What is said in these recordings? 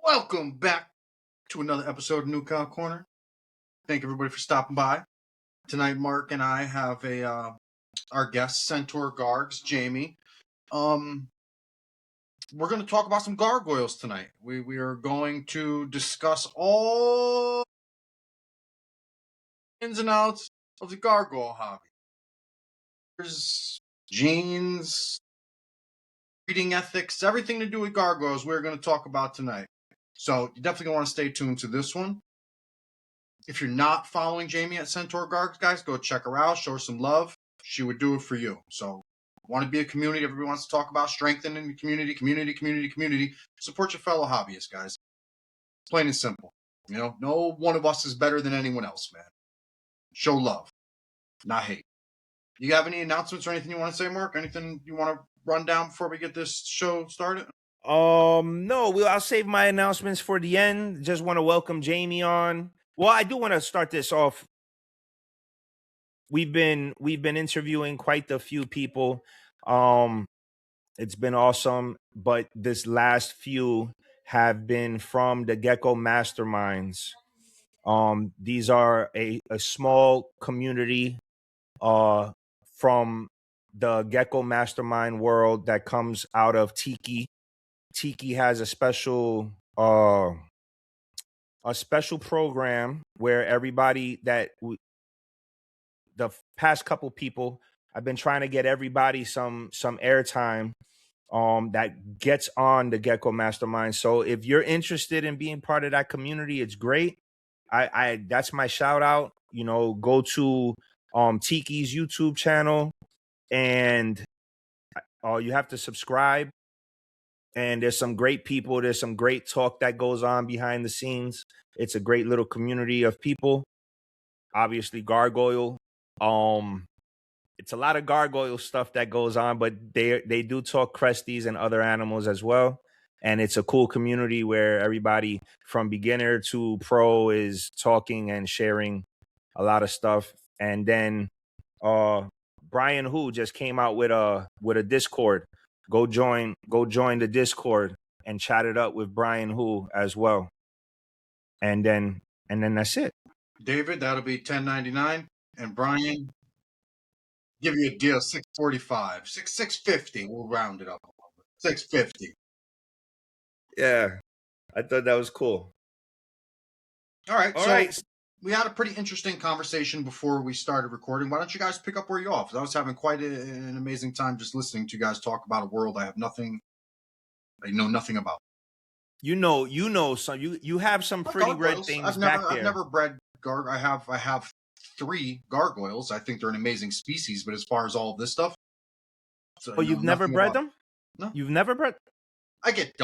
Welcome back to another episode of New Cow Corner. Thank everybody for stopping by. Tonight, Mark and I have our guest, Centaur Gargs, Jamie. We're going to talk about some gargoyles tonight. We are going to discuss all ins and outs of the gargoyle hobby. There's genes, breeding ethics, everything to do with gargoyles we're going to talk about tonight. So you definitely want to stay tuned to this one. If you're not following Jamie at Centaur Garg, guys, go check her out. Show her some love. She would do it for you. So, want to be a community. Everybody wants to talk about strengthening the community. Support your fellow hobbyists, guys. Plain and simple. You know, no one of us is better than anyone else, man. Show love, not hate. You have any announcements or anything you want to say, Mark? Anything you want to run down before we get this show started? No, I'll save my announcements for the end. Just want to welcome Jamie on. Well, I do want to start this off. We've been interviewing quite a few people. It's been awesome, but this last few have been from the Gecko Masterminds. These are a small community from the Gecko Mastermind world that comes out of Tiki. Tiki has a special program where everybody the past couple people, I've been trying to get everybody some airtime that gets on the Gecko Mastermind. So if you're interested in being part of that community, it's great. I that's my shout out. You know, go to Tiki's YouTube channel and you have to subscribe. And there's some great people. There's some great talk that goes on behind the scenes. It's a great little community of people. Obviously, Gargoyle. It's a lot of gargoyle stuff that goes on, but they do talk cresties and other animals as well. And it's a cool community where everybody from beginner to pro is talking and sharing a lot of stuff. And then Brian Hu just came out with a Discord. Go join the Discord and chat it up with Brian Hu as well. And then that's it. David, that'll be $10.99. And Brian, give you a deal, $6.45. $6.50. We'll round it up a little bit. $6.50. Yeah. I thought that was cool. All right. We had a pretty interesting conversation before we started recording. Why don't you guys pick up where you're off? I was having quite an amazing time just listening to you guys talk about a world I know nothing about. You have some pretty red things back there. I've never bred garg. I have 3 gargoyles. I think they're an amazing species, but as far as all of this stuff, you've never bred them? No, you've never bred. I get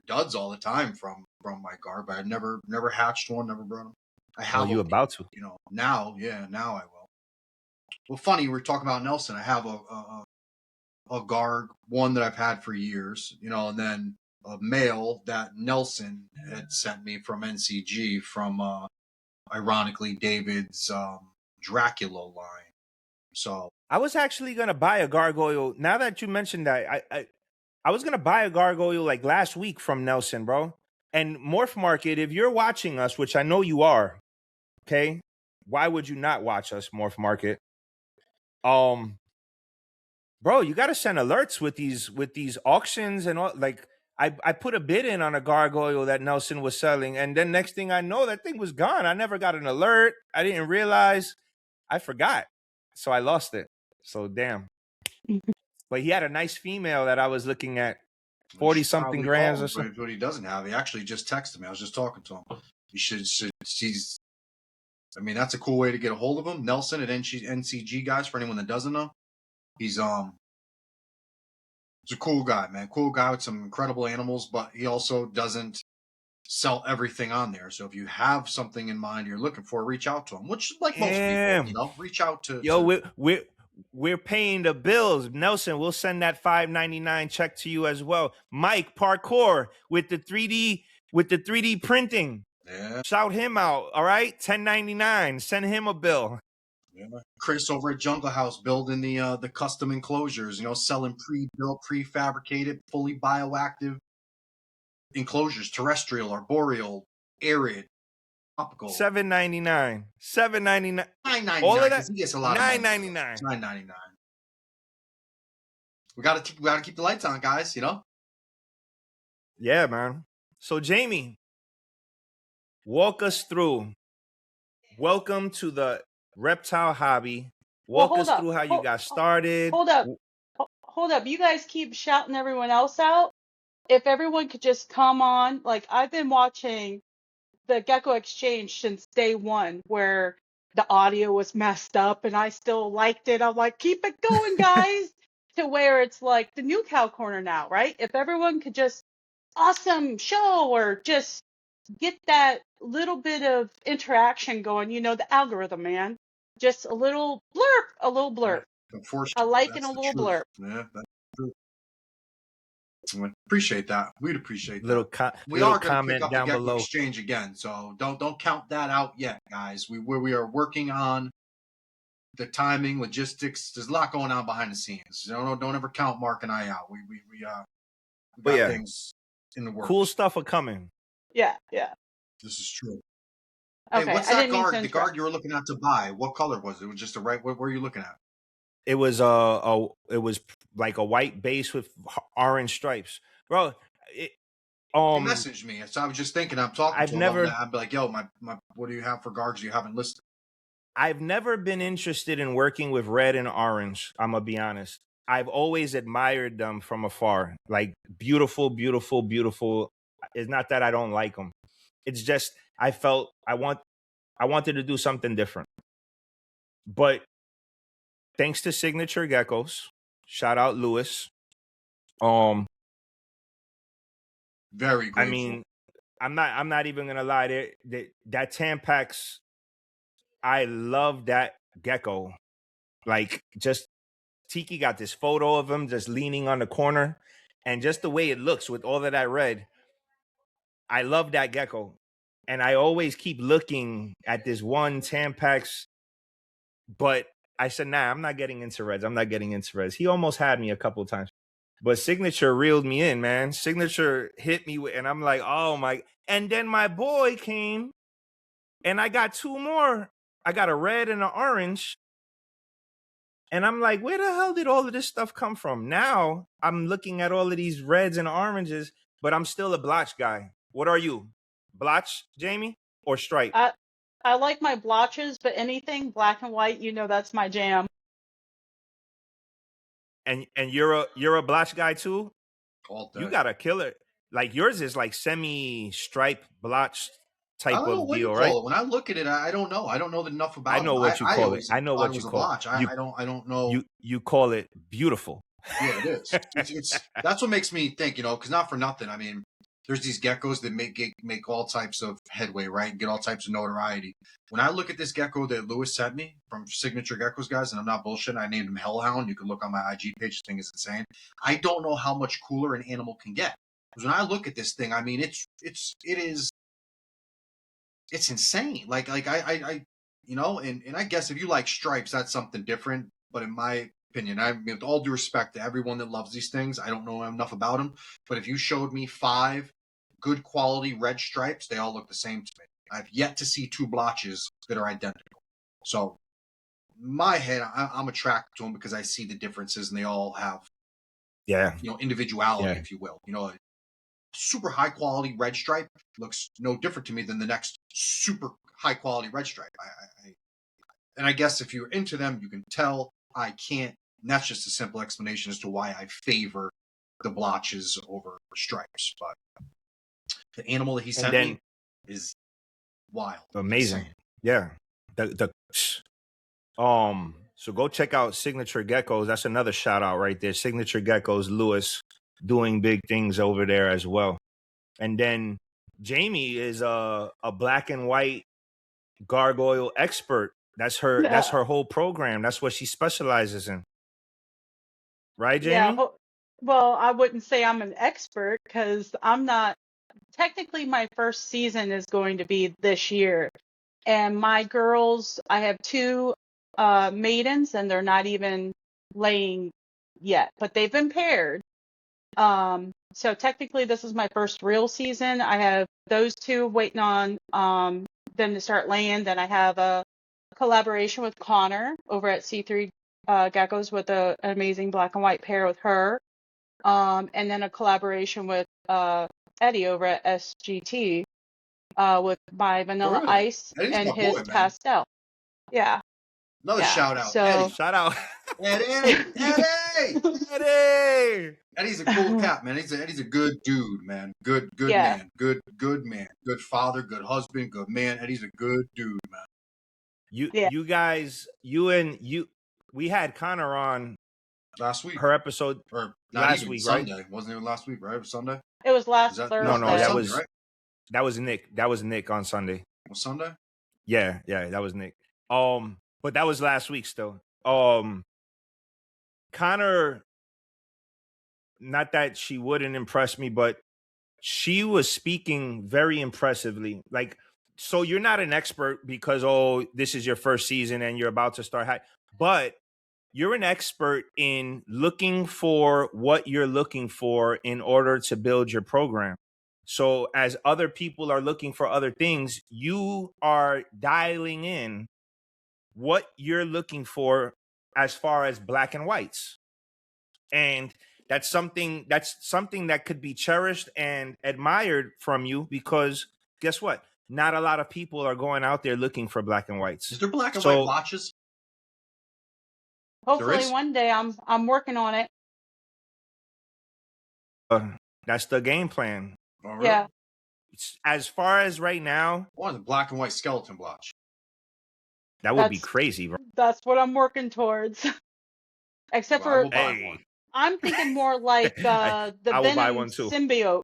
duds all the time from my garg, but I've never hatched one, never bred them. I have. Are you about to? You know, now I will. Well, funny, we're talking about Nelson. I have a garg, one that I've had for years, you know, and then a male that Nelson had sent me from NCG from, ironically, David's Dracula line. So I was actually gonna buy a gargoyle. Now that you mentioned that, I was gonna buy a gargoyle like last week from Nelson, bro. And Morph Market, if you're watching us, which I know you are. Okay, why would you not watch us, Morph Market? Bro, you got to send alerts with these auctions and all. Like, I put a bid in on a gargoyle that Nelson was selling, and then next thing I know, that thing was gone. I never got an alert. I didn't realize. I forgot, so I lost it. So damn. But he had a nice female that I was looking at, 40-something grams or something. But he doesn't have. He actually just texted me. I was just talking to him. You should. I mean, that's a cool way to get a hold of him. Nelson at NCG, guys, for anyone that doesn't know. He's a cool guy, man. Cool guy with some incredible animals, but he also doesn't sell everything on there. So if you have something in mind you're looking for, reach out to him. Which, like most people, you know, reach out to. We're paying the bills. Nelson, we'll send that $5.99 check to you as well. Mike Parkour with the 3D printing. Yeah. Shout him out, all right? $10.99. Send him a bill. Yeah. Chris over at Jungle House building the custom enclosures, you know, selling pre-built, prefabricated, fully bioactive enclosures, terrestrial, arboreal, arid, tropical. $7.99. $7.99. $9.99 All of because that. he gets a lot of money. $9.99. It's $9.99. We gotta keep the lights on, guys. You know. Yeah, man. So Jamie, walk us through. Welcome to the reptile hobby. Well, Walk us through how you got started. Hold up. You guys keep shouting everyone else out. If everyone could just come on, like I've been watching the Gecko Exchange since day one, where the audio was messed up and I still liked it. I'm like, keep it going, guys. To where it's like the new cow corner now, right? If everyone could just awesome show or just get that little bit of interaction going, the algorithm, man. Just a little blurb. I like a little blurb. Yeah, that's true. Appreciate that. We'd appreciate Little that. We little are going to comment pick up the down Gecko below. Exchange again, so don't count that out yet, guys. We are working on the timing, logistics. There's a lot going on behind the scenes. Don't ever count Mark and I out. We got things in the works. Cool stuff are coming. Yeah. This is true. Okay, hey, what's that Garg? The Garg you were looking at to buy? What color was it? It was just what were you looking at? It was like a white base with orange stripes, bro. He messaged me, so I was just thinking. I'm talking to him. I'd be like, "Yo, my, what do you have for Gargs you haven't listed?" I've never been interested in working with red and orange. I'm gonna be honest. I've always admired them from afar, like beautiful, beautiful, beautiful. It's not that I don't like them. It's just I felt I wanted to do something different. But thanks to Signature Geckos, shout out Lewis. Very grateful. I mean, I'm not even gonna lie. That Tampax, I love that gecko. Like, just Tiki got this photo of him just leaning on the corner, and just the way it looks with all of that red. I love that gecko, and I always keep looking at this one Tampax, but I said, nah, I'm not getting into reds. He almost had me a couple of times, but Signature reeled me in, man. Signature hit me, and I'm like, oh my. And then my boy came, and I got two more. I got a red and an orange. And I'm like, where the hell did all of this stuff come from? Now I'm looking at all of these reds and oranges, but I'm still a blotch guy. What are you? Blotch, Jamie, or stripe? I like my blotches, but anything black and white, that's my jam. And you're a blotch guy too? All day. You got a killer. Like, yours is like semi-stripe blotch type of deal, right? When I look at it, I don't know. I don't know enough about it. I know what you call it. I know what you call it. I don't know. You call it beautiful. Yeah, it is. It's that's what makes me think, because not for nothing. I mean, there's these geckos that make all types of headway, right? And get all types of notoriety. When I look at this gecko that Lewis sent me from Signature Geckos, guys, and I'm not bullshitting, I named him Hellhound. You can look on my IG page. This thing is insane. I don't know how much cooler an animal can get. Because when I look at this thing, I mean, it is insane. Like I and I guess if you like stripes, that's something different. But in my opinion, with all due respect to everyone that loves these things, I don't know enough about them. But if you showed me 5 good quality red stripes, they all look the same to me. I've yet to see 2 blotches that are identical. So in my head, I'm attracted to them because I see the differences, and they all have, individuality, if you will. Super high quality red stripe looks no different to me than the next super high quality red stripe. And I guess if you're into them, you can tell. I can't. And that's just a simple explanation as to why I favor the blotches over stripes. But the animal that he sent me is wild, amazing. Insane. Yeah. So go check out Signature Geckos. That's another shout out right there. Signature Geckos, Lewis, doing big things over there as well. And then Jamie is a black and white gargoyle expert. That's her whole program. That's what she specializes in. Right, Jamie? Yeah. Well, I wouldn't say I'm an expert because I'm not. Technically, my first season is going to be this year. And my girls, I have 2 maidens, and they're not even laying yet, but they've been paired. So technically this is my first real season. I have those two waiting on them to start laying. Then I have a collaboration with Connor over at C3 Geckos with an amazing black and white pair with her. And then a collaboration with Eddie over at SGT with my Vanilla really? Ice Eddie's and my his boy, man. pastel. Yeah, Another yeah. shout out, So Eddie. Shout out. Eddie, Eddie. Eddie! Eddie's a cool cat, man. Eddie's a good dude, man. Good yeah, man. Good man. Good father, good husband, good man. Eddie's a good dude, man. yeah. You guys, we had Connor on Last week. her episode Or not last even week, Sunday. right? Wasn't even last week, right? It was Sunday? It was last Is that Thursday. No, that Sunday, was right? that was Nick. That was Nick on Sunday. It was Sunday? Yeah, that was Nick. But that was last week still. Connor, not that she wouldn't impress me, but she was speaking very impressively. Like, so you're not an expert because, this is your first season and you're about to start high, but you're an expert in looking for what you're looking for in order to build your program. So as other people are looking for other things, you are dialing in what you're looking for as far as black and whites. And that's something that could be cherished and admired from you, because guess what? Not a lot of people are going out there looking for black and whites. Is there black and white watches? Hopefully one day I'm working on it. That's the game plan. Oh, really? Yeah. As far as right now, I want a black and white skeleton watch. that would be crazy, bro. That's what I'm working towards. Except Well, I for will buy one. I'm thinking more like the I will buy Venom one too. symbiote.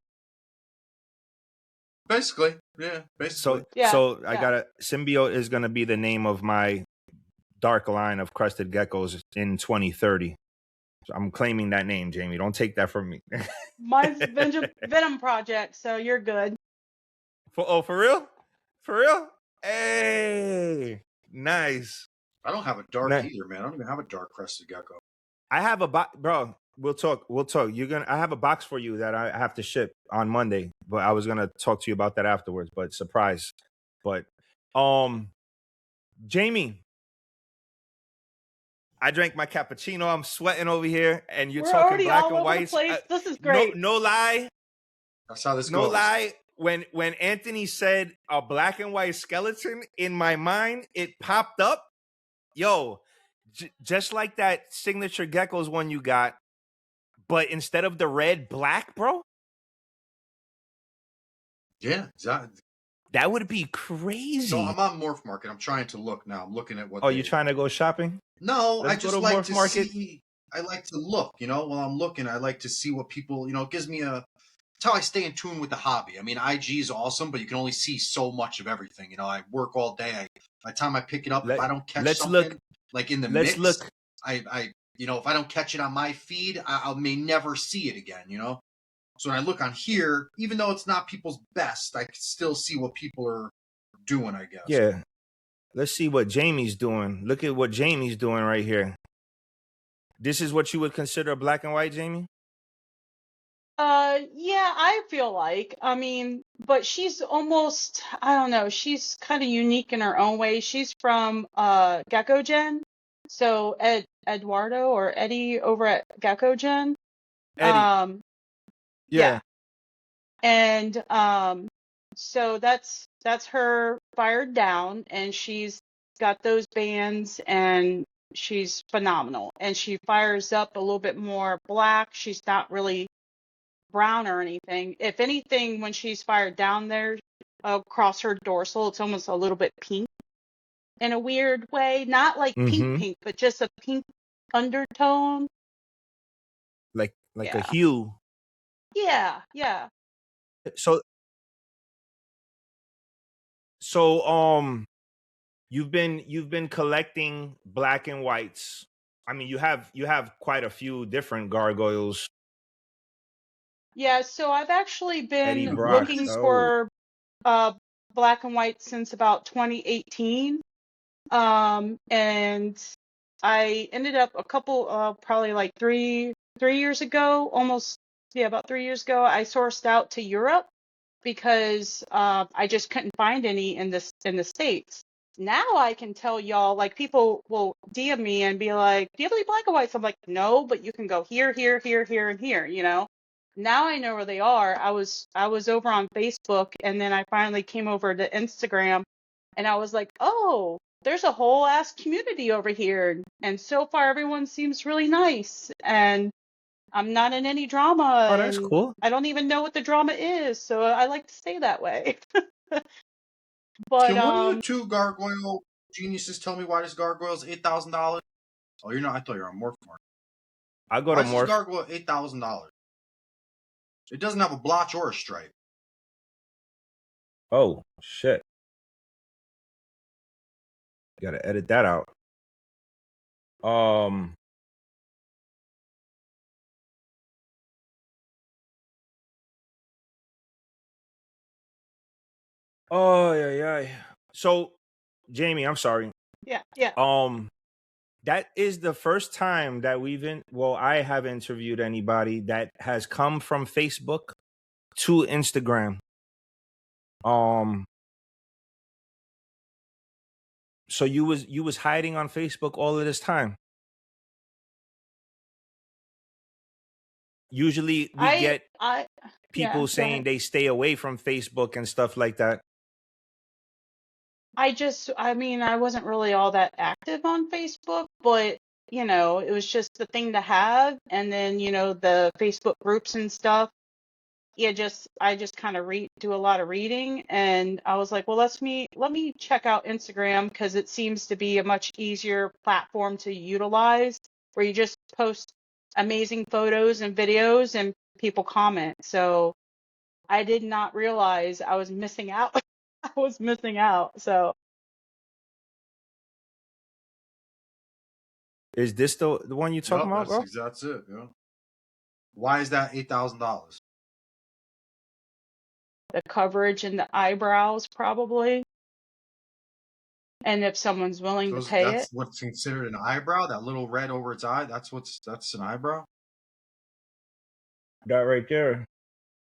Basically, yeah. Basically. So I got symbiote is gonna be the name of my dark line of crested geckos in 2030. So I'm claiming that name, Jamie. Don't take that from me. Mine's Venom Project, so you're good. For real? For real? Hey, nice. I don't have a dark either, man. I don't even have a dark crested gecko. I have a box, bro. We'll talk. I have a box for you that I have to ship on Monday, but I was gonna talk to you about that afterwards. But surprise. But Jamie, I drank my cappuccino. I'm sweating over here, and you're talking black and white. This is great. No lie. That's how this goes. No lie. When Anthony said a black and white skeleton, in my mind, it popped up. Yo, just like that signature Geckos one you got, but instead of the red, black, bro. Yeah, exactly. That would be crazy. So I'm on Morph Market. I'm trying to look now. I'm looking at what. Oh, you're trying to go shopping? No, I just like to Market. see. I like to look. While I'm looking, I like to see what people. It gives me a. It's how I stay in tune with the hobby. I mean, IG is awesome, but you can only see so much of everything. I work all day. By the time I pick it up, if I don't catch something like in the mix, I if I don't catch it on my feed, I may never see it again. So when I look on here, even though it's not people's best, I can still see what people are doing, I guess. Yeah. Let's see what Jamie's doing. Look at what Jamie's doing right here. This is what you would consider a black and white, Jamie? Yeah, I feel like. I mean, but she's almost, I don't know, she's kind of unique in her own way. She's from Gecko Gen. So Eduardo or Eddie over at Gecko Gen. Eddie. Yeah. And so that's her fired down, and she's got those bands, and she's phenomenal. And she fires up a little bit more black. She's not really brown or anything. If anything, when she's fired down there across her dorsal, it's almost a little bit pink in a weird way. Not like pink, but just a pink undertone. Like a hue. Yeah. So you've been collecting black and whites. I mean, you have quite a few different gargoyles. Yeah, so I've actually been looking for black and white since about 2018. And I ended up a couple probably like three years ago, almost Yeah, about 3 years ago, I sourced out to Europe because I just couldn't find any in the States. Now I can tell y'all, like people will DM me and be like, "Do you have any black and whites?" I'm like, "No, but you can go here, here, here, here, and here." You know. Now I know where they are. I was over on Facebook, and then I finally came over to Instagram, and I was like, "Oh, there's a whole ass community over here." And so far, everyone seems really nice, and I'm not in any drama, Oh, that's and cool. I don't even know what the drama is, so I like to stay that way. But Can one of you two gargoyle geniuses tell me why this gargoyle is $8,000? Oh, you're not. I thought you were on Morph. I go Why to is this Morph. gargoyle $8,000? It doesn't have a blotch or a stripe. Oh shit! Got to edit that out. Um. Oh yeah. So, Jamie, I'm sorry. yeah, yeah. That is the first time that I have interviewed anybody that has come from Facebook to Instagram. Um, so you was hiding on Facebook all of this time. Usually we I get I yeah, people go saying ahead. they stay away from Facebook and stuff like that. I mean, I wasn't really all that active on Facebook, but it was just the thing to have, and then, the Facebook groups and stuff. Yeah, I just kind of read do a lot of reading, and I was like, well, let me check out Instagram because it seems to be a much easier platform to utilize, where you just post amazing photos and videos and people comment. So I did not realize I was missing out. I was missing out. So Is this the one you talking Yep, about, bro? that's it. Yeah. Why is that $8,000? the coverage and the eyebrows probably, and if someone's willing So to pay it. that's what's considered an eyebrow. That little red over its eye. That's an eyebrow. That right there.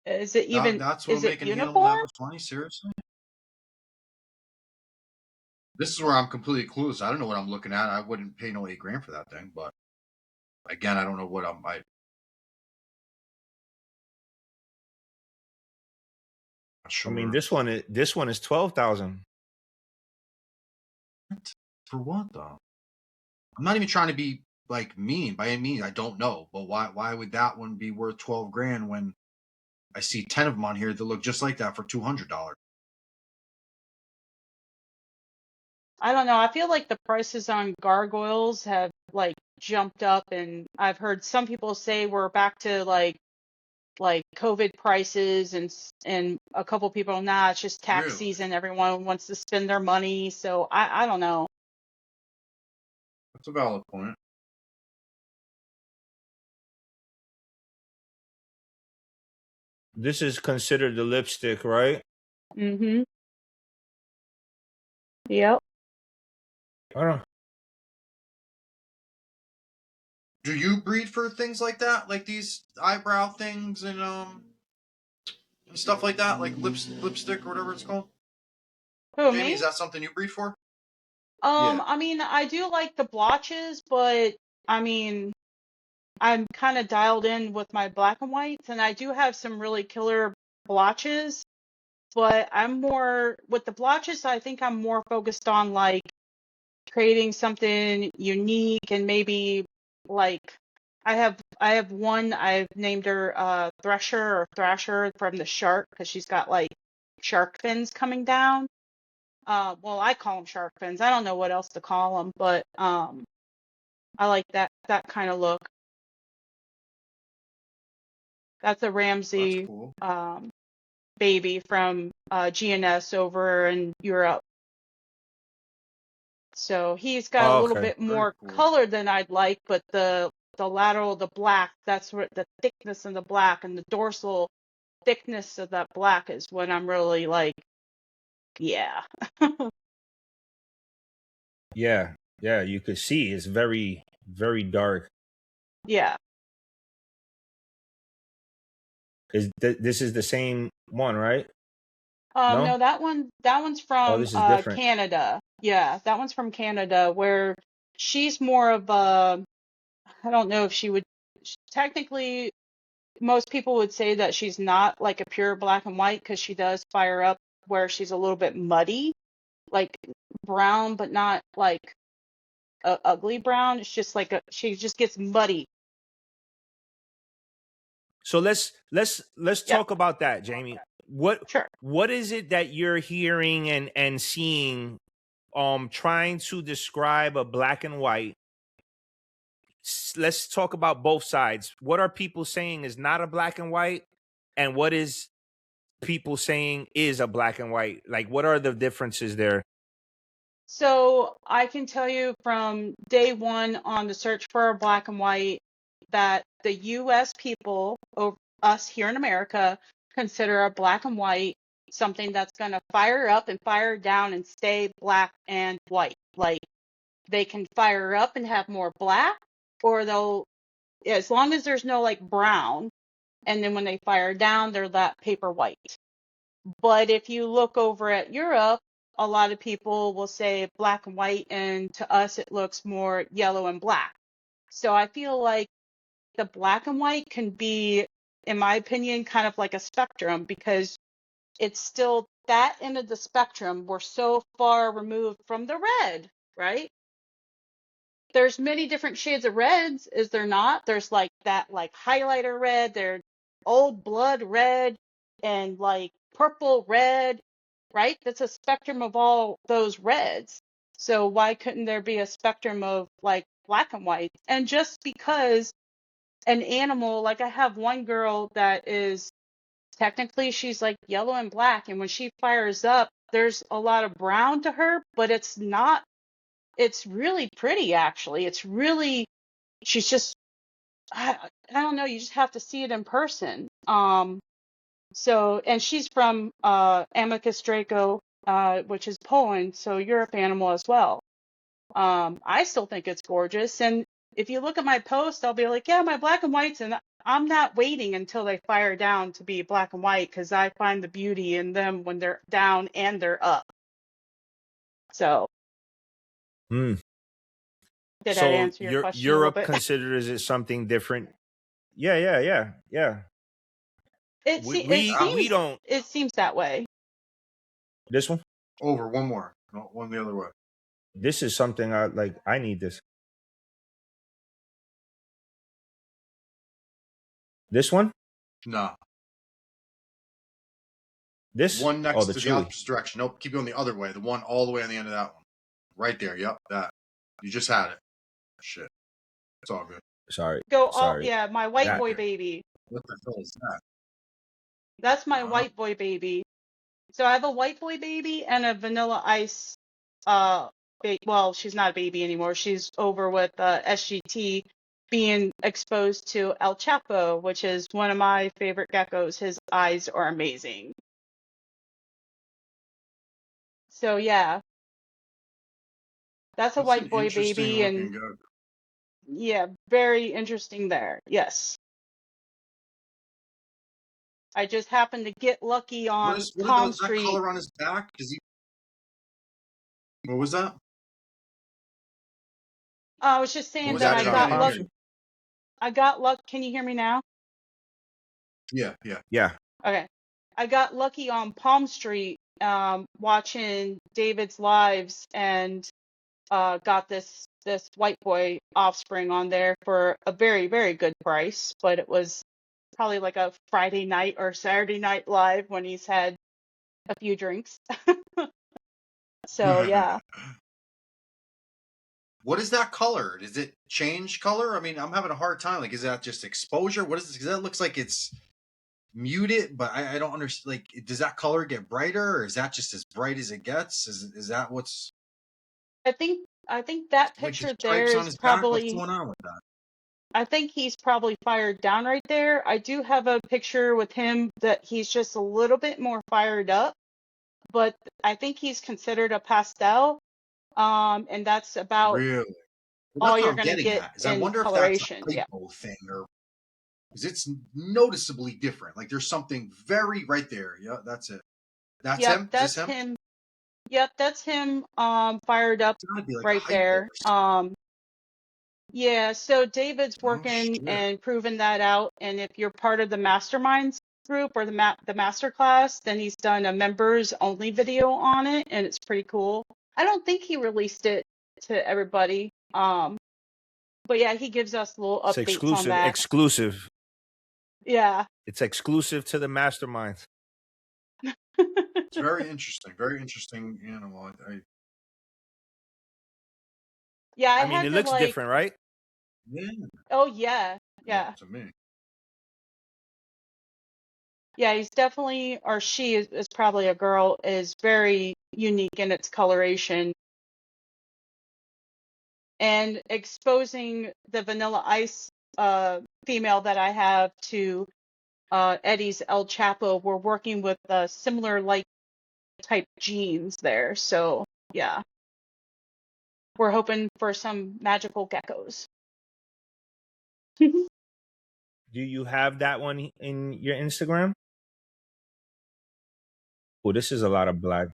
That's what'll Is it make an animal that uniform? much money. Seriously. This is where I'm completely clueless. I don't know what I'm looking at. I wouldn't pay no $8,000 for that thing. But again, I don't know what I'm not I mean, sure. this one is 12,000. For what though? I'm not even trying to be like mean by any means. I don't know, but why would that one be worth $12,000 when I see 10 of them on here that look just like that for $200? I don't know. I feel like the prices on gargoyles have like jumped up, and I've heard some people say we're back to like COVID prices, and a couple people, nah, it's just tax Really? season. Everyone wants to spend their money. So I don't know. That's a valid point. This is considered the lipstick, right? Mm-hmm. Yep. I don't. Do you breed for things like that, like these eyebrow things and stuff like that, like lipstick or whatever it's called? Who, Jamie, is me? that something you breed for? Yeah. I mean, I do like the blotches, but I mean, I'm kind of dialed in with my black and whites, and I do have some really killer blotches, but I'm more with the blotches, I think I'm more focused on like creating something unique, and maybe like I have one, I've named her Thresher or Thrasher from the shark because she's got like shark fins coming down. Well, I call them shark fins. I don't know what else to call them, but I like that kind of look. That's a That's Ramsey cool. baby from GNS over in Europe. So he's got a Oh, little okay. bit Very more cool. color than I'd like, but the lateral, the black, that's what the thickness of the black, and the dorsal thickness of that black is when I'm really like, yeah. Yeah, yeah. You could see it's very, very dark. Yeah. This is the same one, right? No? No, that one's Oh, from this is different. Canada. Yeah, that one's from Canada, where she's more of a, I don't know if she would, technically, most people would say that she's not like a pure black and white because she does fire up where she's a little bit muddy, like brown, but not like a ugly brown. It's just like she just gets muddy. So let's Yeah, talk about that, Jamie. sure. What is it that you're hearing and seeing trying to describe a black and white? Let's talk about both sides. What are people saying is not a black and white, and what is people saying is a black and white? Like, what are the differences there? So I can tell you from day one on the search for a black and white that the U.S. people, or us here in America, consider a black and white something that's going to fire up and fire down and stay black and white. Like they can fire up and have more black, or they'll, as long as there's no like brown, and then when they fire down, they're that paper white. But if you look over at Europe, a lot of people will say black and white, and to us it looks more yellow and black. So I feel like the black and white can be, in my opinion, kind of like a spectrum because it's still that end of the spectrum. We're so far removed from the red, right? There's many different shades of reds, is there not? There's like that like highlighter red, there's old blood red, and like purple red, right? That's a spectrum of all those reds. So why couldn't there be a spectrum of like black and white? And just because an animal, like I have one girl that is technically she's like yellow and black, and when she fires up, there's a lot of brown to her, but it's not, it's really pretty actually. It's really, she's just, I don't know, you just have to see it in person. So, and she's from Amicus Draco, which is Poland, so Europe animal as well. I still think it's gorgeous. And if you look at my post, I'll be like, yeah, my black and whites, and I'm not waiting until they fire down to be black and white because I find the beauty in them when they're down and they're up. So, Hmm. did that So answer your question a little Europe bit? considers it something different. Yeah. We don't. It seems that way. This one. Over one more. No, one the other way. This is something I like. I need this. This one. No. This. One Oh, next the to the chewy. opposite direction. Nope, keep going the other way. The one all the way on the end of that one. Right there. Yep, that. You just had it. Shit. It's all good. Sorry. Go all, Sorry. yeah, my white That. boy baby. What the hell is that? That's my white boy baby. So I have a white boy baby and a vanilla ice. Well, she's not a baby anymore. She's over with SGT, being exposed to El Chapo, which is one of my favorite geckos. His eyes are amazing. So yeah, that's a That's an white boy interesting baby, and looking gecko. yeah, very interesting there. Yes. I just happened to get lucky What on is Palm that Street. color on his back? What was that? I was just What saying was that that, I Johnny? I got didn't luck. hear you. I got luck. Can you hear me now? Yeah. Okay. I got lucky on Palm Street, watching David's lives, and got this white boy offspring on there for a very, very good price. But it was probably like a Friday night or Saturday night live when he's had a few drinks. So yeah. What is that color? Does it change color? I mean, I'm having a hard time. Like, is that just exposure? What is this? Because that looks like it's muted, but I don't understand. Like, does that color get brighter, or is that just as bright as it gets? Is that what's I think that like the picture there stripes on is his back? What's probably, going on with that? I think he's probably fired down right there. I do have a picture with him that he's just a little bit more fired up, but I think he's considered a pastel. And that's about Really? Well, all that's what you're I'm gonna getting get at. Is I in wonder if that's coloration. a Yeah. typo thing, or because it's noticeably different. Like there's something very right there. Yeah, that's it. That's Yep, him. Is that's this him? him. Yep, that's him. Fired up It's gotta be like a right hypo there. or something. Yeah. So David's Oh working shit. and proving that out. And if you're part of the masterminds group or the master class, then he's done a members only video on it, and it's pretty cool. I don't think he released it to everybody. But yeah, he gives us little It's updates on exclusive. that. Exclusive. Yeah. It's exclusive to the masterminds. It's very interesting. Very interesting animal. Yeah, I I mean, had it to looks like, different, right? Yeah. oh yeah, Well, yeah. to me. Yeah, he's definitely, or she is probably a girl, is very unique in its coloration. And exposing the Vanilla Ice female that I have to Eddie's El Chapo, we're working with similar like type genes there. So yeah, we're hoping for some magical geckos. Do you have that one in your Instagram? Oh, this is a lot of black.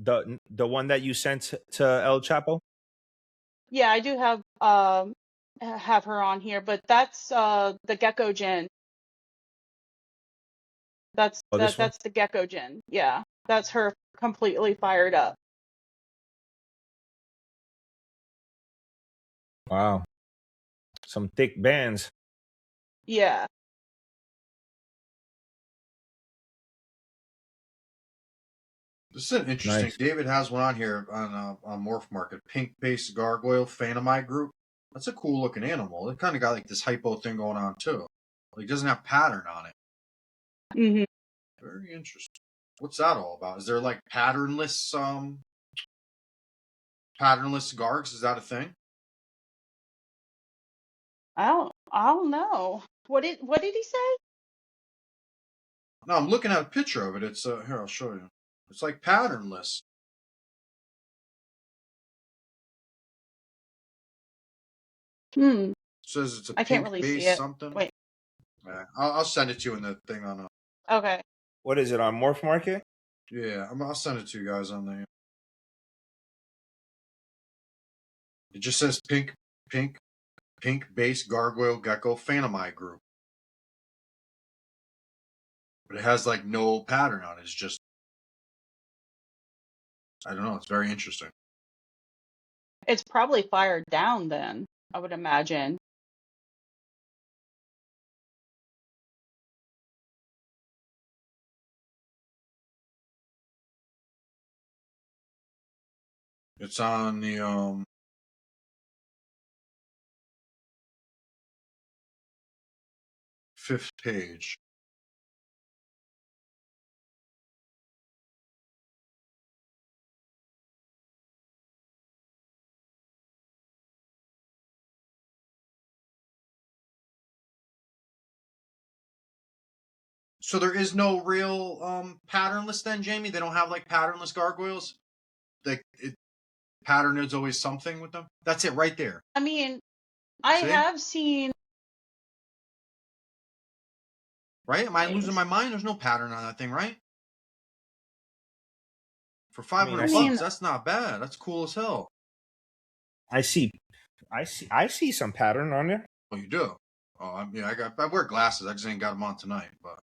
The one that you sent to El Chapo? Yeah, I do have her on here, but that's the gecko gen. Oh, this one? That's the gecko gen. Yeah, that's her completely fired up. Wow. Some thick bands. Yeah. This is an interesting. Nice. David has one on here on Morph Market. Pink based gargoyle Phantomite group. That's a cool looking animal. It kind of got like this hypo thing going on too. Like it doesn't have pattern on it. Hmm. Very interesting. What's that all about? Is there like patternless gargs? Is that a thing? I don't know. What did he say? No, I'm looking at a picture of it. It's here. I'll show you. It's like patternless. Hmm. It says it's a I can't pink really see base it. something. Wait. Yeah, I'll send it to you in the thing on. Okay. What is it on Morph Market? Yeah, I'll send it to you guys on the. It just says pink base gargoyle gecko Phantomite group, but it has like no pattern on it. It's just I don't know. It's very interesting. It's probably fired down then, I would imagine. It's on the 5th page. So there is no real patternless then, Jamie. They don't have like patternless gargoyles. Pattern is always something with them. That's it right there. I mean, I See, have seen. right? Am I losing my mind? There's no pattern on that thing, right? For I mean, 500 bucks, that's not bad. That's cool as hell. I see some pattern on there. Oh, you do? Oh, I wear glasses. I just ain't got them on tonight. But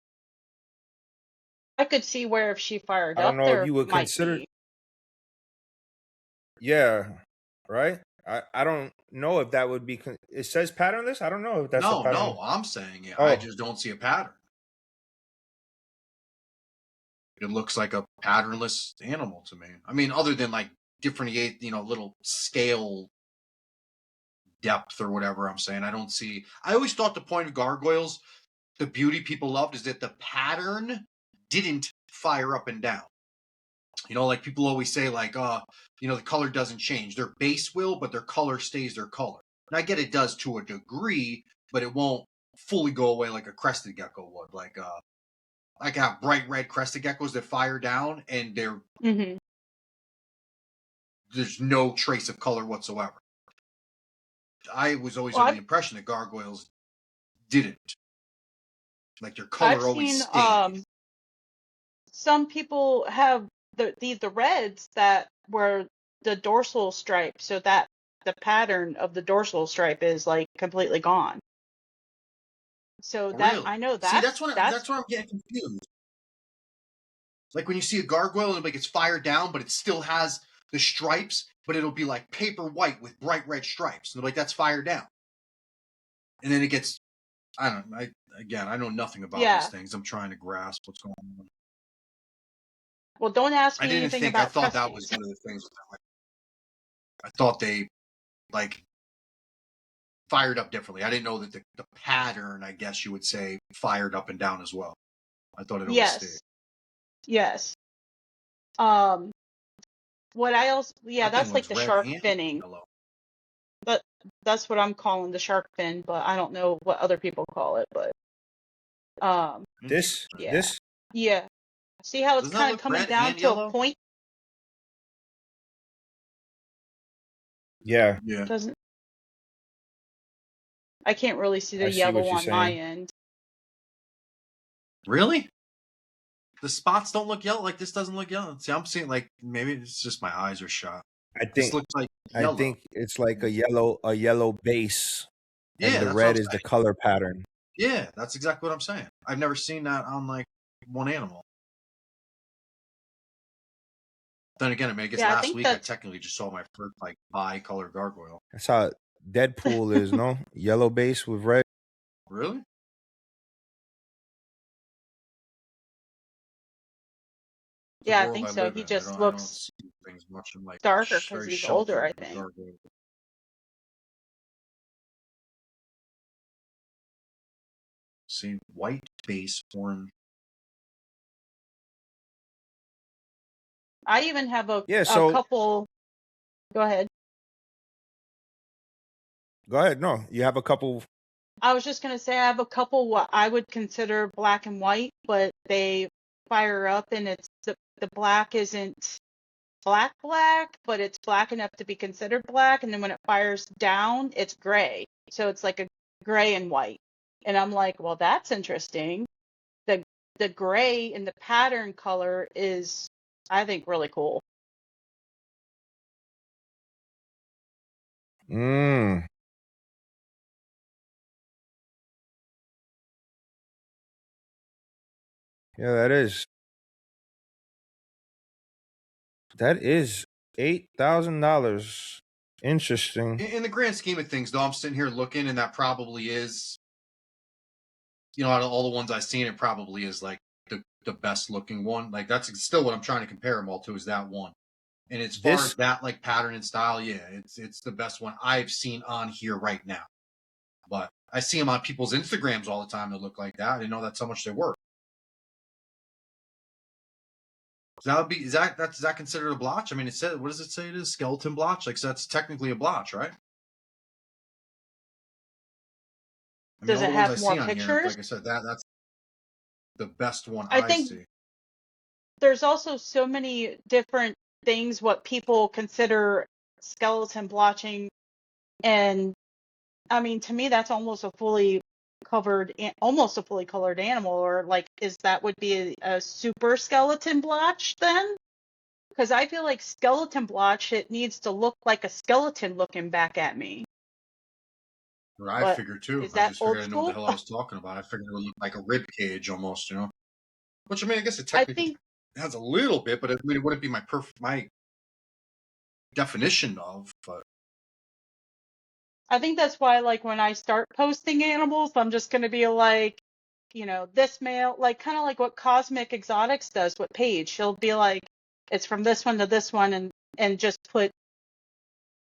I could see where if she fired I don't up, know if there you would might consider. be. Yeah, right. I don't know if that would be. It says patternless. I don't know if that's a pattern. no, I'm saying it. Oh. I just don't see a pattern. It looks like a patternless animal to me. I mean, other than like different, little scale depth or whatever I'm saying. I don't see. I always thought the point of gargoyles, the beauty people loved, is that the pattern didn't fire up and down. Like people always say, like, the color doesn't change. Their base will, but their color stays their color. And I get it does to a degree, but it won't fully go away like a crested gecko would. Like, I got bright red crested geckos that fire down, and Mm-hmm. there's no trace of color whatsoever. I was always under the impression that gargoyles didn't. Like their I've color always seen stays. some people have the reds that were the dorsal stripe, so that the pattern of the dorsal stripe is like completely gone. So that Really? I know See, that's that's where I'm getting confused. Like when you see a gargoyle and like it's fired down, but it still has the stripes, but it'll be like paper white with bright red stripes. And they're like, that's fired down. And then it gets, I don't know. I know nothing about these yeah. things. I'm trying to grasp what's going on. Well, don't ask I me didn't anything think, I about thought that was crusties. one of the things. I thought they like fired up differently. I didn't know that the pattern, I guess you would say, fired up and down as well. I thought it always stayed. Yes. Um, what I also That thing that's like was the red shark and finning. yellow. But that's what I'm calling the shark fin, but I don't know what other people call it. But This, yeah, this, yeah. See how it's Doesn't that kind of look coming red down and to a yellow? point? yeah. Yeah. Doesn't I can't really see the I see yellow what you're on my saying. end. Really? The spots don't look yellow. Like this doesn't look yellow. See, I'm seeing like maybe it's just my eyes are shot. I This think, looks like I yellow. think it's like a yellow base, and Yeah, the that's what I'm red is the saying. color pattern. Yeah, that's exactly what I'm saying. I've never seen that on like one animal. Then again, I mean, I guess Yeah, I last think week I that's technically just saw my first like bi-color gargoyle. That's how Deadpool is, no? Yellow base with red. Really? The yeah, I world think I so. live He in, just I don't looks see things much. I'm like darker because very he's older, sheltered I with think. gargoyle. See, white base, orange. I even have Yeah, a so couple. Go ahead. go ahead. No, you have a couple. I was just gonna say I have a couple what I would consider black and white, but they fire up and it's the black isn't black, but it's black enough to be considered black, and then when it fires down, it's gray. So it's like a gray and white. And I'm like, well, that's interesting. The the gray in the pattern color is, I think, really cool. Mm. Yeah, that is $8,000. Interesting. In the grand scheme of things, though, I'm sitting here looking, and that probably is, out of all the ones I've seen, it probably is like the best looking one. Like that's still what I'm trying to compare them all to is that one. And as far This as that like pattern and style, yeah, it's the best one I've seen on here right now. But I see them on people's Instagrams all the time that look like that. I didn't know that's how much they work. So that would be is that considered a blotch? I mean, it said, what does it say it is? Skeleton blotch? Like so that's technically a blotch, right? I mean, Does all it the ones I have more see on here, pictures? like I said, that's the best one I I think see. there's also so many different things what people consider skeleton blotching, and I mean, to me, that's almost a fully almost a fully colored animal, or like, is that would be a super skeleton blotch then? Because I feel like skeleton blotch, it needs to look like a skeleton looking back at me. Or I But figured too. is I that just figured I old didn't know what the school? hell I was talking about. I figured it would look like a rib cage almost, Which I mean, I guess it I technically think has a little bit, but I mean, it wouldn't be my definition of. But I think that's why, like, when I start posting animals, I'm just gonna be like, this male, like, kind of like what Cosmic Exotics does with Paige. She'll be like, it's from this one to this one, and just put,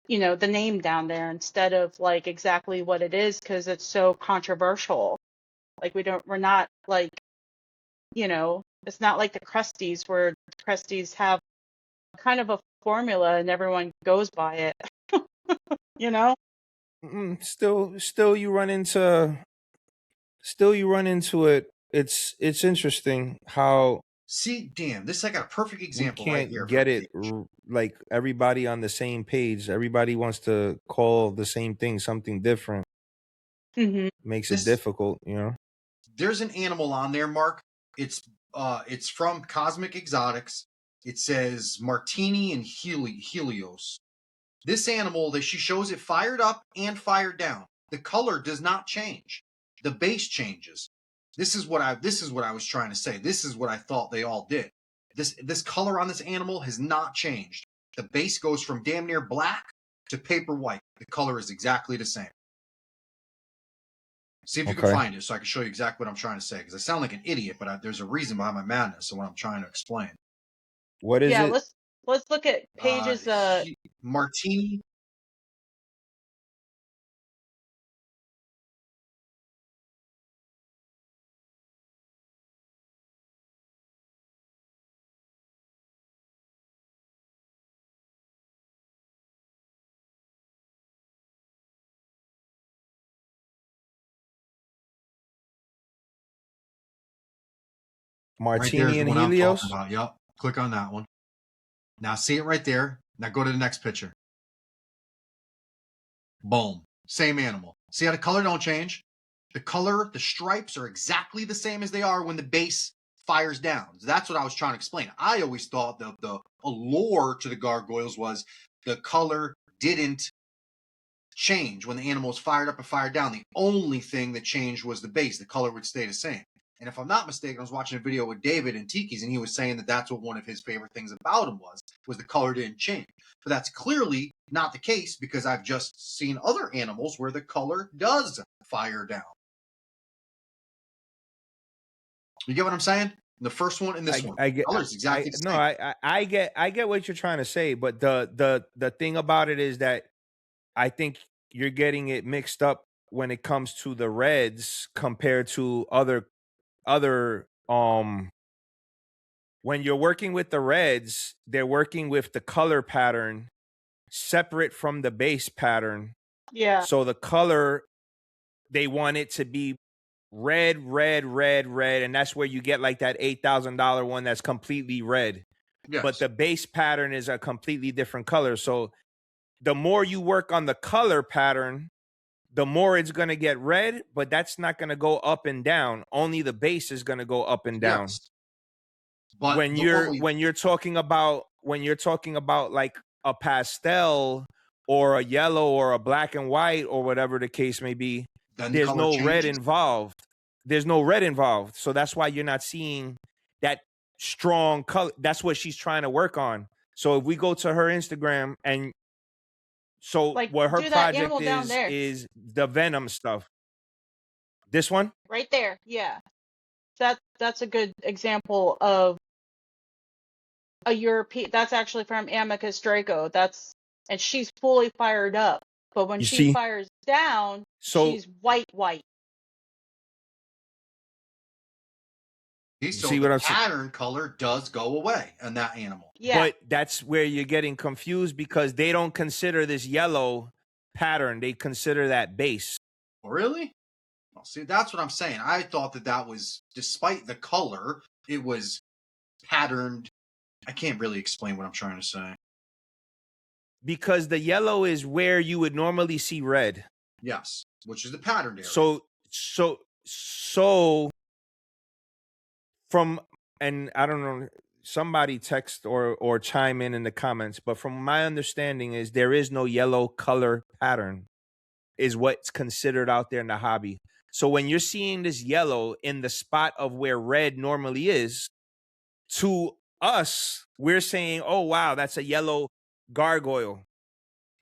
the name down there instead of like exactly what it is, because it's so controversial. Like, we're not like, it's not like the crusties, where crusties have kind of a formula and everyone goes by it, you know? still you run into it. It's interesting how see, damn, this I got a perfect we example right here can't for get it Paige. like everybody on the same page. Everybody wants to call the same thing something different. Mm-hmm. Makes it This difficult. there's an animal on there, Mark. It's from Cosmic Exotics. It says Martini and Helios. This animal that she shows it fired up and fired down. The color does not change. The base changes. This is what I was trying to say. This is what I thought they all did. This color on this animal has not changed. The base goes from damn near black to paper white. The color is exactly the same. See if you can find it so I can show you exactly what I'm trying to say, because I sound like an idiot, but there's a reason behind my madness and what I'm trying to explain. What is it? Let's look at pages. Martini. Martini and I'm Helios. talking about. Yep. Click on that one. Now see it right there. Now go to the next picture. Boom. Same animal. See how the color don't change? The color, the stripes are exactly the same as they are when the base fires down. That's what I was trying to explain. I always thought the allure to the gargoyles was the color didn't change when the animal was fired up and fired down. The only thing that changed was the base. The color would stay the same. And if I'm not mistaken, I was watching a video with David and Tiki's, and he was saying that that's what one of his favorite things about him was the color didn't change. But that's clearly not the case, because I've just seen other animals where the color does fire down. You get what I'm saying? The first one and this one. I get. Color's exactly the same. No, I get what you're trying to say, but the thing about it is that I think you're getting it mixed up when it comes to the reds compared to other when you're working with the reds, they're working with the color pattern separate from the base pattern. Yeah. So the color, they want it to be red, and that's where you get like that $8,000 one that's completely red. Yes. But the base pattern is a completely different color. So the more you work on the color pattern, the more it's going to get red, but that's not going to go up and down. Only the base is going to go up and down. Yes. But when you're talking about like a pastel or a yellow or a black and white or whatever the case may be, there's no red involved. There's no red involved. So that's why you're not seeing that strong color. That's what she's trying to work on. So if we go to her Instagram, and so like, what her project is the Venom stuff. This one? Right there. Yeah. That's a good example of a European. That's actually from Amicus Draco. And she's fully fired up. But when she fires down, she's white. So the pattern color does go away on that animal. Yeah. But that's where you're getting confused, because they don't consider this yellow pattern. They consider that base. Oh, really? Well, see, that's what I'm saying. I thought that was, despite the color, it was patterned. I can't really explain what I'm trying to say. Because the yellow is where you would normally see red. Yes, which is the patterned area. So from, and I don't know, somebody text or chime in the comments, but from my understanding is there is no yellow color pattern is what's considered out there in the hobby. So when you're seeing this yellow in the spot of where red normally is, to us, we're saying, oh, wow, that's a yellow gargoyle.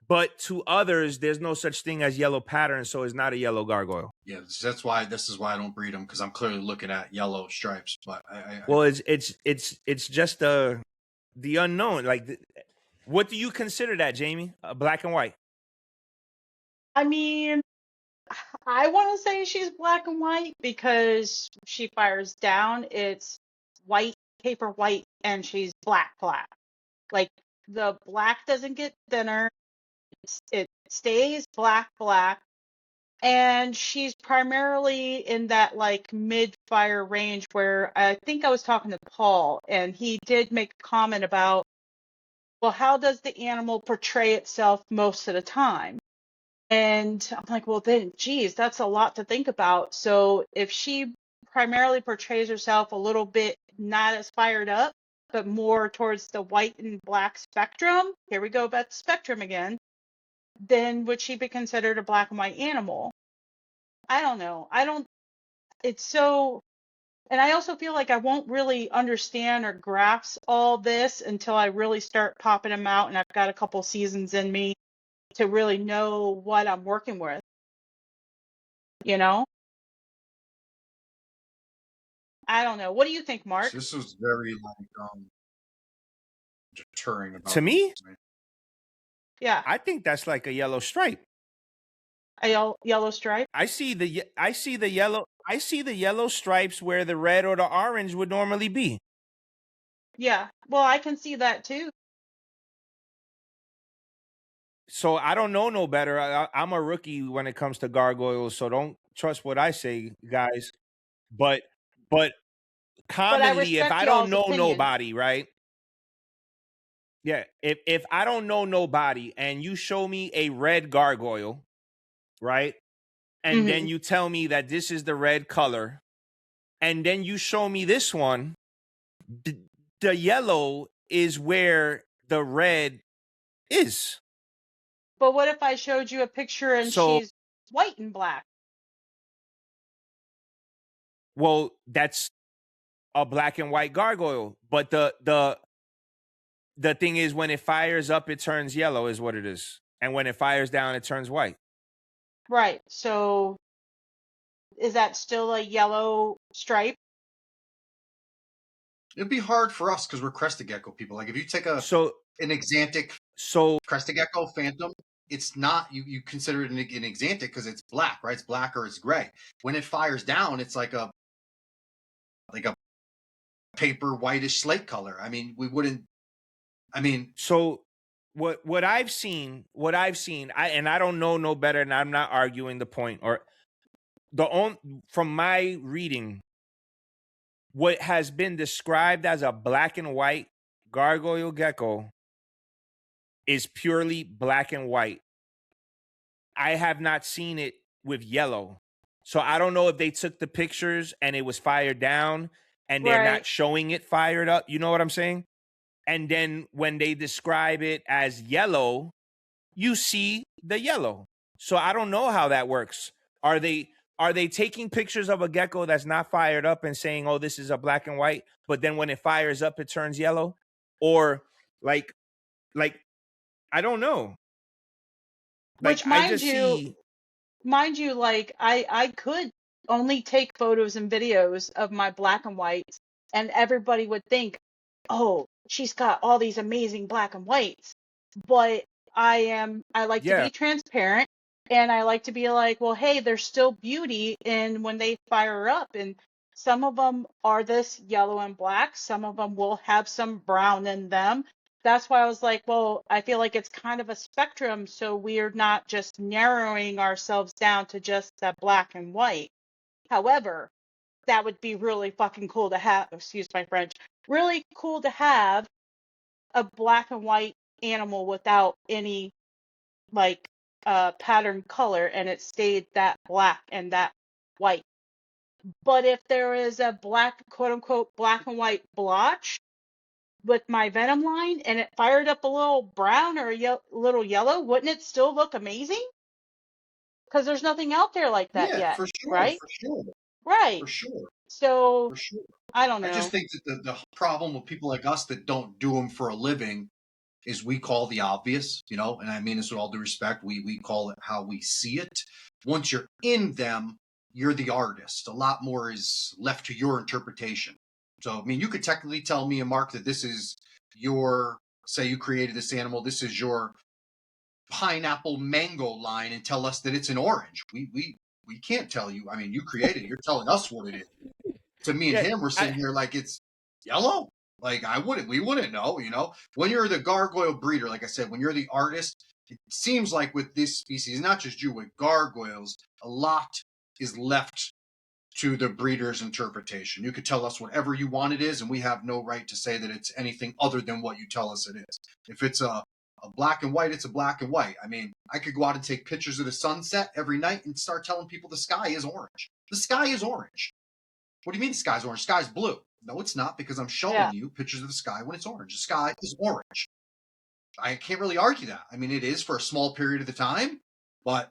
But to others, there's no such thing as yellow pattern, so it's not a yellow gargoyle. Yeah, this is why I don't breed them, because I'm clearly looking at yellow stripes. But it's just the unknown. Like, what do you consider that, Jamie? Black and white? I mean, I want to say she's black and white because she fires down. It's white, paper white, and she's black. Like, the black doesn't get thinner. It stays black, and she's primarily in that like mid-fire range, where I think I was talking to Paul, and he did make a comment about, well, how does the animal portray itself most of the time? And I'm like, well, then, geez, that's a lot to think about. So if she primarily portrays herself a little bit not as fired up, but more towards the white and black spectrum. Here we go about the spectrum again. Then would she be considered a black and white animal? I don't know. It's so, and I also feel like I won't really understand or grasp all this until I really start popping them out and I've got a couple seasons in me to really know what I'm working with, you know? I don't know. What do you think, Mark? This was very deterring about To me, Yeah, I think that's like a yellow stripe. a yellow stripe. I see the yellow stripes where the red or the orange would normally be. Yeah, well, I can see that too. So I don't know no better. I'm a rookie when it comes to gargoyles, so don't trust what I say, guys. But But I commonly, if respect I don't y'all's know opinion. nobody, right? Yeah, if I don't know nobody and you show me a red gargoyle, right? And then you tell me that this is the red color, and then you show me this one, the yellow is where the red is. But what if I showed you a picture and So, she's white and black? well, that's a black and white gargoyle. But the thing is, when it fires up, it turns yellow, is what it is. And when it fires down, it turns white. Right. So is that still a yellow stripe? It'd be hard for us because we're crested gecko people. Like if you take an exantic crested gecko phantom, it's not you consider it an exantic because it's black, right? It's black or it's gray. When it fires down, it's like a paper whitish slate color. I mean, we wouldn't. I mean, so what I've seen, I don't know no better, and I'm not arguing the point or from my reading, what has been described as a black and white gargoyle gecko is purely black and white. I have not seen it with yellow. So I don't know if they took the pictures and it was fired down and they're not showing it fired up. You know what I'm saying? And then when they describe it as yellow, you see the yellow. So I don't know how that works. Are they taking pictures of a gecko that's not fired up and saying, "Oh, this is a black and white," but then when it fires up, it turns yellow? Or like I don't know. Which, mind you, like I could only take photos and videos of my black and whites, and everybody would think, "Oh, she's got all these amazing black and whites." But I like to be transparent, and I like to be like, well, hey, there's still beauty in when they fire up, and some of them are this yellow and black, some of them will have some brown in them. That's why I was like, well, I feel like it's kind of a spectrum, so we're not just narrowing ourselves down to just that black and white. However, that would be really fucking cool to have, excuse my French, really cool to have a black and white animal without any like pattern color, and it stayed that black and that white. But if there is a black, quote unquote, black and white blotch with my Venom line and it fired up a little brown or a little yellow, wouldn't it still look amazing? Because there's nothing out there like that yet, for sure, right? for sure, Right. for sure. So, for sure. I don't know. I just think that the problem with people like us that don't do them for a living is we call the obvious, you know, and I mean this with all due respect. We call it how we see it. Once you're in them, you're the artist. A lot more is left to your interpretation. So, I mean, you could technically tell me and Mark that this is your, say you created this animal, this is your pineapple mango line and tell us that it's an orange. We can't tell you. I mean, you created it. You're telling us what it is. To me and him, we're sitting here like it's yellow. Like we wouldn't know, you know. When you're the gargoyle breeder, like I said, when you're the artist, it seems like with this species, not just you, with gargoyles, a lot is left to the breeder's interpretation. You could tell us whatever you want it is, and we have no right to say that it's anything other than what you tell us it is. If it's a black and white, it's a black and white. I mean, I could go out and take pictures of the sunset every night and start telling people the sky is orange. The sky is orange. What do you mean the sky's orange? Sky's blue. No, it's not, because I'm showing you pictures of the sky when it's orange. The sky is orange. I can't really argue that. I mean, it is for a small period of the time, but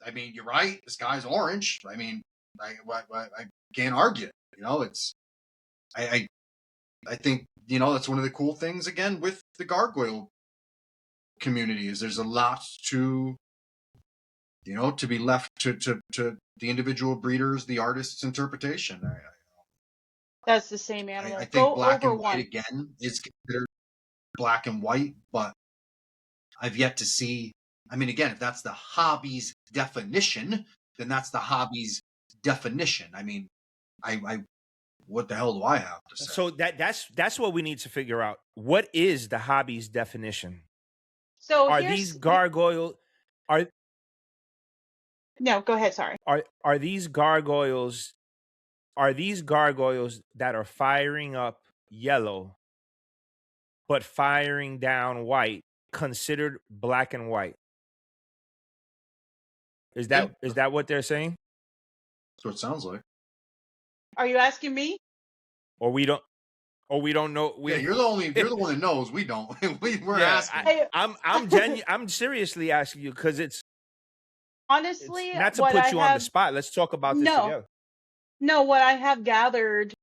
I mean, you're right. The sky's orange. I mean, I can't argue it. You know, it's I think, you know, that's one of the cool things again with the gargoyle community is there's a lot to, you know, to be left to the individual breeders, the artist's interpretation. That's the same animal. I think Go black over and white one. again is considered black and white, but I've yet to see. I mean, again, if that's the hobby's definition, then that's the hobby's definition. I mean, I what the hell do I have to say? So that's what we need to figure out. What is the hobby's definition? So Are these gargoyle are No, go ahead, sorry. are these gargoyles that are firing up yellow but firing down white considered black and white? Is that what they're saying? That's what it sounds like. Are you asking me? Or we don't know. Yeah, you're the one that knows. We don't. We're asking. I'm seriously asking you because it's honestly not to put you on the spot. Let's talk about this together. No, what I have gathered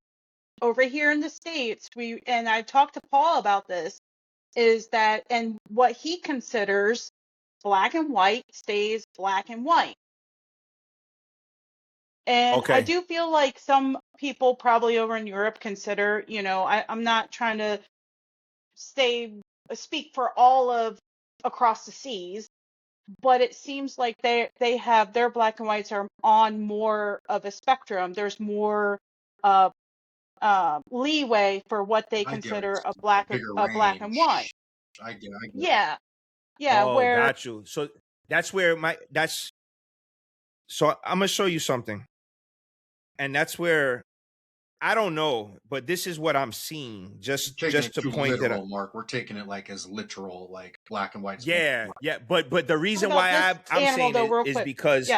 over here in the States, and I talked to Paul about this, is that, and what he considers black and white stays black and white. And I do feel like some people probably over in Europe consider, you know, I'm not trying to speak for all of across the seas, but it seems like they have their black and whites are on more of a spectrum. There's more leeway for what they consider a black and white. I get it. Yeah. Oh, got you. So that's where so I'm gonna show you something. And that's where I don't know, but this is what I'm seeing. Just to point that out, Mark. We're taking it like as literal, like black and white. Yeah. But the reason why I'm saying it is because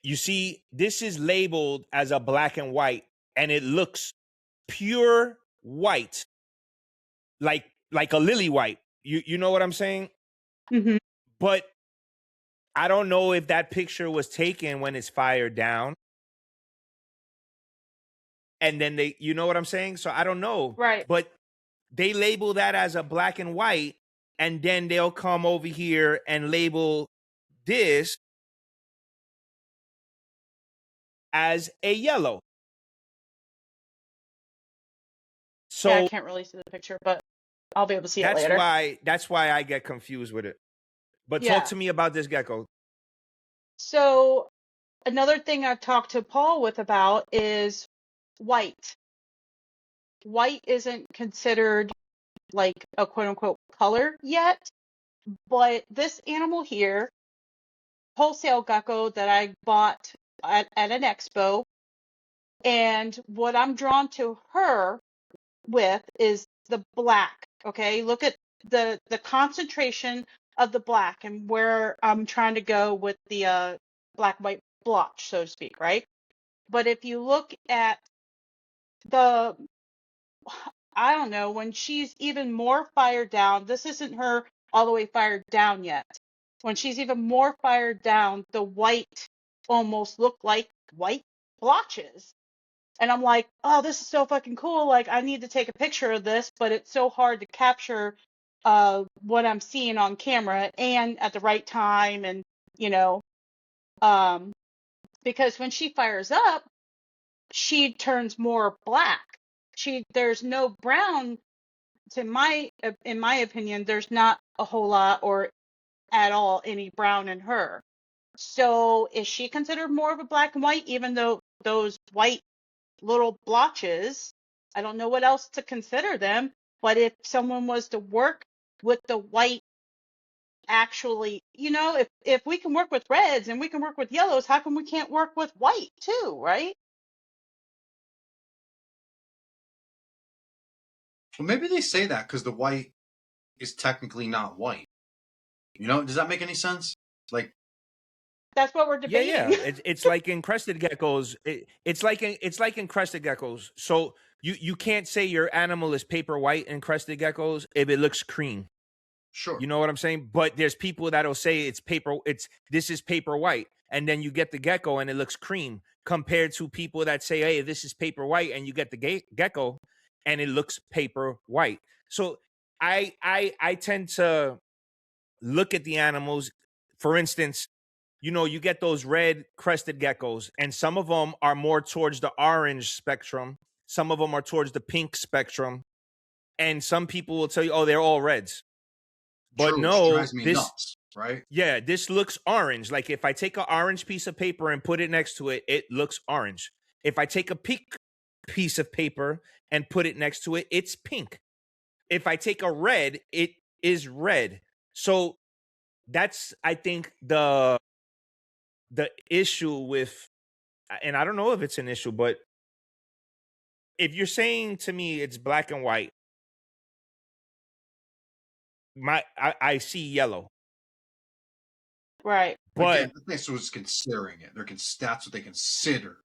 you see, this is labeled as a black and white, and it looks pure white, like a lily white. You know what I'm saying? Mm-hmm. But I don't know if that picture was taken when it's fired down. And then you know what I'm saying? So I don't know. Right. But they label that as a black and white, and then they'll come over here and label this as a yellow. So I can't really see the picture, but I'll be able to see it later. That's why I get confused with it. But talk to me about this gecko. So another thing I've talked to Paul about is white. White isn't considered like a quote unquote color yet, but this animal here, wholesale gecko that I bought at an expo, and what I'm drawn to her with is the black. Okay, look at the concentration of the black and where I'm trying to go with the black white blotch, so to speak, right? But if you look at I don't know, when she's even more fired down, this isn't her all the way fired down yet. When she's even more fired down, the white almost look like white blotches. And I'm like, oh, this is so fucking cool. Like, I need to take a picture of this, but it's so hard to capture what I'm seeing on camera and at the right time. And, you know, because when she fires up, she turns more black. There's no brown. In my opinion, there's not a whole lot or at all any brown in her. So is she considered more of a black and white, even though those white little blotches, I don't know what else to consider them, but if someone was to work with the white, actually, you know, if we can work with reds and we can work with yellows, how come we can't work with white too, right? Well, maybe they say that because the white is technically not white. You know, does that make any sense? Like, That's what we're Yeah, debating. yeah. It's like in crested geckos. It's like in crested geckos. So you can't say your animal is paper white in crested geckos if it looks cream. Sure. You know what I'm saying? But there's people that'll say this is paper white, and then you get the gecko and it looks cream, compared to people that say, hey, this is paper white, and you get the gecko and it looks paper white. So I tend to look at the animals. For instance, you get those red crested geckos, and some of them are more towards the orange spectrum, some of them are towards the pink spectrum, and some people will tell you, oh, they're all reds. But True, which no, drives me nuts, right? yeah, this looks orange. Like if I take an orange piece of paper and put it next to it, it looks orange. If I take a pink piece of paper and put it next to it, it's pink. If I take a red, it is red. So that's, I think, the issue with, and I don't know if it's an issue, but if you're saying to me it's black and white, I see yellow. Right. But again, this was considering it. That's what they consider.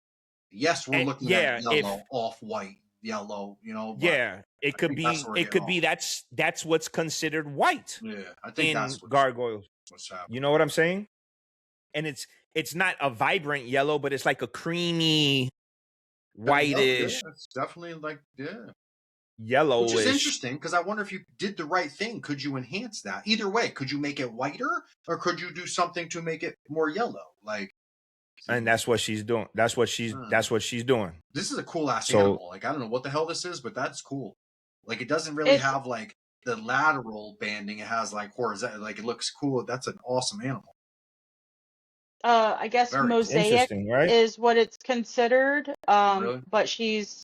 Yes, we're looking yeah, at yellow, off-white, yellow. But yeah, it could be. It could be that's what's considered white. Yeah, I think in that's gargoyles. What's happening? You know what I'm saying? And it's not a vibrant yellow, but it's like a creamy, whitish. Yeah, it's definitely like Yellowish. Which is interesting because I wonder if you did the right thing. Could you enhance that? Either way, could you make it whiter or could you do something to make it more yellow? And that's what she's doing. That's what she's doing. This is a cool ass animal. I don't know what the hell this is, but that's cool. It doesn't really have the lateral banding. It has horizontal. It looks cool. That's an awesome animal. I guess Very mosaic right? is what it's considered. Really? But she's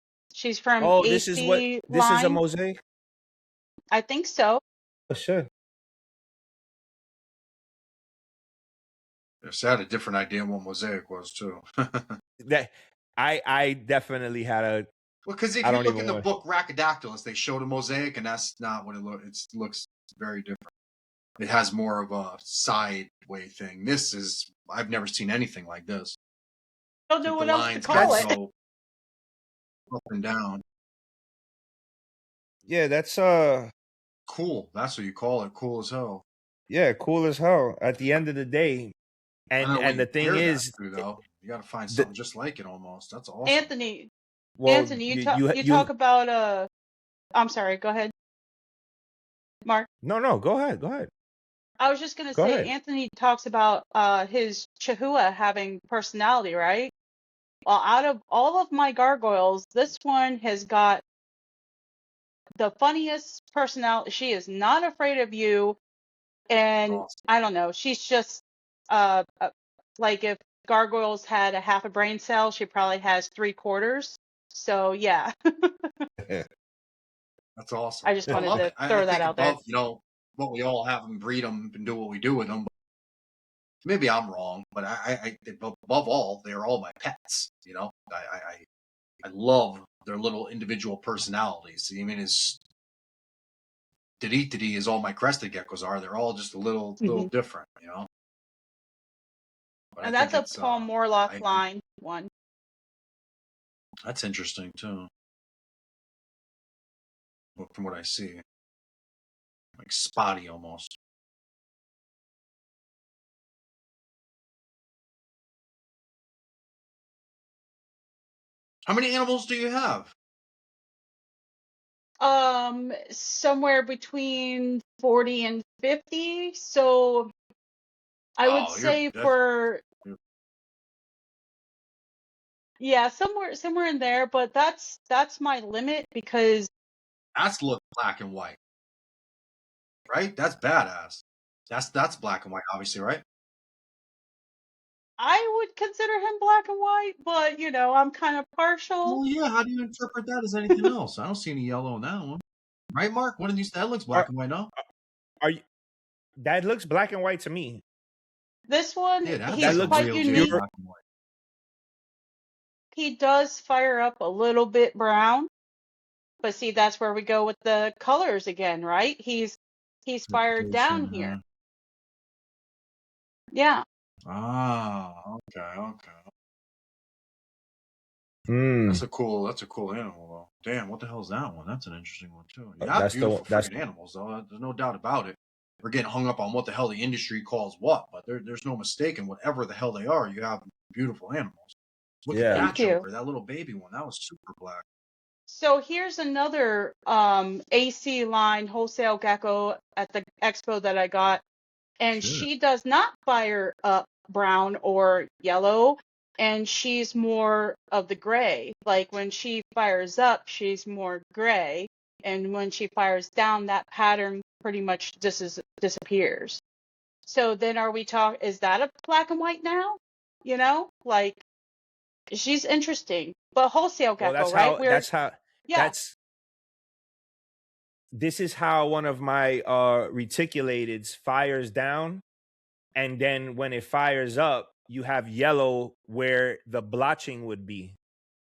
from Oh, AC this is a mosaic? I think so. Oh, sure. I had a different idea what mosaic was too. That I definitely had a. Well, because if you look in the book Rhacodactylus, they showed a mosaic, and that's not what it looks. It looks very different. It has more of a side way thing. This is I've never seen anything like this. I don't know what else to call it. Go up and down. Yeah, that's cool. That's what you call it. Cool as hell. Yeah, cool as hell. At the end of the day, and the thing is, though, you got to find something just like it almost. That's awesome. Anthony, you talk about I'm sorry. Go ahead, Mark. No. Go ahead. I was just gonna say, Anthony talks about his Chihuahua having personality, right? Well, out of all of my gargoyles, this one has got the funniest personality. She is not afraid of you, and awesome. I don't know. She's just like if gargoyles had a half a brain cell, she probably has 3/4. So yeah. That's awesome. I just wanted to throw that out there. What we all have them breed them and do what we do with them. But maybe I'm wrong, but I above all, they're all my pets. I love their little individual personalities. I mean, Diddy is all my crested geckos are. They're all just a little different, But and that's a Paul Morlock line one. That's interesting too. From what I see, like spotty almost. How many animals do you have? Somewhere between 40 and 50. So I would say somewhere in there, but that's my limit because that's black and white. Right? That's badass. That's black and white, obviously, right? I would consider him black and white, but I'm kind of partial. Well, yeah. How do you interpret that as anything else? I don't see any yellow in that one, right, Mark? One of these that looks black and white, no? That looks black and white to me. This one, he's quite unique. He does fire up a little bit brown, but see, that's where we go with the colors again, right? He's fired down here. Yeah. Ah, okay. Mm, That's a cool animal though. Damn, what the hell is that one? That's an interesting one too. You have beautiful that's freaking animals though. There's no doubt about it. We're getting hung up on what the hell the industry calls what, but there's no mistake in whatever the hell they are. You have beautiful animals. Look at yeah. that Thank you. Joker, that little baby one. That was super black. So here's another AC line wholesale gecko at the expo that I got, and Shit. she does not fire up brown or yellow, and she's more of the gray. Like when she fires up, she's more gray, and when she fires down, that pattern pretty much disappears. So then are we is that a black and white now? You know, like she's interesting, but wholesale Well, gecko, right? Yeah. that's this is how one of my reticulateds fires down, and then when it fires up, you have yellow where the blotching would be,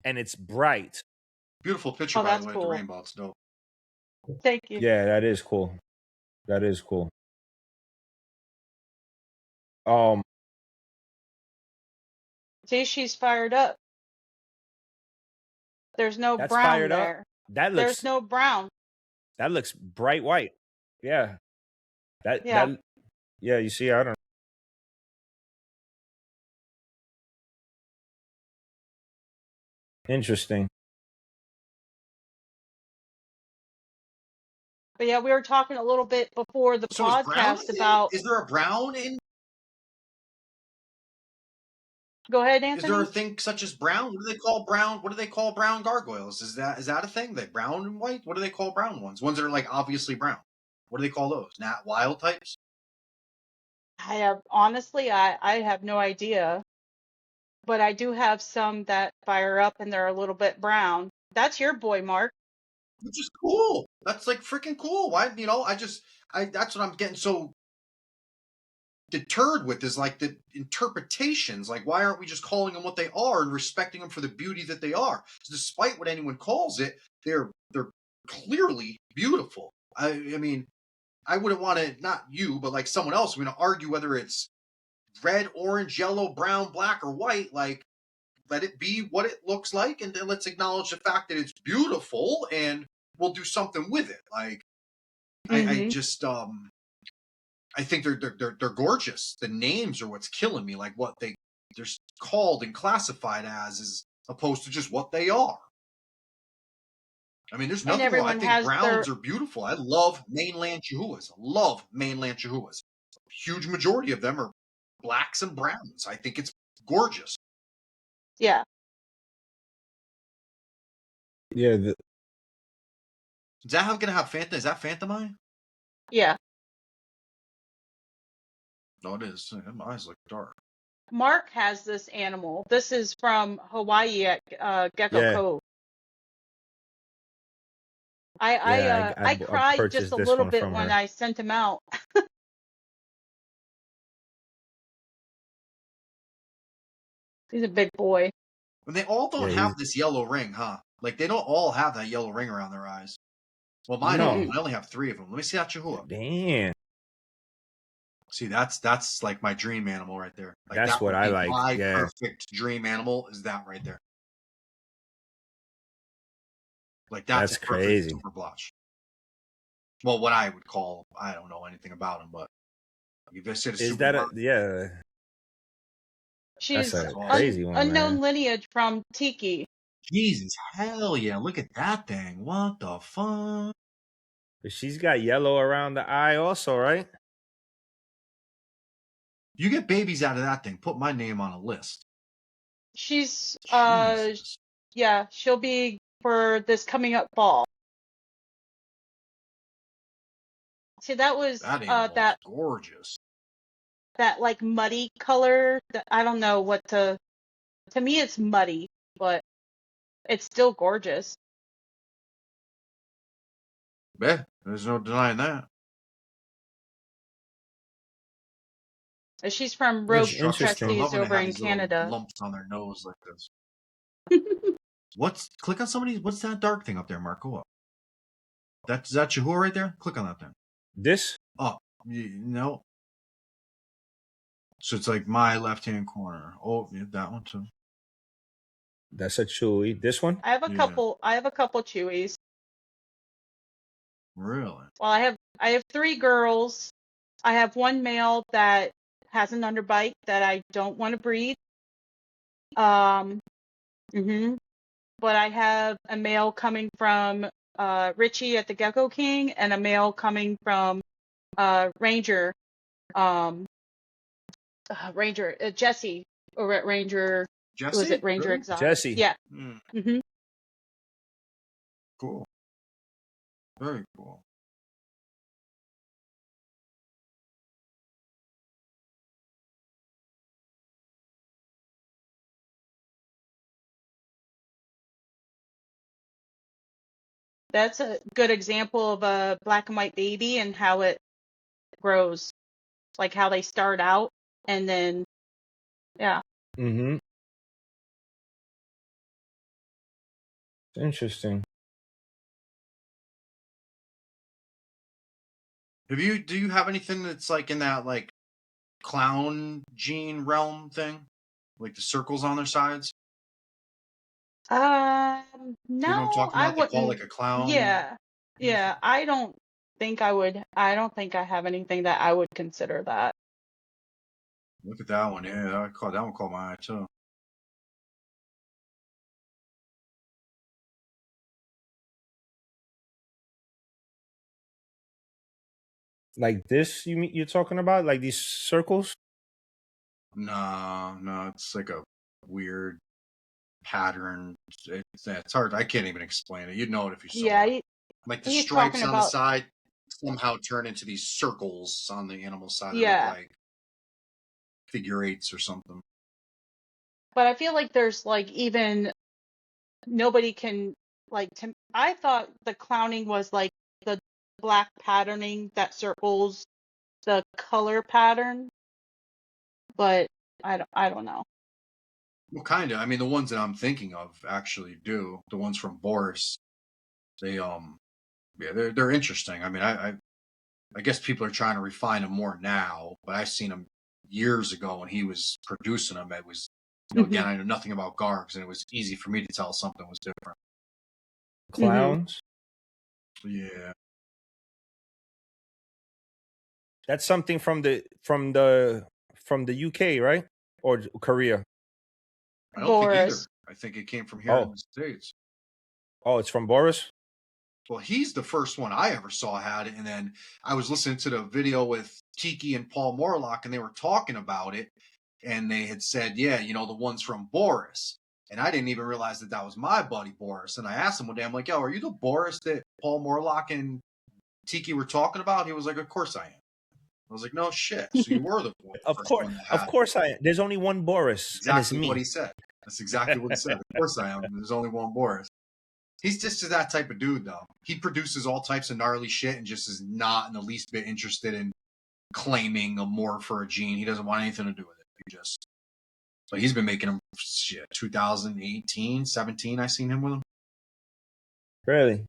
and it's bright. Beautiful picture Oh, by the that's way, the cool. rainbow. It's dope. Thank you. Yeah, that is cool. That is cool. Um, See, she's fired up. There's no that's brown fired up. there. There's no brown. That looks bright white. Yeah. Yeah. Yeah, you see, I don't. Interesting. But yeah, we were talking a little bit before the So is brown a podcast thing? about. Is there a brown in? Go ahead, Is there a Anthony. thing such as brown? What do they call brown? What do they call brown gargoyles? Is that a thing? They brown and white? What do they call brown ones? Ones that are like obviously brown. What do they call those? Nat wild types? I have no idea, but I do have some that fire up and they're a little bit brown. That's your boy, Mark. Which is cool. That's like freaking cool. Why that's what I'm getting so deterred with is like the interpretations. Like, why aren't we just calling them what they are and respecting them for the beauty that they are? Despite what anyone calls it, they're clearly beautiful. I mean, I wouldn't want to, not you, but like someone else, we're going to argue whether it's red, orange, yellow, brown, black, or white. Like, let it be what it looks like, and then let's acknowledge the fact that it's beautiful, and we'll do something with it. Like, I just I think they're gorgeous. The names are what's killing me. Like what they're called and classified as opposed to just what they are. I mean, there's And nothing wrong. I everyone think has their. browns are beautiful. I love mainland Chihuahuas. Huge majority of them are blacks and browns. I think it's gorgeous. Yeah. Yeah. Is that going to have Phantom? Is that Phantomine? Yeah. No, it is. My eyes look dark. Mark has this animal. This is from Hawaii at Gecko Yeah. Cove. I cried just purchased a this little one bit from when her. I sent him out. He's a big boy. And they all don't have this yellow ring, huh? Like, they don't all have that yellow ring around their eyes. Well, mine don't. I only have 3 of them. Let me see that Chihuahua. Damn. See, that's like my dream animal right there. Like, That's that what would I be like. my Yeah. perfect dream animal is that right there. Like, that's a perfect crazy. super blotch. Well, what I would call, I don't know anything about him, but if I said a Is super that blotch, yeah? She's That's a crazy one, unknown man. lineage from Tiki. Jesus, hell yeah! Look at that thing. What the fuck? She's got yellow around the eye, also, right? You get babies out of that thing. Put my name on a list. She's Jesus. yeah, she'll be for this coming up fall. See, that was That animal is gorgeous. That like muddy color. I don't know what to me it's muddy, but it's still gorgeous. Yeah, there's no denying that. She's from That's Rogue interesting. I love Trustees when they over have in these little Canada. lumps on their nose like this. Click on somebody's, what's that dark thing up there, Mark? Go up. Is that Chihuahua right there? Click on that thing. This? Oh, no. So it's like my left-hand corner. Oh, yeah, that one too. That's a chewy. This one? I have a Yeah. couple. I have a couple chewies. Really? Well, I have three girls. I have one male that has an underbite that I don't want to breed. Mhm. But I have a male coming from Richie at the Gecko King and a male coming from Ranger Jesse over at Ranger. Was Jesse? it Ranger Really? Exotic? Jesse. Yeah. Mm, Mhm. cool. Very cool. That's a good example of a black and white baby and how it grows, like how they start out and then yeah. Mm-hmm. Interesting. Do you have anything that's like in that like clown gene realm thing? Like the circles on their sides? Do you know what I'm No, talking I about? They call it wouldn't. like a clown. Yeah. Yeah, I don't think I would. I don't think I have anything that I would consider that. Look at that one. Yeah, that one caught my eye too. Like this, you're talking about? Like these circles? No, it's like a weird pattern. It's hard. I can't even explain it. You'd know it if you saw Yeah, it. Like the he's talking stripes on the about side somehow turn into these circles on the animal side that look yeah. like figure eights or something. But I feel like there's like even nobody can like I thought the clowning was like the black patterning that circles the color pattern, but I don't know. Well, kind of. I mean, the ones that I'm thinking of actually do. The ones from Boris, they yeah, they're interesting. I mean, I guess people are trying to refine them more now, but I've seen them years ago when he was producing them. It was, again, Mhm. I know nothing about Gargs, and it was easy for me to tell something was different. Mhm. Clowns? Yeah, That's something from the UK, right? Or Korea? I don't think either. Boris. I think it came from here in Oh, the States. oh, it's from Boris. Well, he's the first one I ever saw had it, and then I was listening to the video with Tiki and Paul Morlock, and they were talking about it, and they had said, yeah, the ones from Boris. And I didn't even realize that was my buddy Boris. And I asked him one day, I'm like, yo, are you the Boris that Paul Morlock and Tiki were talking about? He was like, of course I am. I was like, no shit. So you were the first one that Of had it. course, there's only one Boris, and it's Exactly what me. he said. That's exactly what he said. Of course I am. There's only one Boris. He's just that type of dude, though. He produces all types of gnarly shit and just is not in the least bit interested in claiming a morph or a gene. He doesn't want anything to do with it. But he's been making them shit. 2018, 17. I seen him with him. Really,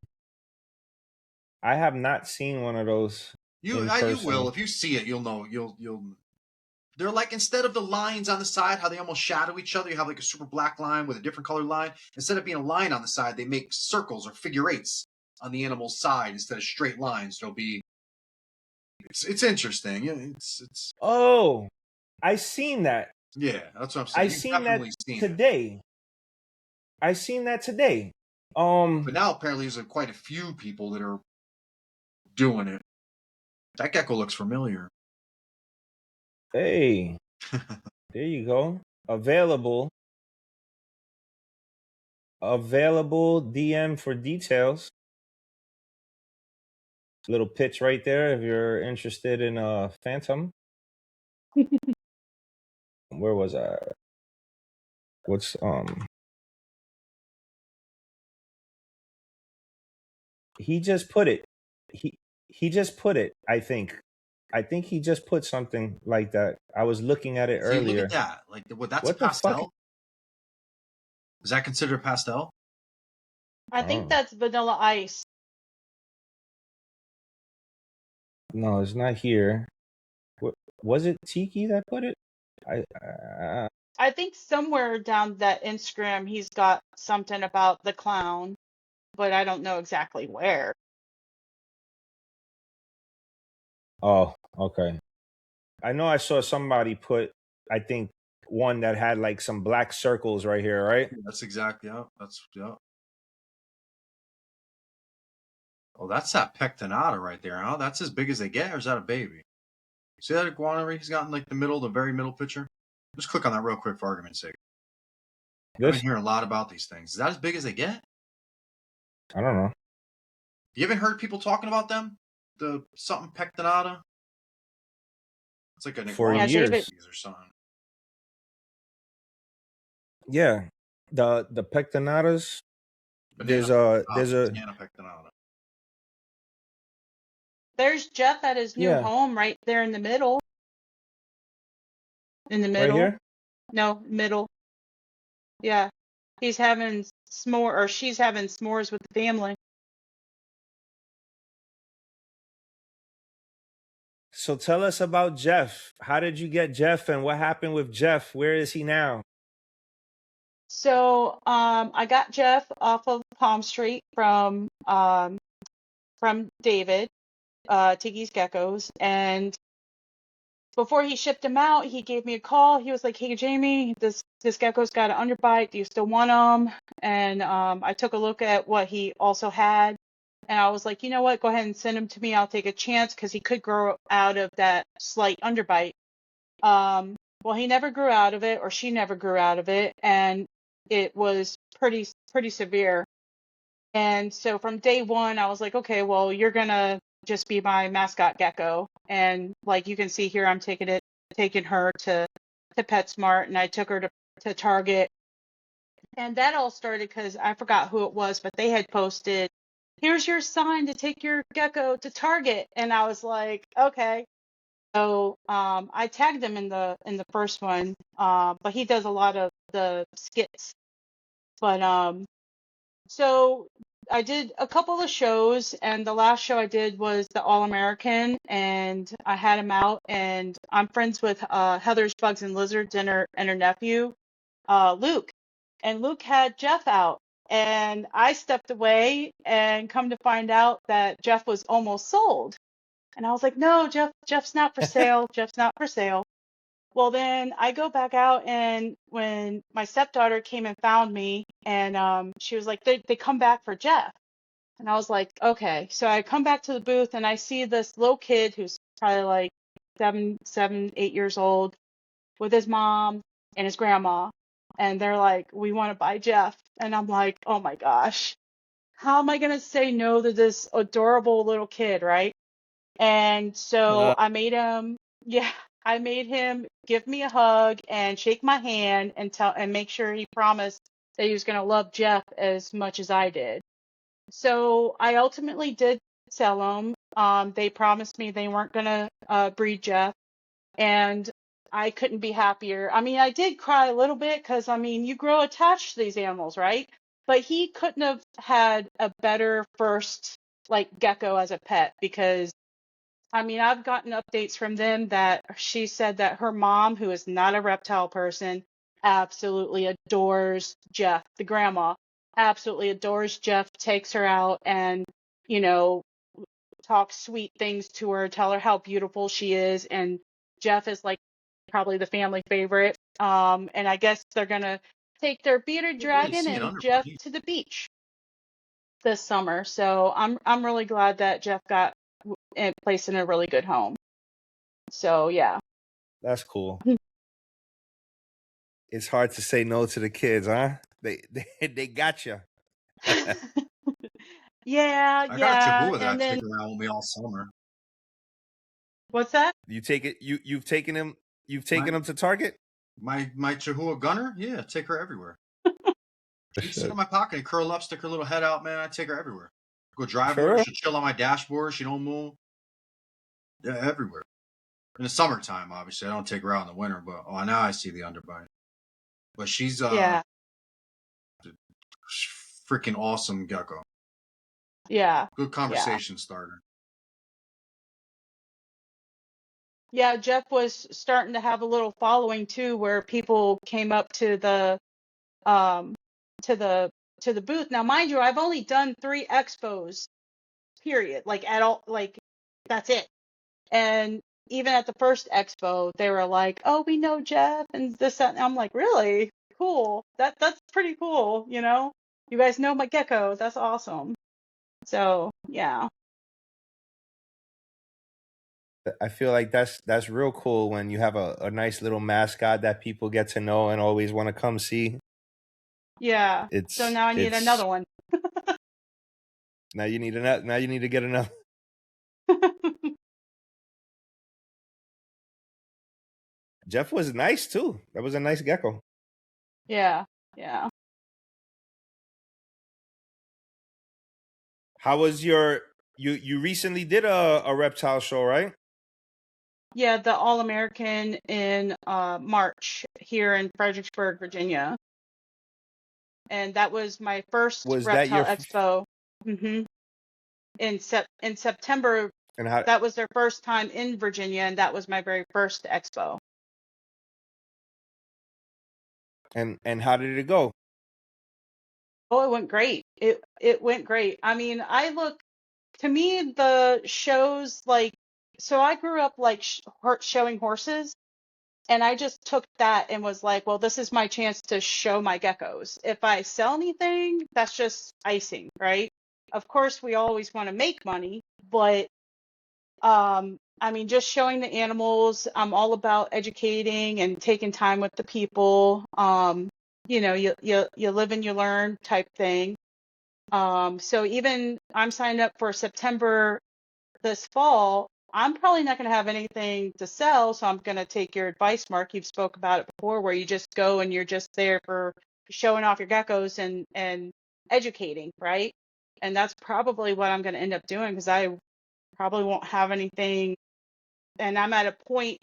I have not seen one of those You in you person. will if you see it. You'll know. You'll. They're like, instead of the lines on the side, how they almost shadow each other. You have like a super black line with a different colored line. Instead of being a line on the side, they make circles or figure eights on the animal's side instead of straight lines. There'll be. It's interesting. Yeah, it's. Oh, I seen that. Yeah, that's what I'm I saying. You've seen that definitely seen it. today. I seen that today. But now apparently there's quite a few people that are doing it. That gecko looks familiar. Hey, there you go. Available DM for details. Little pitch right there if you're interested in a phantom. Where was I? What's he just put it. He just put it, I think. I think he just put something like that. I was looking at it See, look earlier. at that. Like, that's a What the fuck? pastel? Is that considered a pastel? I think Oh, that's Vanilla Ice. no, it's not here. What, was it Tiki that put it? I think somewhere down that Instagram he's got something about the clown, but I don't know exactly where. Oh, okay. I know I saw somebody put, I think, one that had like some black circles right here, right? That's exactly, yeah. Oh, that's that pectinata right there, huh? That's as big as they get, or is that a baby? See that iguana he's got in like the very middle picture? Just click on that real quick for argument's sake. I've been This? hearing a lot about these things. Is that as big as they get? I don't know. You haven't heard people talking about them? The something pectinata? It's like an For iguana Yeah, David. years. or something. Yeah. The pectinatas, Banana there's a pectinata. There's Jeff at his new yeah, home right there in the middle. In the right middle. here. No, middle. Yeah. He's having she's having s'mores with the family. So tell us about Jeff. How did you get Jeff and what happened with Jeff? Where is he now? So, I got Jeff off of Palm Street from David, Tiggy's Geckos, and before he shipped him out, he gave me a call. He was like, "Hey, Jamie, this gecko's got an underbite. Do you still want him?" And I took a look at what he also had, and I was like, "You know what? Go ahead and send him to me. I'll take a chance because he could grow out of that slight underbite." Well, he never grew out of it, or she never grew out of it, and it was pretty severe. And so from day one, I was like, okay, well, you're gonna just be my mascot gecko. And like you can see here, I'm taking her to PetSmart, and I took her to Target. And that all started because I forgot who it was, but they had posted, "Here's your sign to take your gecko to Target." And I was like, okay. So I tagged him in the first one, but he does a lot of the skits. But so I did a couple of shows, and the last show I did was the All American, and I had him out, and I'm friends with Heather's Bugs and Lizards and her nephew, Luke, and Luke had Jeff out, and I stepped away, and come to find out that Jeff was almost sold, and I was like, no, Jeff's not for sale, Jeff's not for sale. Well, then I go back out, and when my stepdaughter came and found me, and she was like, they come back for Jeff. And I was like, okay. So I come back to the booth, and I see this little kid who's probably like 8 years old with his mom and his grandma. And they're like, we want to buy Jeff. And I'm like, oh my gosh, how am I going to say no to this adorable little kid, right? And so yeah, I made him give me a hug and shake my hand and make sure he promised that he was going to love Jeff as much as I did. So I ultimately did sell him. They promised me they weren't going to breed Jeff, and I couldn't be happier. I mean, I did cry a little bit because, I mean, you grow attached to these animals, right? But he couldn't have had a better first, like, gecko as a pet, because I mean, I've gotten updates from them that she said that her mom, who is not a reptile person, absolutely adores Jeff. The grandma absolutely adores Jeff, takes her out and, you know, talks sweet things to her, tell her how beautiful she is. And Jeff is like probably the family favorite. And I guess they're going to take their bearded I can't really dragon see an and Jeff underbite. to the beach this summer. So I'm really glad that Jeff got placed in a really good home. So yeah. That's cool. It's hard to say no to the kids, huh? They got you. Yeah, I got a yeah. Chihuahua that I And then take around with me all summer. what's that? You take it. You've taken him. You've taken My him to Target. my Chihuahua Gunner, yeah, take her everywhere. She'd sit Shit. in my pocket and curl up, stick her little head out, man. I take her everywhere. Go drive with For her. real? She'll chill on my dashboard. She don't move. Yeah, everywhere. In the summertime, obviously, I don't take her out in the winter. But now I see the underbite. But she's Yeah, freaking awesome gecko. yeah, Good yeah. conversation starter. Yeah, Jeff was starting to have a little following too, where people came up to the um to the to the booth. Now, mind you, I've only done 3 expos, period. Like at all, like that's it. And even at the first expo, they were like, "Oh, we know Jeff and this that." And I'm like, "Really? Cool. That's pretty cool, you know? You guys know my gecko. That's awesome." So, yeah. I feel like that's real cool when you have a nice little mascot that people get to know and always want to come see. Yeah. So now I need It's another one. now you need to get another. Jeff was nice too. That was a nice gecko. Yeah. Yeah. How was you recently did a reptile show, right? Yeah, the All-American in March here in Fredericksburg, Virginia. And that was my first Was that reptile your expo. hmm In September, and how that was their first time in Virginia, and that was my very first expo. and how did it go? Oh, it went great. It went great. I mean, to me, the shows like, so I grew up like showing horses, and I just took that and was like, well, this is my chance to show my geckos. If I sell anything, that's just icing, right? Of course, we always want to make money, but I mean, just showing the animals, I'm all about educating and taking time with the people. You live and you learn type thing. So even I'm signed up for September this fall. I'm probably not going to have anything to sell, so I'm going to take your advice, Mark. You've spoke about it before, where you just go and you're just there for showing off your geckos and educating, right? And that's probably what I'm going to end up doing, because I probably won't have anything, and I'm at a point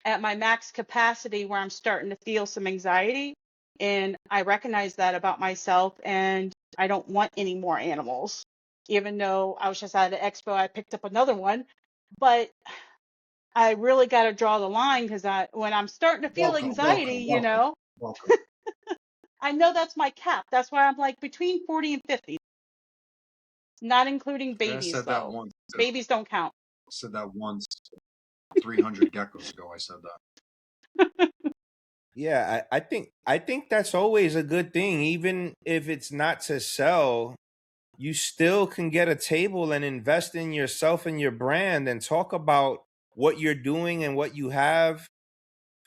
at my max capacity where I'm starting to feel some anxiety, and I recognize that about myself, and I don't want any more animals. Even though I was just at an expo, I picked up another one, but I really got to draw the line, because when I'm starting to feel Welcome, anxiety, welcome, welcome, welcome. I know that's my cap. That's why I'm like between 40 and 50, not including I babies said that though. once too. Babies don't count. I said that once 300 geckos ago. I said that. Yeah, I think that's always a good thing. Even if it's not to sell, you still can get a table and invest in yourself and your brand and talk about what you're doing and what you have.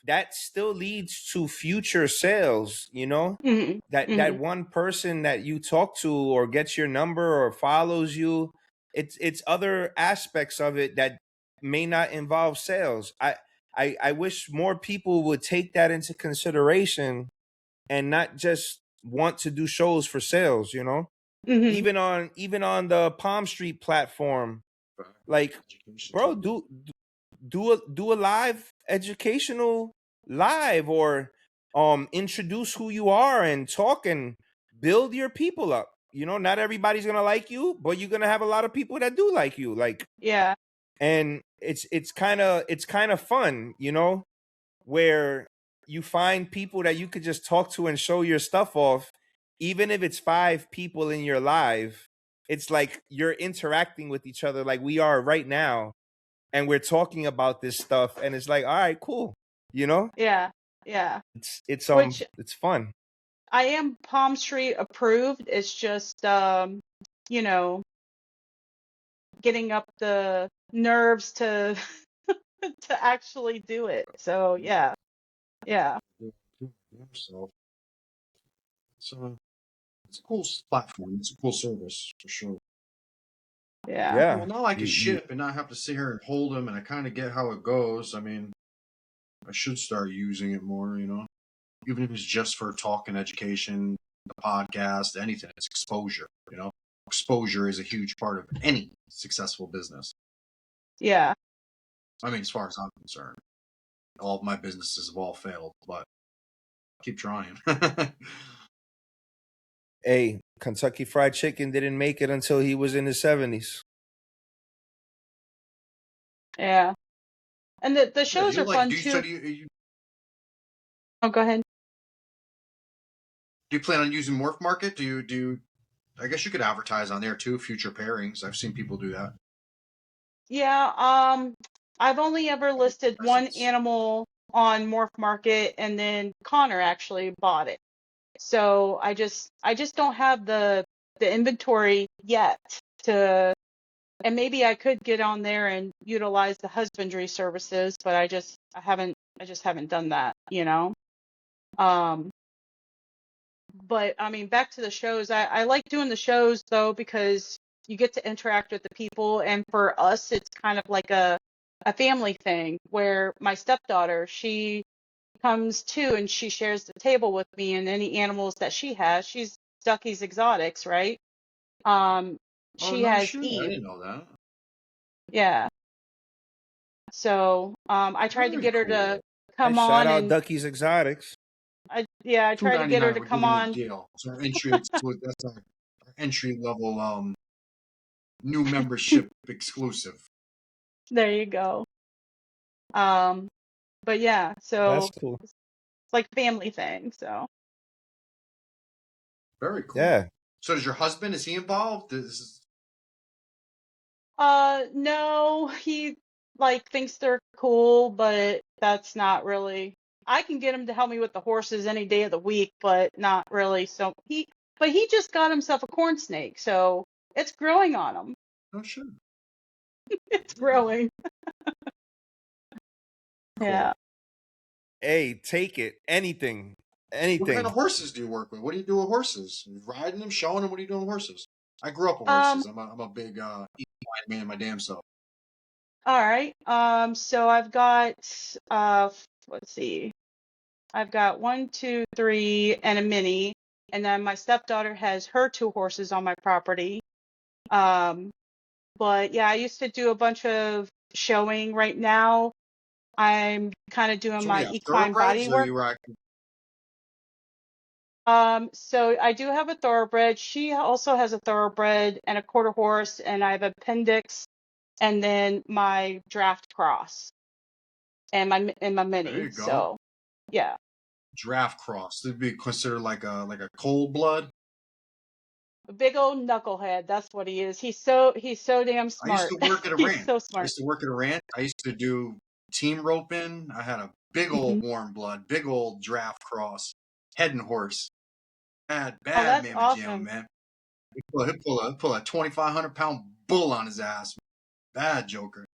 That still leads to future sales, you know? hmm That hmm one person that you talk to or gets your number or follows you, it's other aspects of it that may not involve sales. I wish more people would take that into consideration and not just want to do shows for sales, you know? hmm Even on the Palm Street platform, like, Education bro, too. do a live educational live, or introduce who you are and talk and build your people up. You know, not everybody's gonna like you, but you're gonna have a lot of people that do like you. Like, Yeah. and it's kind of fun, you know, where you find people that you could just talk to and show your stuff off, even if it's 5 people in your live. It's like you're interacting with each other like we are right now, and we're talking about this stuff, and it's like, all right, cool, you know. Yeah. Yeah. It's Which it's fun. I am Palm Street approved. It's just you know, getting up the nerves to to actually do it. So yeah. Yeah. So it's a cool platform. It's a cool service for sure. Yeah. Yeah, Well, now I can you ship and not have to sit here and hold them, and I kind of get how it goes. I mean, I should start using it more, even if it's just for talk and education, the podcast, anything. It's exposure. Exposure is a huge part of any successful business. Yeah. I mean, as far as I'm concerned, all of my businesses have all failed, but keep trying. Hey, Kentucky Fried Chicken didn't make it until he was in his 70s. Yeah. And the Yeah, shows you are like? fun Do you so too. do you Oh, go ahead. do you plan on using Morph Market? I guess you could advertise on there too. Future pairings. I've seen people do that. Yeah, I've only ever listed one Presence. animal on Morph Market, and then Connor actually bought it. So I just don't have the inventory yet to, and maybe I could get on there and utilize the husbandry services, but I just haven't done that, you know. Um, but I mean, back to the shows. I like doing the shows though because you get to interact with the people, and for us, it's kind of like a family thing where my stepdaughter, she comes too and she shares the table with me and any animals that she has. She's Ducky's Exotics, right? Um, Oh she no has shit! I Eve. didn't know that. Yeah. So I tried to Very get her to cool. Hey, come shout on, out and Ducky's Exotics. I Two tried to ninety get her nine. to We're come giving you a on. deal. It's our entry. That's our entry level new membership exclusive. There you go. Um, but yeah, That's so cool. it's like a family thing. So Very cool. Yeah. So does your husband? Is he involved? no, he like thinks they're cool, but that's not really. I can get him to help me with the horses any day of the week, but not really. So he just got himself a corn snake, so it's growing on him. Oh sure. It's There you go. growing. Cool. Yeah. Hey, take it. Anything. What kind Anything. of horses do you work with? What do you do with horses? You riding them, showing them? What are you doing with horses? I grew up with Um, horses. I'm a big equine man my damn self. all right. So I've got let's see. I've got one, two, three, and a mini, and then my stepdaughter has her two horses on my property. Um, but yeah, I used to do a bunch of showing. Right now, I'm kind of doing So what do my you have? equine body Thoroughbreds or work. you rock? So I do have a thoroughbred. She also has a thoroughbred and a quarter horse, and I have appendix, and then my draft cross and my There mini. you go. So yeah, Draft cross. It'd be considered like a cold blood. a big old knucklehead. That's what he is. He's so damn I used smart. to work at a He's ranch. so I smart. used to work at a ranch. I used to do team roping. I had a big Mhm. old warm blood, big old draft cross, head and horse. Oh, Bad that's mamma jamma, awesome. man. He'd pull a 2,500 pound bull on his ass. Bad joker.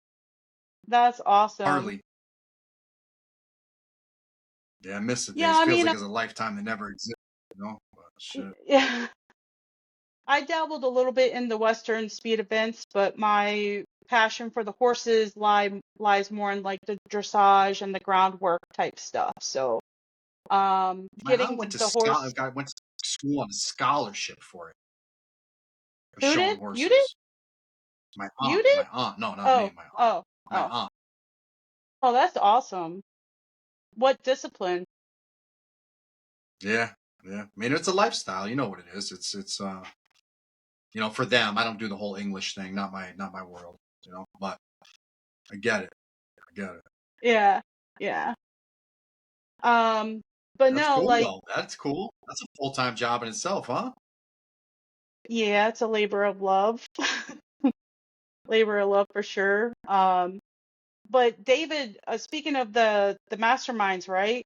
That's awesome. Harley. Yeah, I miss the Yeah, days. I Feels mean, like it's a lifetime that never existed, you know? But shit. yeah, I dabbled a little bit in the Western speed events, but my passion for the horses lies more in like the dressage and the groundwork type stuff. So, My aunt getting went to the horse. went to school on a scholarship for it, for Who showing did? You did? horses. You did? My aunt, no, not Oh, me, oh, my oh, aunt. oh, that's awesome. What discipline? Yeah, yeah. I mean, it's a lifestyle. You know what it is. It's for them. I don't do the whole English thing. Not my world. But I get it. I get it. Yeah, yeah. Um, but That's no, cool like, though. That's cool. That's a full time job in itself, huh? yeah, it's a labor of love. Labor of love for sure. But David, speaking of the masterminds, right?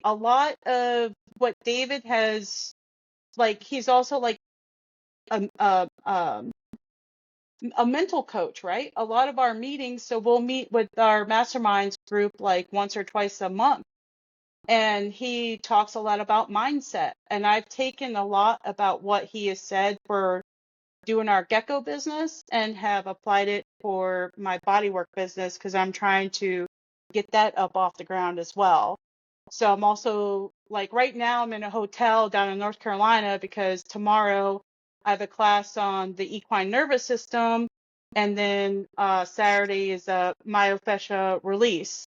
A lot of what David has, like, he's also like a a um a mental coach, right? A lot of our meetings, so we'll meet with our masterminds group like once or twice a month, and he talks a lot about mindset. And I've taken a lot about what he has said for doing our gecko business and have applied it for my bodywork business because I'm trying to get that up off the ground as well. So I'm also like right now I'm in a hotel down in North Carolina because tomorrow I have a class on the equine nervous system, and then Saturday is a myofascia release.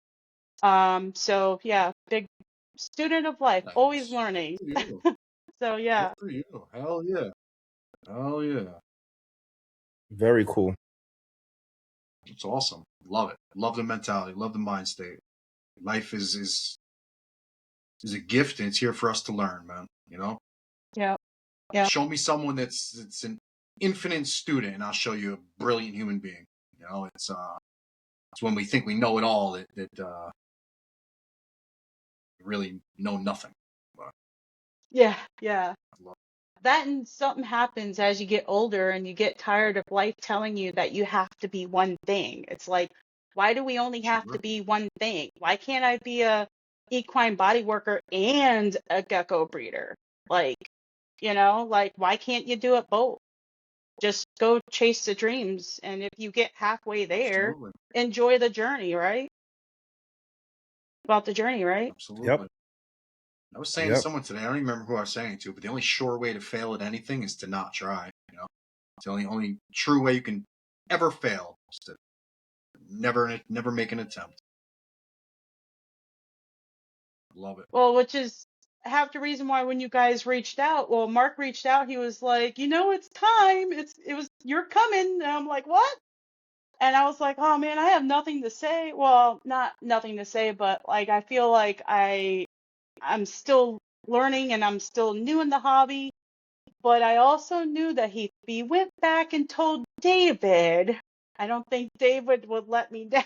So yeah, big student of life, always Nice. Good learning. for you. So Good yeah. for you. Hell yeah. Hell yeah. Very cool. It's awesome. Love it. Love the mentality. Love the mind state. Life is a gift, and it's here for us to learn, man. You know. Yeah. Yeah. Show me someone that's an infinite student, and I'll show you a brilliant human being. You know, it's when we think we know it all that really know nothing. But Yeah. Yeah. I love That and something happens as you get older and you get tired of life telling you that you have to be one thing. It's like, why do we only it. have to Sure. be one thing? Why can't I be a equine body worker and a gecko breeder? Like, like why can't you do it both? Just go chase the dreams, and if you get halfway there, Absolutely. enjoy the journey, right? About the journey, right? Absolutely. Yep. I was saying to Yep. someone today, I don't even remember who I was saying it to, but the only sure way to fail at anything is to not try. You know, it's the only true way you can ever fail is to never make an attempt. Love it. Well, which is half the reason why when you guys reached out, well, Mark reached out, he was like, it's time. You're coming. And I'm like, what? And I was like, oh man, I have nothing to say. Well, not nothing to say, but like I feel like I'm still learning and I'm still new in the hobby. But I also knew that he went back and told David. I don't think David would let me down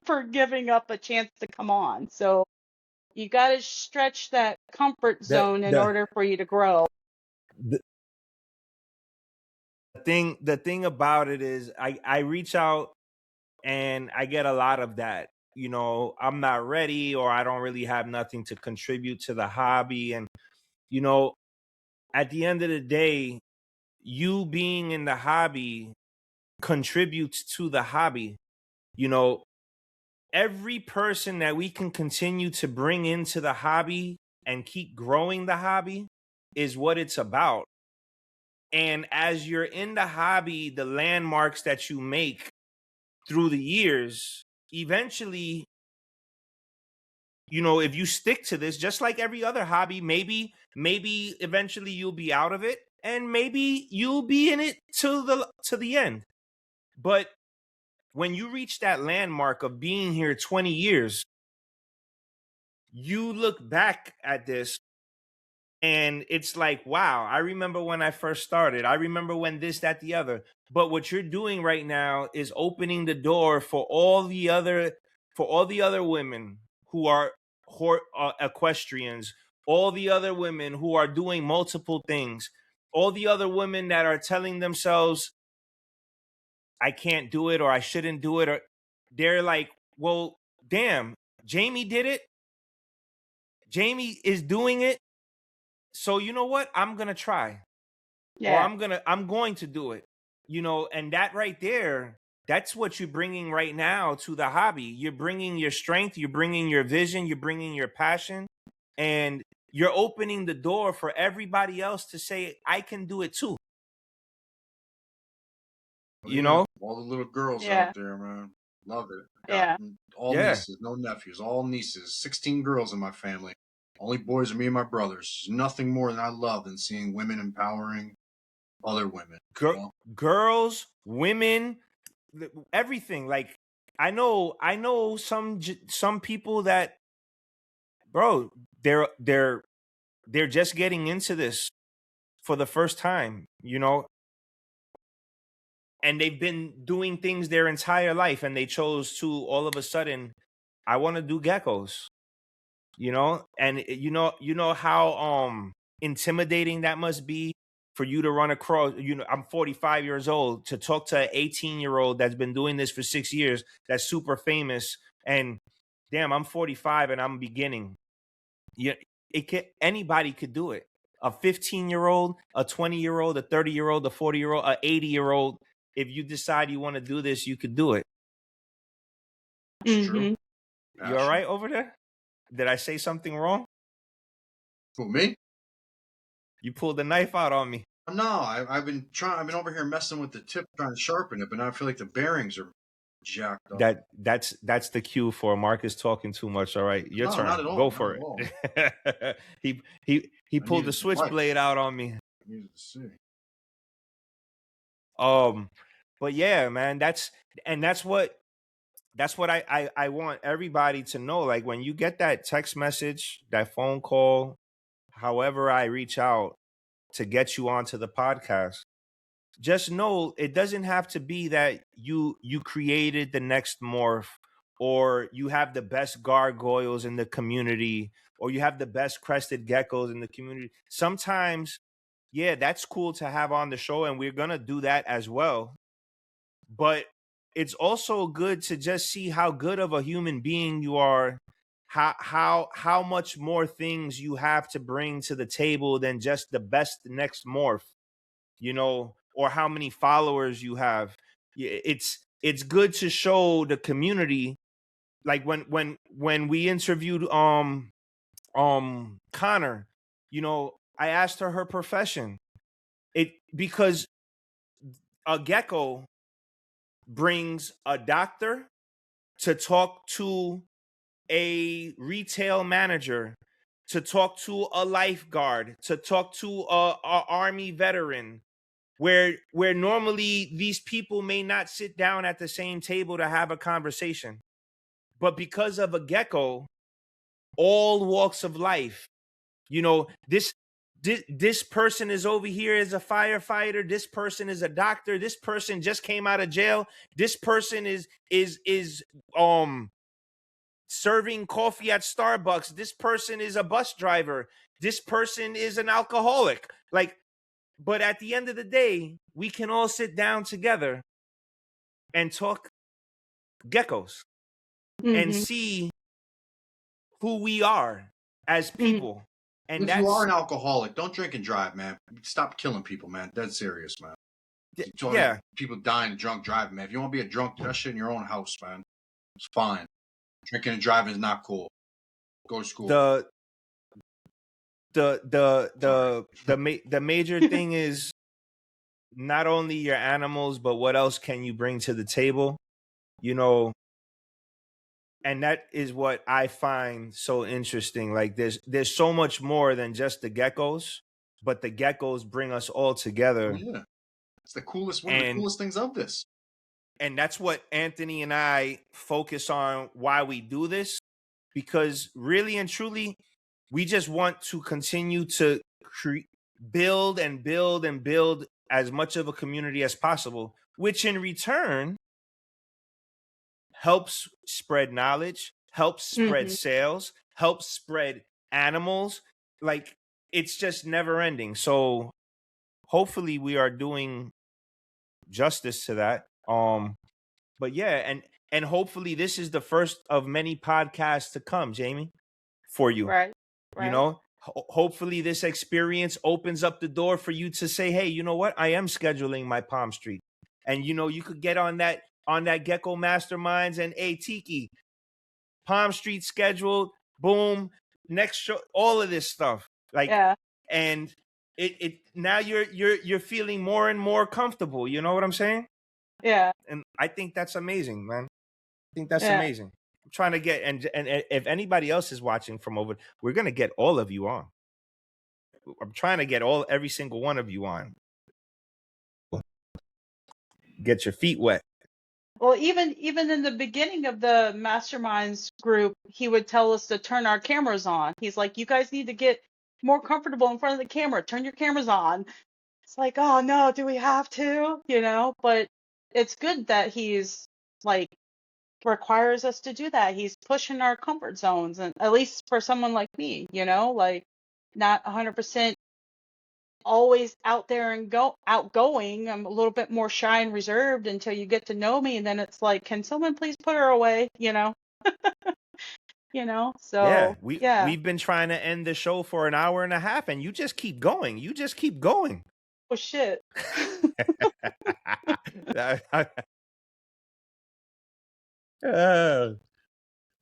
for giving up a chance to come on. So you got to stretch that comfort The zone in the order for you to grow. the thing about it is I reach out and I get a lot of that. I'm not ready, or I don't really have nothing to contribute to the hobby. And you know, at the end of the day, you being in the hobby contributes to the hobby. You know, every person that we can continue to bring into the hobby and keep growing the hobby is what it's about. And as you're in the hobby, the landmarks that you make through the years, eventually, if you stick to this, just like every other hobby, maybe eventually you'll be out of it, and maybe you'll be in it to the end. But when you reach that landmark of being here 20 years, you look back at this and it's like, wow, I remember when I first started. I remember when this, that, the other. But what you're doing right now is opening the door for all the other women who are equestrians, all the other women who are doing multiple things, all the other women that are telling themselves, I can't do it, or I shouldn't do it, or they're like, well, damn, Jamie did it. Jamie is doing it. So you know what? I'm going to try. Or Yeah. I'm going to do it. And that right there, that's what you're bringing right now to the hobby. You're bringing your strength, you're bringing your vision, you're bringing your passion, and you're opening the door for everybody else to say, I can do it too. Oh, You yeah. know? All the little girls Yeah. out there, man. Love it. Yeah. All Yeah. nieces, no nephews, all nieces. 16 girls in my family. Only boys are me and my brothers. There's nothing more than I love than seeing women empowering other women. You know? Girls, women, everything. Like I know some people that, bro, they're just getting into this for the first time, and they've been doing things their entire life, and they chose to all of a sudden, I want to do geckos, and how intimidating that must be for you to run across. I'm 45 years old, to talk to an 18-year-old that's been doing this for 6 years, that's super famous, and damn, I'm 45 and I'm beginning. Anybody could do it. A 15-year-old, a 20-year-old, a 30-year-old, a 40-year-old, a 80-year-old. If you decide you want to do this, you could do it. It's true. You all right over there? Did I say something wrong? Who, me? You pulled the knife out on me. No, I've been over here messing with the tip, trying to sharpen it, but now I feel like the bearings are jacked up. That's the cue for Marcus talking too much. All right, your turn. Not at all. Go for it. he pulled the switchblade out on me. I needed to see. but yeah, man, that's what I want everybody to know. Like when you get that text message, that phone call, however I reach out to get you onto the podcast, just know it doesn't have to be that you created the next morph, or you have the best gargoyles in the community, or you have the best crested geckos in the community. Sometimes, yeah, that's cool to have on the show, and we're gonna do that as well. But it's also good to just see how good of a human being you are, how much more things you have to bring to the table than just the best next morph, you know, or how many followers you have. It's good to show the community. Like when we interviewed Connor, you know, I asked her profession. It because a gecko brings a doctor to talk to a retail manager, to talk to a lifeguard, to talk to a army veteran, where normally these people may not sit down at the same table to have a conversation. But because of a gecko, all walks of life, you know, this person is over here as a firefighter, this person is a doctor, this person just came out of jail, this person is serving coffee at Starbucks, this person is a bus driver, this person is an alcoholic. Like, but at the end of the day, we can all sit down together and talk geckos and see who we are as people. And if you are an alcoholic, don't drink and drive, man. Stop killing people, man. That's serious, man. Yeah. People dying drunk driving, man. If you want to be a drunk, do that shit in your own house, man. It's fine. Drinking and driving is not cool. Go to school. The major thing is not only your animals, but what else can you bring to the table, you know? And that is what I find so interesting. Like there's so much more than just the geckos, but the geckos bring us all together. Yeah, it's the coolest one of the coolest things of this. And that's what Anthony and I focus on, why we do this, because really and truly, we just want to continue to build and build and build as much of a community as possible, which in return helps spread knowledge, helps spread sales, helps spread animals. Like, it's just never ending. So hopefully we are doing justice to that. But yeah, and hopefully this is the first of many podcasts to come, Jamie, for you. Right. You know, hopefully this experience opens up the door for you to say, hey, you know what? I am scheduling my Palm Street. And, you know, you could get on that Gecko Masterminds and, hey, Tiki, Palm Street scheduled, boom, next show, all of this stuff. Like, yeah. And it now you're feeling more and more comfortable. You know what I'm saying? Yeah. And I think that's amazing, man. I think that's amazing. I'm trying to get, and if anybody else is watching from over, we're going to get all of you on. I'm trying to get every single one of you on. Get your feet wet. Well, even in the beginning of the Masterminds group, he would tell us to turn our cameras on. He's like, you guys need to get more comfortable in front of the camera. Turn your cameras on. It's like, oh no, do we have to? You know, but it's good that he's like requires us to do that. He's pushing our comfort zones, and at least for someone like me, you know, like not 100% always out there and outgoing. I'm a little bit more shy and reserved until you get to know me, and then it's like, can someone please put her away? You know. You know, so we've been trying to end the show for an hour and a half, and you just keep going. You just keep going. Oh shit.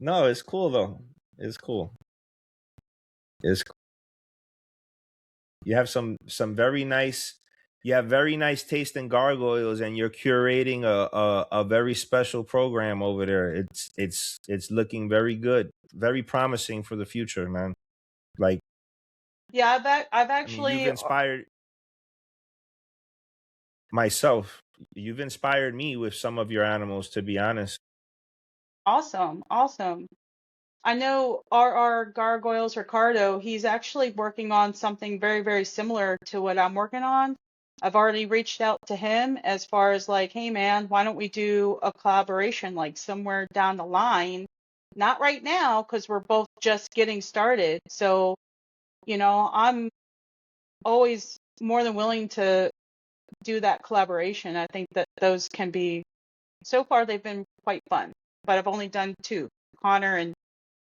No, it's cool though. It's cool. It's cool. You have some very nice. You have very nice taste in gargoyles, and you're curating a very special program over there. It's looking very good, very promising for the future, man. Like, yeah, I've actually, I mean, you've inspired myself. you've inspired me with some of your animals, to be honest. Awesome, awesome. I know our Gargoyles Ricardo, he's actually working on something very, very similar to what I'm working on. I've already reached out to him as far as like, hey man, why don't we do a collaboration like somewhere down the line? Not right now, because we're both just getting started. So, I'm always more than willing to do that collaboration. I think that those can be, so far they've been quite fun, but I've only done two, Connor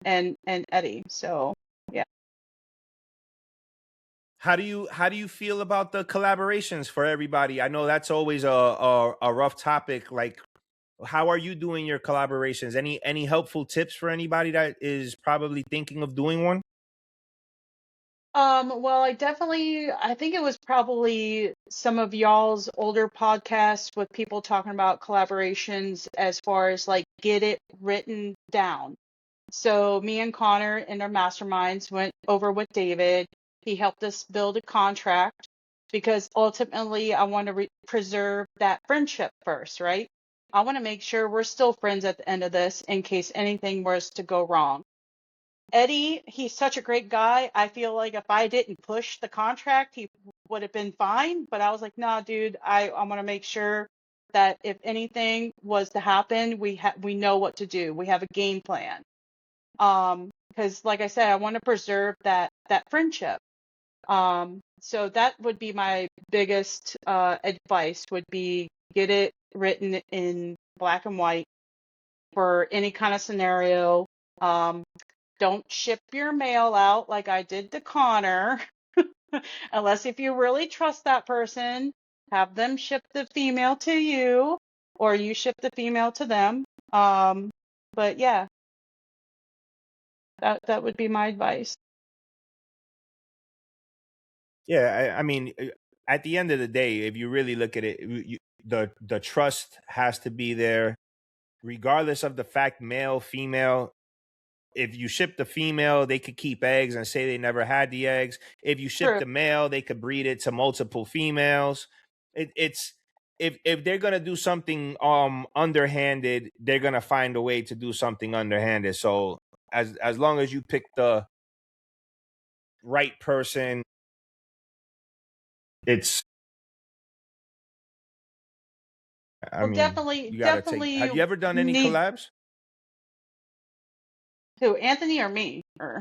and Eddie. So yeah. How do you feel about the collaborations for everybody? I know that's always a rough topic. Like, how are you doing your collaborations? Any helpful tips for anybody that is probably thinking of doing one? Well, I think it was probably some of y'all's older podcasts with people talking about collaborations as far as like get it written down. So me and Connor in our masterminds went over with David. He helped us build a contract because ultimately I want to preserve that friendship first, right? I want to make sure we're still friends at the end of this in case anything was to go wrong. Eddie, he's such a great guy. I feel like if I didn't push the contract, he would have been fine. But I was like, nah, dude, I want to make sure that if anything was to happen, we know what to do. We have a game plan. Because like I said, I want to preserve that friendship. So that would be my biggest advice would be get it written in black and white for any kind of scenario. Don't ship your mail out like I did to Connor, unless if you really trust that person, have them ship the female to you, or you ship the female to them. But yeah, that would be my advice. Yeah, I mean, at the end of the day, if you really look at it, the trust has to be there, regardless of the fact, male, female. If you ship the female, they could keep eggs and say they never had the eggs. If you ship True. the male, they could breed it to multiple females. It's if they're gonna do something underhanded, they're gonna find a way to do something underhanded. So as long as you pick the right person, it's I Well, mean, you gotta take. definitely Have you ever done any need collabs, who, Anthony or me? Or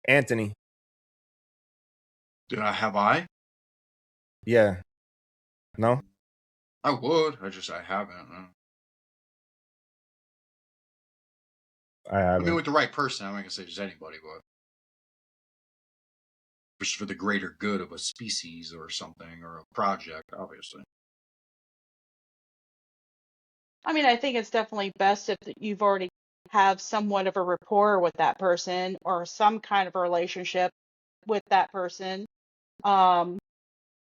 Anthony? Have I? Yeah, no, I would. I haven't. I I mean, haven't. with the right person, I'm not gonna say just anybody, but just for the greater good of a species or something or a project, obviously. I mean, I think it's definitely best if you've already have somewhat of a rapport with that person or some kind of a relationship with that person, um,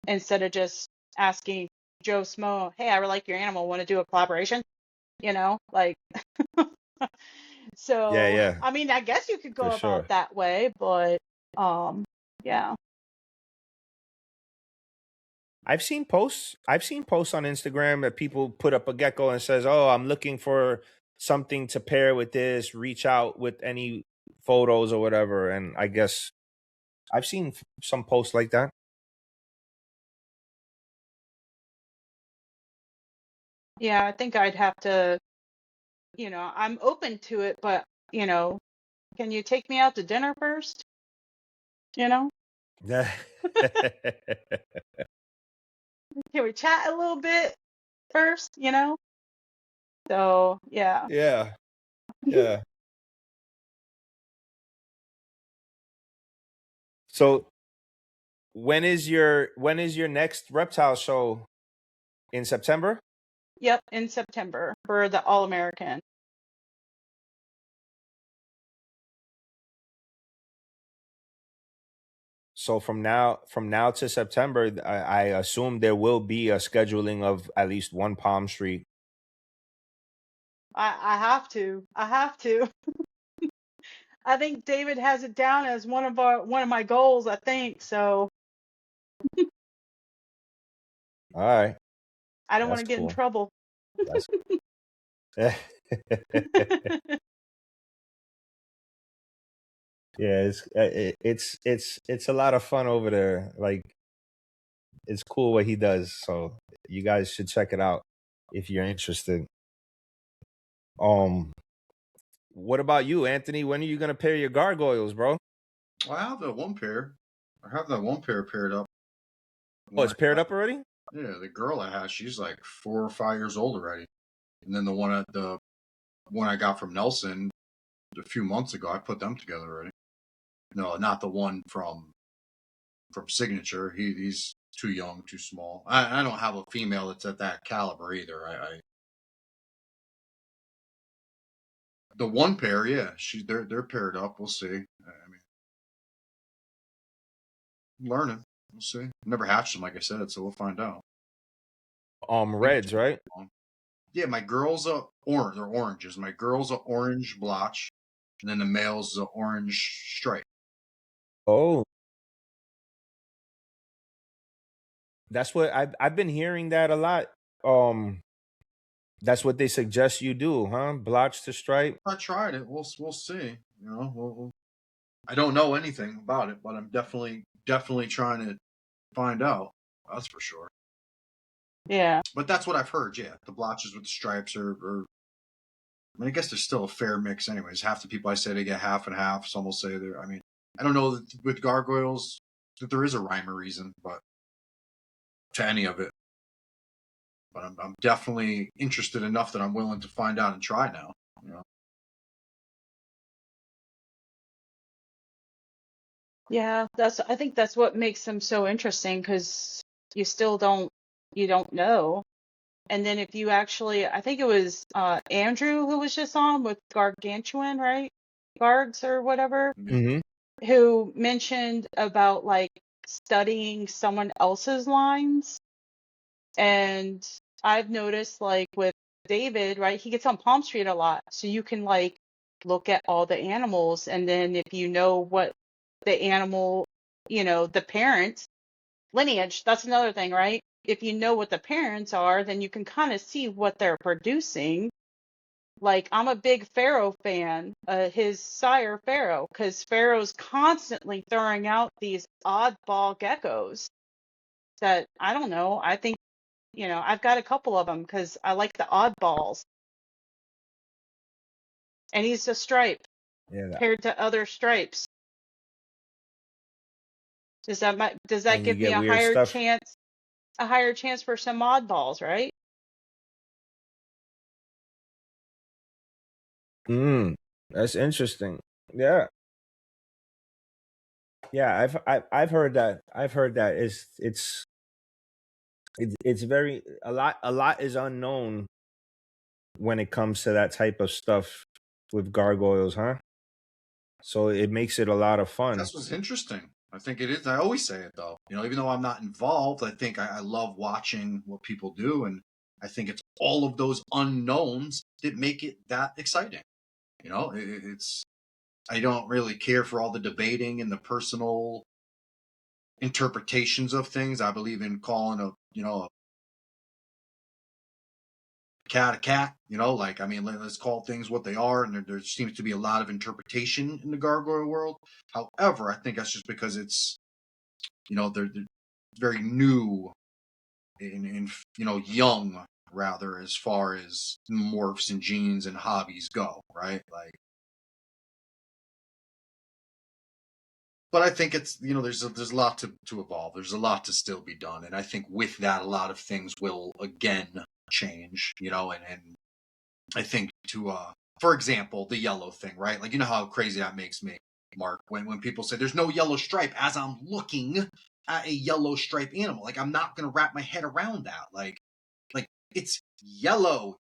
instead of just asking Joe Smo, hey, I really like your animal, want to do a collaboration? Like, Yeah, so, yeah, I mean, I guess you could for go about sure. that way, but, yeah. I've seen posts on Instagram that people put up a gecko and says, "Oh, I'm looking for something to pair with this. Reach out with any photos or whatever." And I guess I've seen some posts like that. Yeah, I think I'd have to, I'm open to it, but, can you take me out to dinner first? You know? Yeah. Can we chat a little bit first, So, yeah. Yeah. Yeah. So when is your next reptile show? In September? Yep, in September for the All American. So from now to September, I assume there will be a scheduling of at least one Palm Street. I have to. I have to. I think David has it down as one of my goals, I think. So All right. I don't want That's to get in cool. trouble. That's yeah, it's a lot of fun over there. Like it's cool what he does. So you guys should check it out if you're interested. Um, what about you, Anthony? When are you gonna pair your gargoyles, bro? I have that one pair. I have that one pair paired up. Oh, One it's paired up already? yeah, the girl I have, she's like 4 or 5 years old already. And then the one I got from Nelson a few months ago, I put them together already. No, not the one from Signature. He's too young, too small. I don't have a female that's at that caliber either. I the one pair, yeah, they're paired up. We'll see. I mean, learning. We'll see. Never hatched them, like I said, so we'll find out. Reds, right? Yeah, my girls are orange. They're oranges. My girls are orange blotch, and then the males are orange stripe. Oh, that's what I've been hearing that a lot. Um, that's what they suggest you do, huh? Blotch to stripe. I tried it. We'll see. You know, I don't know anything about it, but I'm definitely trying to find out. That's for sure. Yeah. But that's what I've heard. Yeah, the blotches with the stripes are I mean, I guess there's still a fair mix, anyways. Half the people I say they get half and half. Some will say they're. I mean, I don't know that with gargoyles that there is a rhyme or reason, but to any of it. But I'm definitely interested enough that I'm willing to find out and try now. You know. Yeah, I think that's what makes them so interesting because you still don't know. And then if you actually, I think it was Andrew who was just on with Gargantuan, right? Gargs or whatever, Mm-hmm. who mentioned about like studying someone else's lines. And I've noticed like with David, right, he gets on Palm Street a lot. So you can like look at all the animals and then if you know what the animal, the parents lineage, that's another thing, right? If you know what the parents are, then you can kind of see what they're producing. Like I'm a big Pharaoh fan, his sire Pharaoh, because Pharaoh's constantly throwing out these oddball geckos that I don't know. I think, I've got a couple of them because I like the oddballs. And he's a stripe Yeah, compared to other stripes. Does that and you give me get weird stuff. a higher chance for some oddballs, right? That's interesting. Yeah, yeah. I've heard that. I've heard that. It's very a lot is unknown when it comes to that type of stuff with gargoyles, huh? So it makes it a lot of fun. That's what's interesting. I think it is. I always say it though. You know, even though I'm not involved, I think I love watching what people do, and I think it's all of those unknowns that make it that exciting. You know, it's I don't really care for all the debating and the personal interpretations of things. I believe in calling a cat a cat. You know, like I mean, let's call things what they are. And there seems to be a lot of interpretation in the gargoyle world. However, I think that's just because it's they're very new in young rather as far as morphs and genes and hobbies go, right? Like, but I think it's there's a lot to evolve. There's a lot to still be done, and I think with that, a lot of things will again change. And I think for example, the yellow thing, right? Like, you know how crazy that makes me, Mark, when people say there's no yellow stripe as I'm looking at a yellow stripe animal. Like, I'm not gonna wrap my head around that. Like it's yellow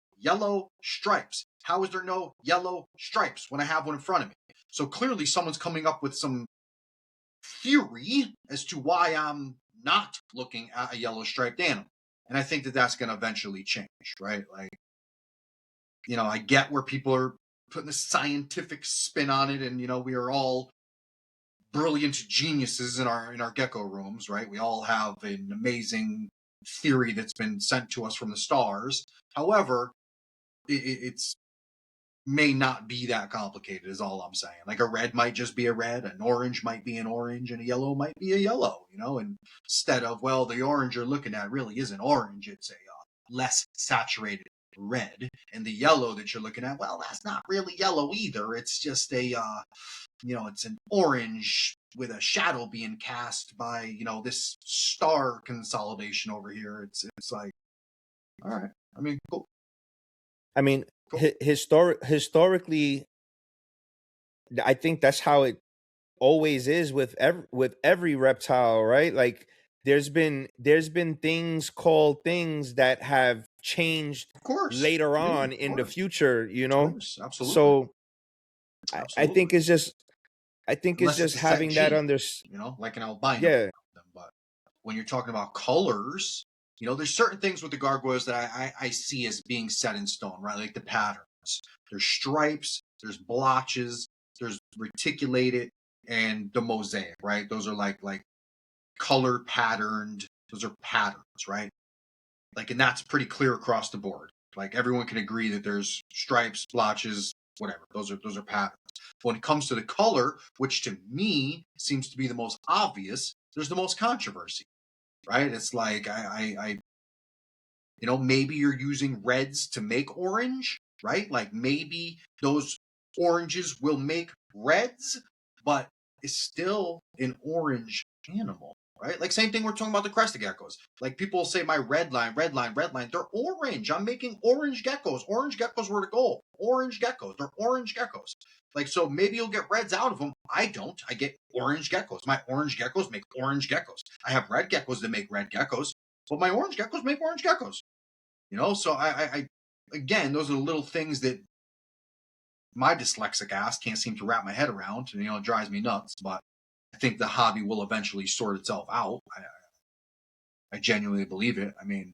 stripes. How is there no yellow stripes when I have one in front of me? So clearly someone's coming up with some theory as to why I'm not looking at a yellow striped animal. And I think that that's going to eventually change, right? Like, I get where people are putting a scientific spin on it, and we are all brilliant geniuses in our gecko rooms, right? We all have an amazing theory that's been sent to us from the stars. However, it's may not be that complicated is all I'm saying. Like a red might just be a red, an orange might be an orange, and a yellow might be a yellow, you know, and instead of, well, the orange you're looking at really isn't orange, it's a less saturated red, and the yellow that you're looking at, well, that's not really yellow either, it's just a you know, it's an orange with a shadow being cast by, you know, this star consolidation over here. It's like, all right, I mean, cool. I mean, historically, I think that's how it always is with every reptile, right? Like there's been things called things that have changed Of course, later yeah, on in the future, you know. of course, absolutely. So I Absolutely. think it's just Unless it's a set having that gene, under, you know, like an albino. yeah. But when you're talking about colors, you know, there's certain things with the gargoyles that I see as being set in stone, right? Like the patterns. There's stripes, there's blotches, there's reticulated, and the mosaic, right? Those are like color patterned. Those are patterns, right? Like, and that's pretty clear across the board. Like everyone can agree that there's stripes, blotches, whatever. Those are patterns. When it comes to the color, which to me seems to be the most obvious, there's the most controversy, right? It's like I you know, maybe you're using reds to make orange, right? Like maybe those oranges will make reds, but it's still an orange animal, right? Like same thing we're talking about the crested geckos. Like people say my red line, they're orange. I'm making orange geckos. Orange geckos were the goal. Orange geckos, they're orange geckos. Like so maybe you'll get reds out of them. I don't. I get orange geckos. My orange geckos make orange geckos. I have red geckos that make red geckos, but my orange geckos make orange geckos. You know, so I again, those are the little things that my dyslexic ass can't seem to wrap my head around. And, you know, it drives me nuts. But I think the hobby will eventually sort itself out. I genuinely believe it. I mean,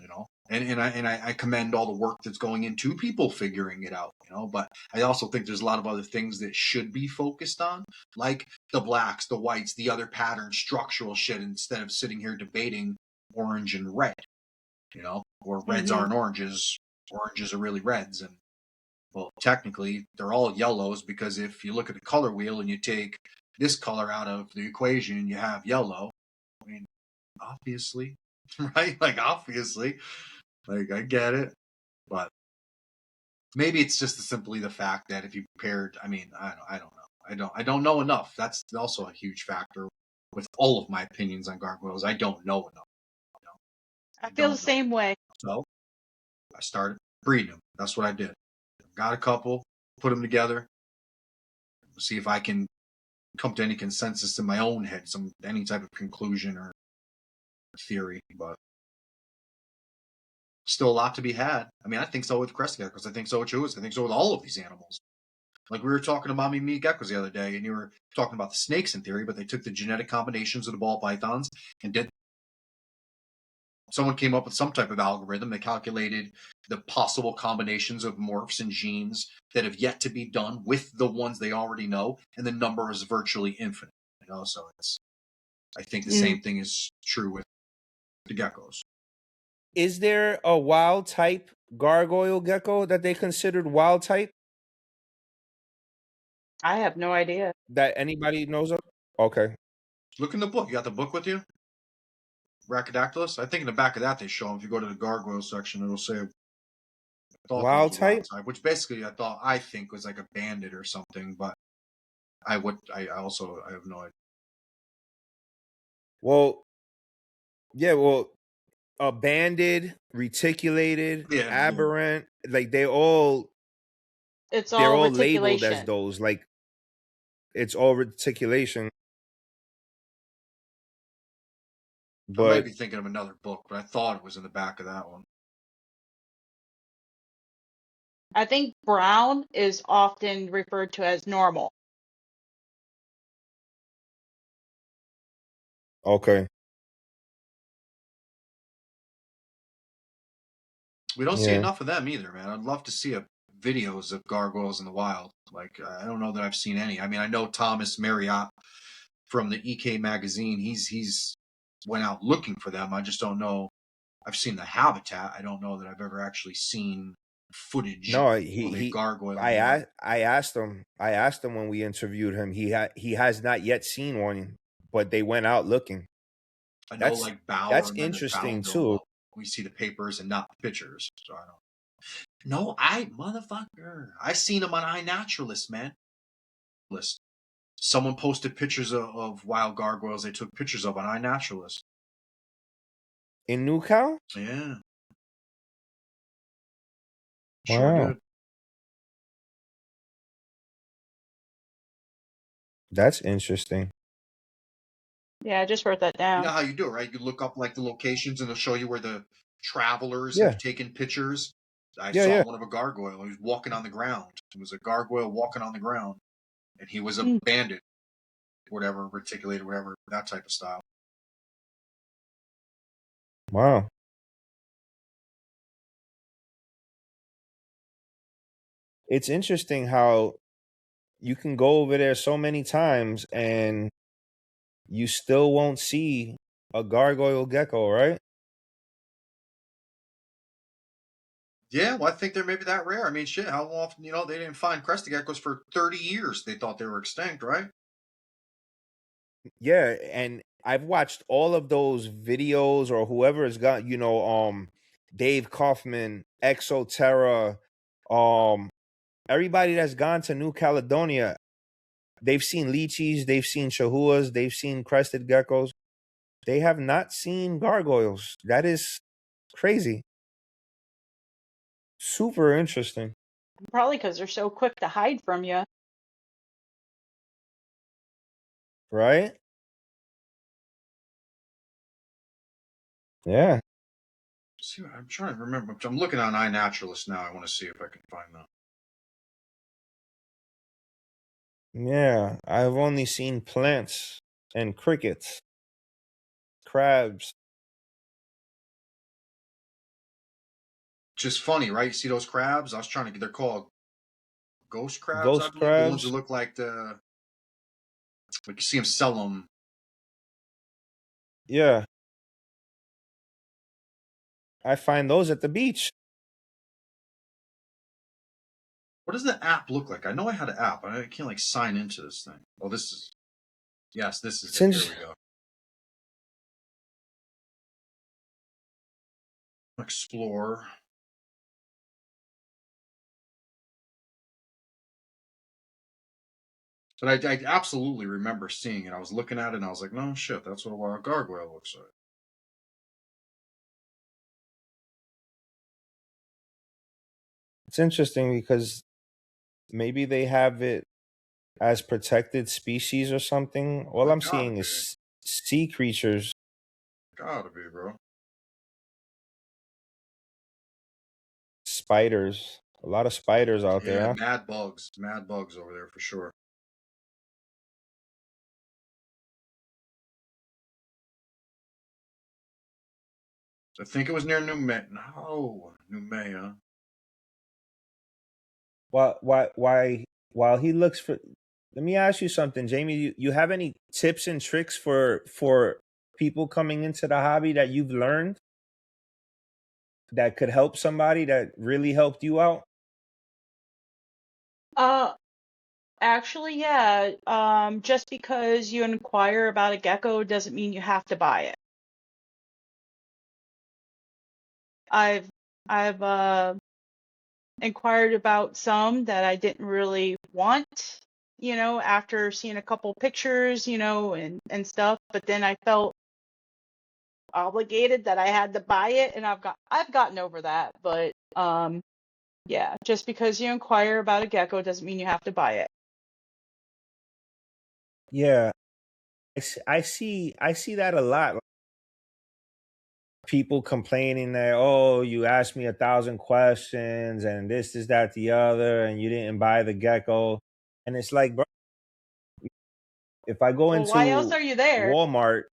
you know, and I commend all the work that's going into people figuring it out. You know, but I also think there's a lot of other things that should be focused on, like the blacks, the whites, the other patterns, structural shit, instead of sitting here debating orange and red. You know, or reds aren't oranges, oranges are really reds. And well, technically they're all yellows, because if you look at the color wheel and you take this color out of the equation, you have yellow. I mean, obviously, right? Like obviously, like I get it, but maybe it's just simply the fact that if you paired, I mean, I don't know. I don't know enough. That's also a huge factor with all of my opinions on gargoyles. I don't know enough. You know? I feel the same way. So I started breeding them. That's what I did. Got a couple, put them together, see if I can come to any consensus in my own head, any type of conclusion or theory. But still a lot to be had. I mean, I think so with crested geckos. I think so with chews. I think so with all of these animals. Like we were talking to Mommy Me Geckos the other day, and you were talking about the snakes in theory, but they took the genetic combinations of the ball pythons and did. Someone came up with some type of algorithm that calculated the possible combinations of morphs and genes that have yet to be done with the ones they already know, and the number is virtually infinite. You know, so I think the same thing is true with the geckos. Is there a wild type gargoyle gecko that they considered wild type I have no idea. that anybody knows of? Okay. Look in the book. You got the book with you? Brachydactylus? I think in the back of that they show them. If you go to the gargoyle section, it'll say Wild type? which basically I think was like a bandit or something, but I have no idea. Well, yeah, well, banded, reticulated, aberrant, like It's they're all all labeled as reticulation. those. Like it's all reticulation. I might But be thinking of another book, but I thought it was in the back of that one. I think brown is often referred to as normal. okay. We don't see Yeah. enough of them either, man. I'd love to see videos of gargoyles in the wild. Like I don't know that I've seen any. I mean, I know Thomas Marriott from the EK magazine. He's went out looking for them. I just don't know. I've seen the habitat. I don't know that I've ever actually seen footage No, of a gargoyle in I the wild. asked him when we interviewed him. He has not yet seen one, but they went out looking. I know like Bauer That's and then interesting Bowville, too. but we see the papers and not the pictures. So I don't. No, motherfucker. I seen them on iNaturalist, man. List. Someone posted pictures of wild gargoyles they took pictures of on iNaturalist. In New Cal? Yeah. Wow. Sure did. That's interesting. Yeah, I just wrote that You know down. how you do it, right? You look up like the locations and they'll show you where the travelers Yeah. have taken pictures. I Yeah, saw yeah. one of a gargoyle. He was walking on the ground. It was a gargoyle walking on the ground. And he was a Hmm. bandit, whatever, reticulated, whatever, that type of style. Wow. It's interesting how you can go over there so many times and you still won't see a gargoyle gecko, right? Yeah, well, I think they're maybe that rare. I mean, shit, how often, they didn't find crested geckos for 30 years. They thought they were extinct, right? Yeah, and I've watched all of those videos or whoever has got, Dave Kaufman, Exoterra, everybody that's gone to New Caledonia, they've seen lychees, they've seen chahuas, they've seen crested geckos. They have not seen gargoyles. That is crazy. Super interesting. Probably because they're so quick to hide from you. Right? Yeah. See, I'm trying to remember. I'm looking on iNaturalist now. I want to see if I can find them. Yeah. I've only seen plants and crickets, crabs. Just funny, right? You see those crabs? I was trying to get. They're called ghost crabs, I Ghost believe. The ones that crabs. look like you see them sell them. Yeah. I find those at the beach. What does the app look like? I know I had an app. I can't like sign into this thing. Oh, yes, this is it. Here we go. Explore. But I absolutely remember seeing it. I was looking at it and I was like, no shit, that's what a wild gargoyle looks like. It's interesting because maybe they have it as protected species or something. All That I'm gotta seeing be. is sea creatures. Gotta be, bro. Spiders. A lot of spiders out there, Yeah, huh? mad bugs. Mad bugs over there for sure. I think it was near New May. No, New May, huh? While he looks for, let me ask you something, Jamie. You have any tips and tricks for people coming into the hobby that you've learned that could help somebody that really helped you out? Uh, Actually, yeah. Just because you inquire about a gecko doesn't mean you have to buy it. I've inquired about some that I didn't really want, after seeing a couple pictures, and stuff, but then I felt obligated that I had to buy it, and I've gotten over that, but yeah, just because you inquire about a gecko doesn't mean you have to buy it. Yeah, I see that a lot. People complaining that, oh, you asked me 1,000 questions and this is that the other and you didn't buy the gecko. And it's like, bro, if I go Well, why else into are you there? Walmart,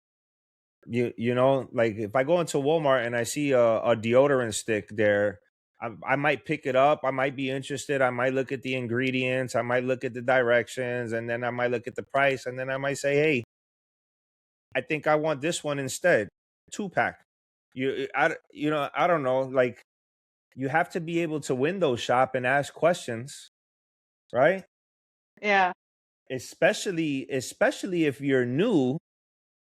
like if I go into Walmart and I see a deodorant stick there, I might pick it up. I might be interested. I might look at the ingredients. I might look at the directions, and then I might look at the price, and then I might say, hey, I think I want this one instead. 2-pack. I don't know. Like, you have to be able to window shop and ask questions, right? Yeah. Especially if you're new,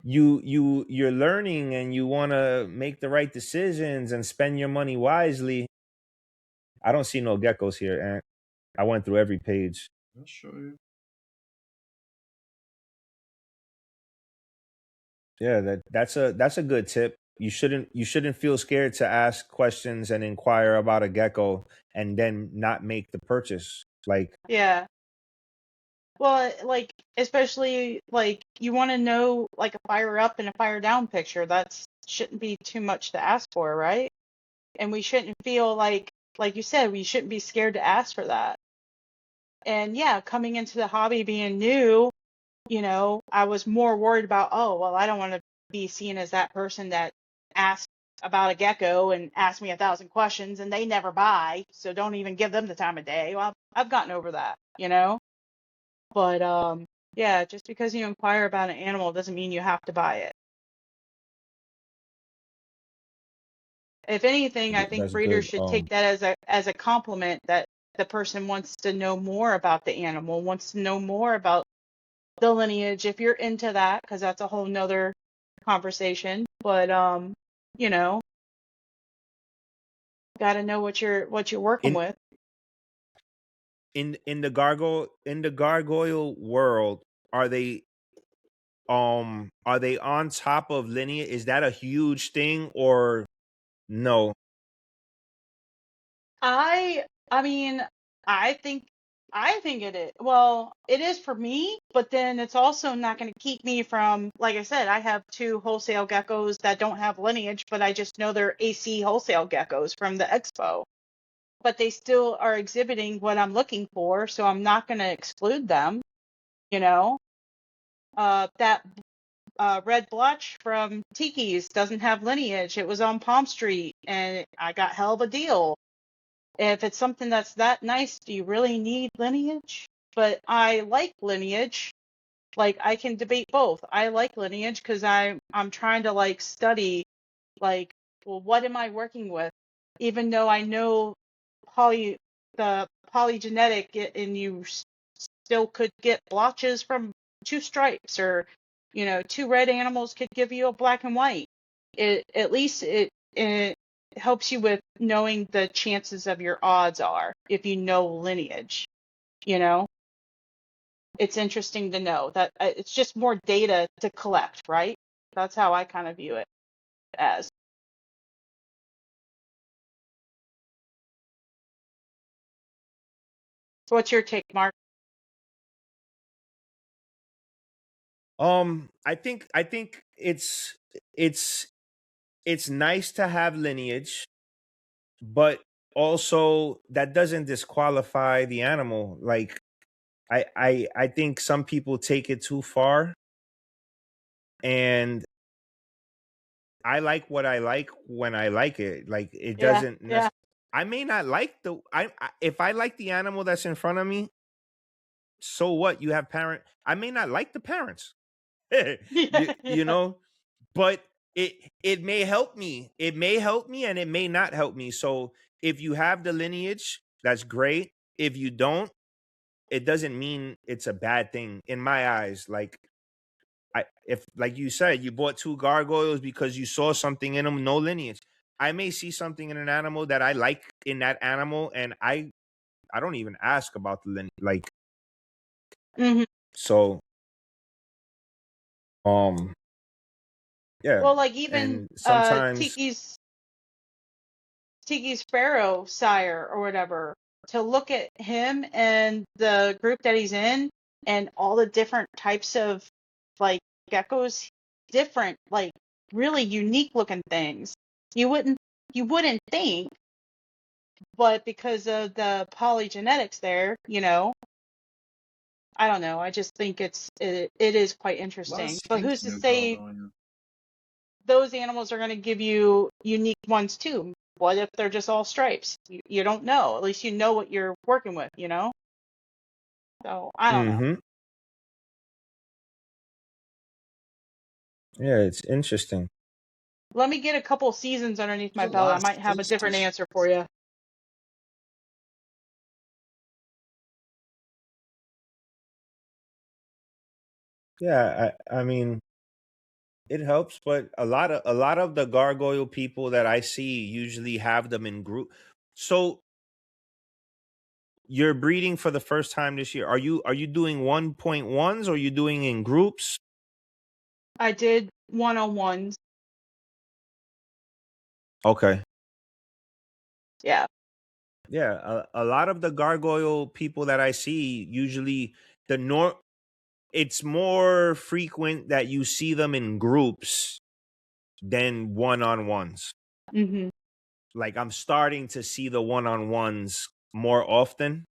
you're learning and you want to make the right decisions and spend your money wisely. I don't see no geckos here, and I went through every page. I'll show you. Yeah, that's a good tip. You shouldn't feel scared to ask questions and inquire about a gecko and then not make the purchase. Like, Yeah. Well, like, especially like you want to know like a fire up and a fire down picture. That's shouldn't be too much to ask for, right? And we shouldn't feel like you said, we shouldn't be scared to ask for that. And yeah, coming into the hobby being new, I was more worried about, oh, well, I don't want to be seen as that person that asks about a gecko and asks me 1,000 questions and they never buy, so don't even give them the time of day. Well, I've gotten over that. But yeah, just because you inquire about an animal doesn't mean you have to buy it. If anything, I think that's breeders good. should take that as a compliment that the person wants to know more about the animal, wants to know more about the lineage if you're into that, because that's a whole nother conversation. But you know, got to know what you're working in with. in the gargoyle world, are they on top of lineage? Is that a huge thing or no? I mean, I think it is. Well, it is for me, but then it's also not going to keep me from, like I said, I have 2 wholesale geckos that don't have lineage, but I just know they're AC wholesale geckos from the expo. But they still are exhibiting what I'm looking for, so I'm not going to exclude them, you know. That red blotch from Tiki's doesn't have lineage. It was on Palm Street, and I got hell of a deal. If it's something that's that nice, do you really need lineage? But I like lineage. Like, I can debate both. I like lineage because I'm trying to like study, like, well, what am I working with? Even though I know the polygenetic, and you still could get blotches from 2 stripes, or 2 red animals could give you a black and white. At least it helps you with knowing the chances of your odds are if you know lineage. You know, it's interesting to know that it's just more data to collect, right? That's how I kind of view it as. What's your take, Mark? I think it's it's nice to have lineage, but also that doesn't disqualify the animal. Like, I think some people take it too far, and I like what I like when I like it. Like, it Yeah, doesn't yeah, I may not like if I like the animal that's in front of me, so what? You have I may not like the parents. yeah, You yeah. know, but it may help me. It may help me and it may not help me. So if you have the lineage, that's great. If you don't, it doesn't mean it's a bad thing in my eyes. Like, if, like you said, you bought 2 gargoyles because you saw something in them, no lineage. I may see something in an animal that I like in that animal, and I don't even ask about the lineage. Like, Hmm. so, um yeah, Well, like even and sometimes. Tiki's Pharaoh sire or whatever, to look at him and the group that he's in and all the different types of like geckos, different, like really unique looking things. You wouldn't you wouldn't think, but because of the polygenetics there, I don't know. I just think it is quite A lot of interesting. But skinks who's in to the say gargoyle. those animals are going to give you unique ones too? What if they're just all stripes? You don't know. At least you know what you're working with. So I don't know. Mhm. Yeah, it's interesting. Let me get a couple seasons underneath my There's a belt. lot I of might have a different species. answer for you. Yeah, I mean, it helps, but a lot of the gargoyle people that I see usually have them in group. So you're breeding for the first time this year. Are you doing 1.1s or are you doing in groups? I did one-on-ones. Okay. Yeah. Yeah, a lot of the gargoyle people that I see usually the nor it's more frequent that you see them in groups than one-on-ones. Mhm. Like I'm starting to see the one-on-ones more often,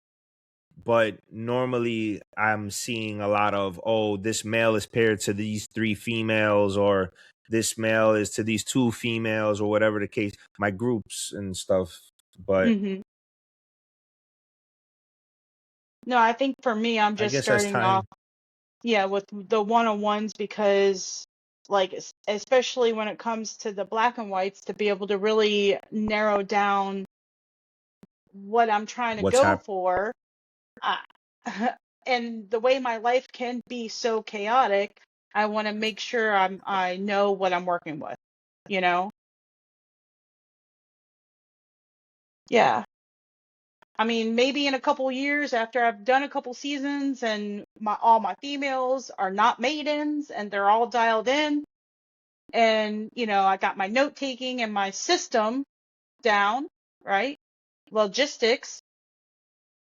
but normally I'm seeing a lot of, oh, this male is paired to these three females, or this male is to these two females, or whatever the case, my groups and stuff. But Mhm. No, I think for me, I'm I just guess as starting off, time, yeah, with the one-on-ones because, like, especially when it comes to the black and whites, to be able to really narrow down what I'm trying to what's go happening. for. I, and the way my life can be so chaotic, I want to make sure I know what I'm working with, you know? Yeah. I mean, maybe in a couple years after I've done a couple seasons and all my females are not maidens and they're all dialed in, and I got my note taking and my system down, right? Logistics,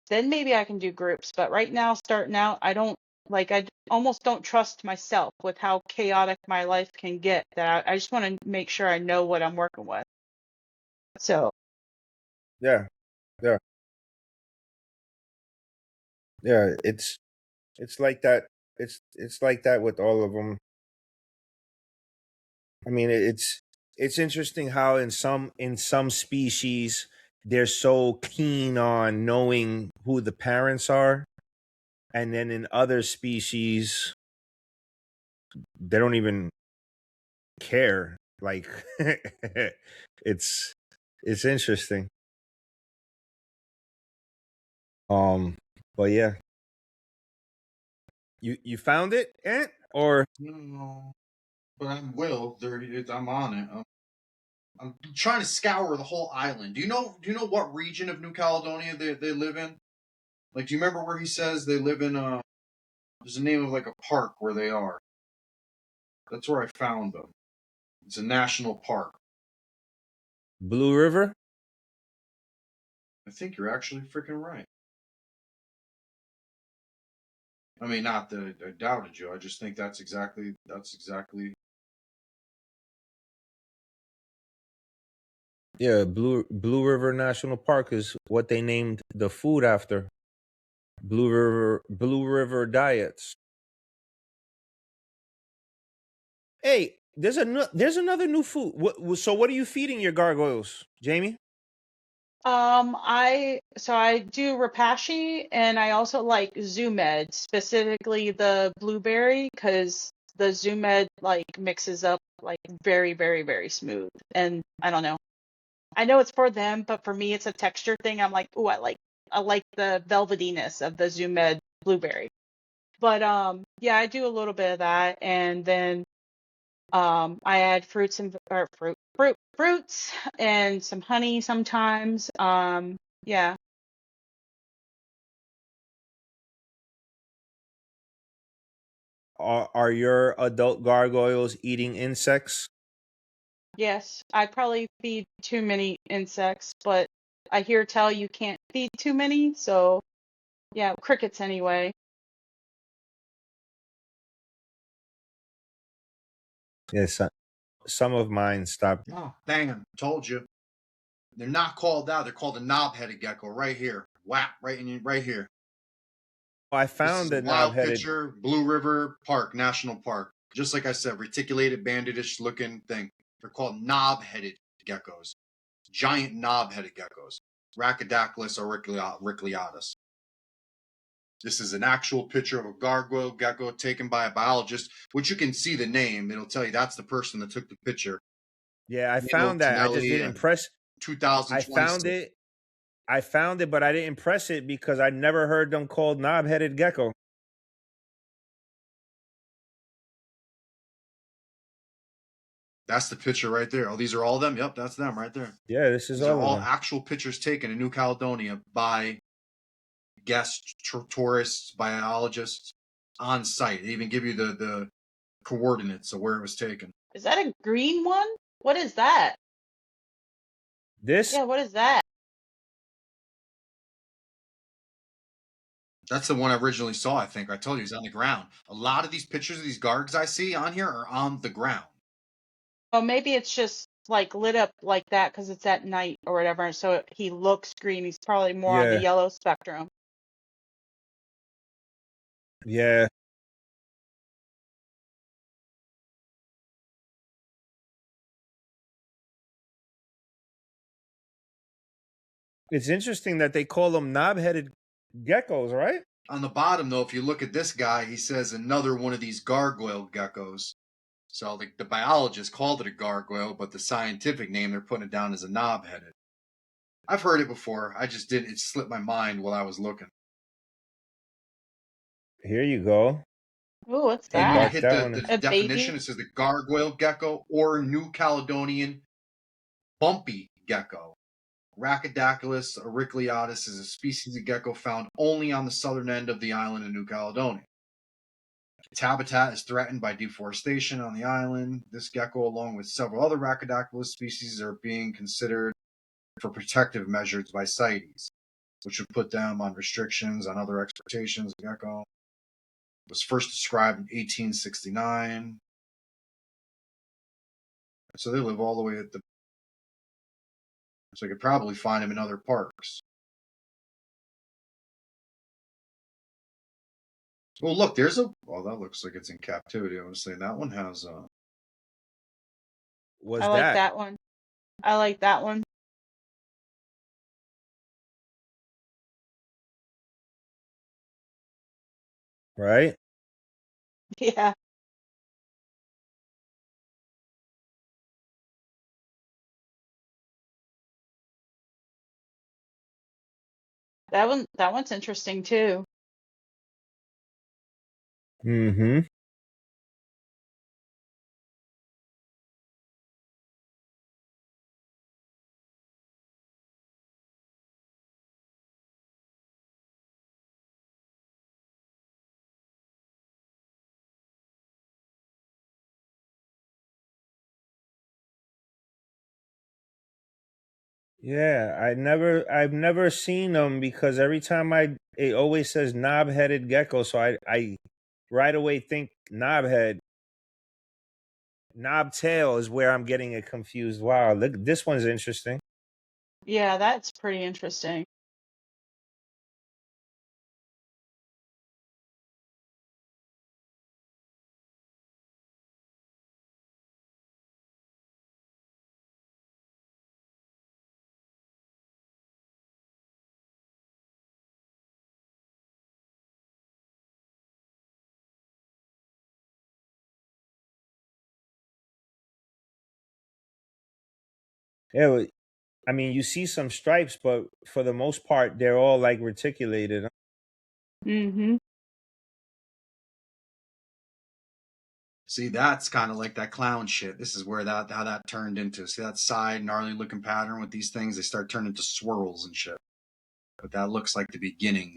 then maybe I can do groups. But right now, starting out, I almost don't trust myself with how chaotic my life can get, that I just want to make sure I know what I'm working with. So, Yeah, yeah, yeah. It's like that. It's like that with all of them. I mean, it's interesting how in some species they're so keen on knowing who the parents are, and then in other species they don't even care. Like it's it's interesting. Um, but yeah, you found it, or No, but I will. I'm on it. I'm trying to scour the whole island. Do you know what region of New Caledonia they live in? Like, do you remember where he says they live in? There's a name of like a park where they are. That's where I found them. It's a national park. Blue River? I think you're actually freaking right. I mean, not that I doubted you. I just think that's exactly. Yeah, Blue River National Park is what they named the food after. Blue River diets. Hey, there's another new food. So what are you feeding your gargoyles, Jamie? I do Rapashi, and I also like Zoomed, specifically the blueberry, because the Zoomed like mixes up like very, very, very smooth. And I don't know. I know it's for them, but for me it's a texture thing. I'm like, oh, I like the velvetyness of the Zoomed blueberry. But yeah, I do a little bit of that, and then I add fruits and or fruits and some honey sometimes. Yeah. Are your adult gargoyles eating insects? Yes, I probably feed too many insects, but I hear tell you can't feed too many, so yeah, crickets anyway. Yes, some of mine stopped. Oh, bang! Told you. They're not called that. They're called a knob-headed gecko. Right here. Whap! Right here. I This is found a the wild knob-headed. picture, Blue River Park, National Park. Just like I said, reticulated, banditish looking thing. They're called knob-headed geckos. Giant knob-headed geckos. Rhacodactylus auriculatus. This is an actual picture of a gargoyle gecko taken by a biologist, which you can see the name. It'll tell you that's the person that took the picture. Yeah, I Nino found that. I just Tonelli, didn't press. I 2026. found it. I found it, but I didn't press it because I never heard them called knob-headed gecko. That's the picture right there. Oh, these are all of them? Yep, that's them right there. Yeah, this is These are all of all them. actual pictures taken in New Caledonia by guest tourists, biologists on site. They even give you the coordinates of where it was taken. Is that a green one? What is that? This? Yeah, what is that? That's the one I originally saw, I think. I told you he's on the ground. A lot of these pictures of these gargs I see on here are on the ground. Oh, maybe it's just like lit up like that because it's at night or whatever, and so he looks green. He's probably more on the Yeah. yellow spectrum. Yeah. It's interesting that they call them knob-headed geckos, right? On the bottom, though, if you look at this guy, he says another one of these gargoyle geckos. So the biologist called it a gargoyle, but the scientific name, they're putting it down as a knob-headed. I've heard it before. I just didn't. It slipped my mind while I was looking. Here you go. Ooh, what's And when you that? hit that the, one. the A definition, baby? it says the gargoyle gecko or New Caledonian bumpy gecko. Rhacodactylus auriculatus is a species of gecko found only on the southern end of the island of New Caledonia. Its habitat is threatened by deforestation on the island. This gecko, along with several other Rhacodactylus species, are being considered for protective measures by CITES, which would put them on restrictions on other exportations. The gecko was first described in 1869. So they live all the way at the. So you could probably find them in other parks. Oh, look, there's a. Oh, that looks like it's in captivity. I was saying that one has. Was I like that? that one. I like that one. Right? Yeah. That one's interesting too. Mm-hmm. Yeah, I've never seen them because every time it always says knob-headed gecko, so I right away think knobhead. Knobtail is where I'm getting it confused. Wow, look, this one's interesting. Yeah, that's pretty interesting. Yeah, I mean, you see some stripes, but for the most part, they're all like reticulated. Mm-hmm. See, that's kind of like that clown shit. This is where how that turned into. See that side gnarly looking pattern with these things? They start turning into swirls and shit. But that looks like the beginning.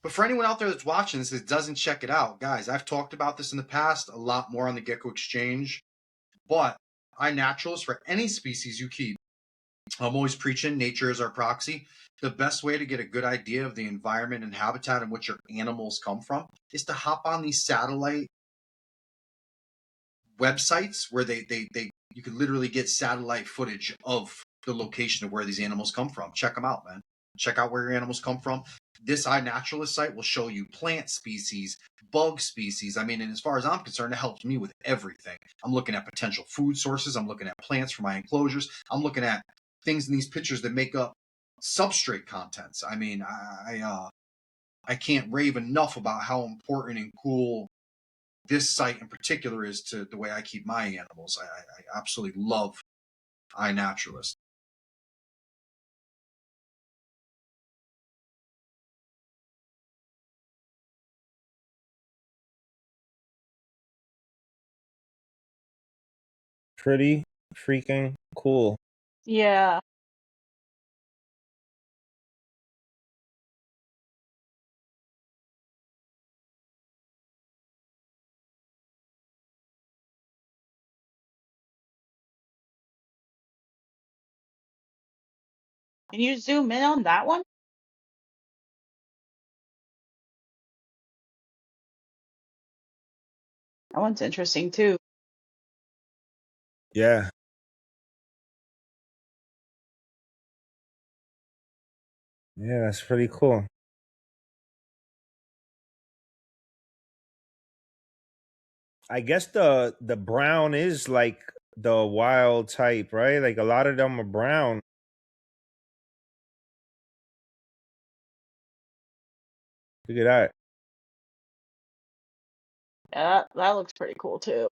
But for anyone out there that's watching this that doesn't check it out, guys, I've talked about this in the past a lot more on the Gecko Exchange. But iNaturalist, for any species you keep, I'm always preaching nature is our proxy. The best way to get a good idea of the environment and habitat in which your animals come from is to hop on these satellite websites where you could literally get satellite footage of the location of where these animals come from. Check them out, man. check out where your animals come from. This iNaturalist site will show you plant species, bug species. I mean, and as far as I'm concerned, it helps me with everything. I'm looking at potential food sources. I'm looking at plants for my enclosures. I'm looking at things in these pictures that make up substrate contents. I mean, I can't rave enough about how important and cool this site in particular is to the way I keep my animals. I absolutely love iNaturalist. Pretty freaking cool. Yeah. Can you zoom in on that one? That one's interesting too. Yeah. Yeah, that's pretty cool. I guess the brown is like the wild type, right? Like a lot of them are brown. Look at that. Yeah, that looks pretty cool too.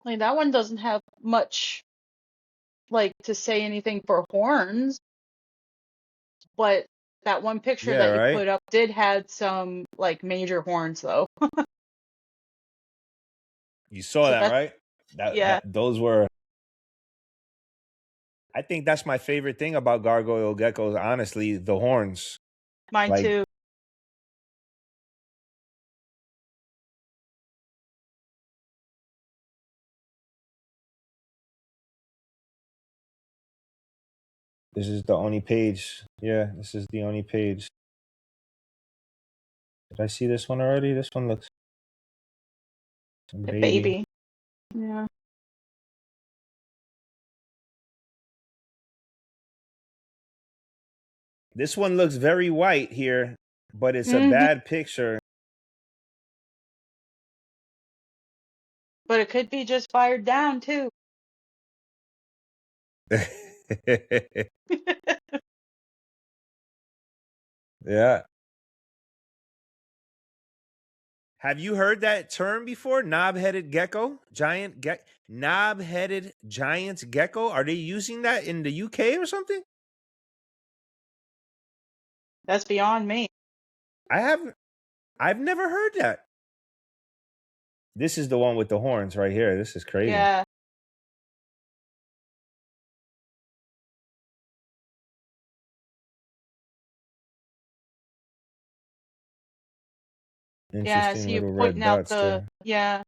Like that one doesn't have much like to say anything for horns, but that one picture Yeah, that you right? put up did had some like major horns though. You saw So that, that's right? yeah, Those were, I think that's my favorite thing about gargoyle geckos, honestly, the horns. mine Like, too. this is the only page. Yeah, this is the only page. Did I see this one already? This one looks The baby. baby. Yeah. This one looks very white here, but it's a Hmm. bad picture. But it could be just fired down too. Yeah. Have you heard that term before? Knob-headed gecko? Knob-headed giant gecko? Are they using that in the UK or something? That's beyond me. I've never heard that. This is the one with the horns right here. This is crazy. Yeah. Yeah, I Interesting see you little red pointing out dots the there. yeah.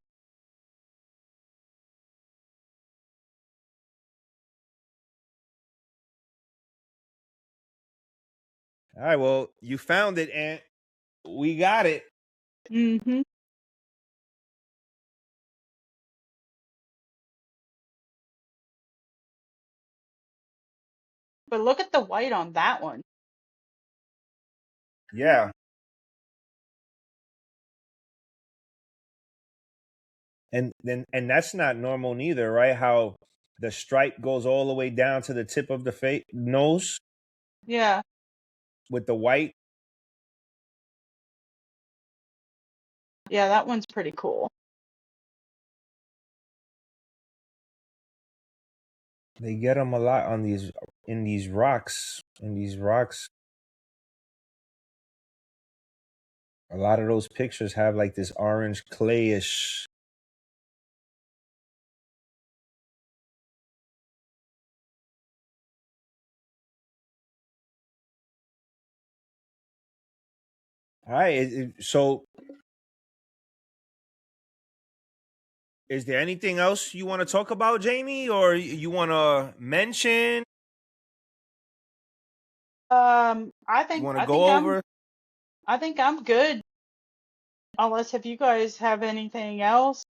All right, well, you found it, and we got it. Hmm. But look at the white on that one. Yeah. And that's not normal neither, right? How the stripe goes all the way down to the tip of the nose Yeah. with the white. Yeah, that one's pretty cool. They get them a lot on these rocks. A lot of those pictures have like this orange clayish. All right, so is there anything else you want to talk about, Jamie, or you want to mention? I You think want to I go think I'm over? I think I'm good. unless if you guys have anything else.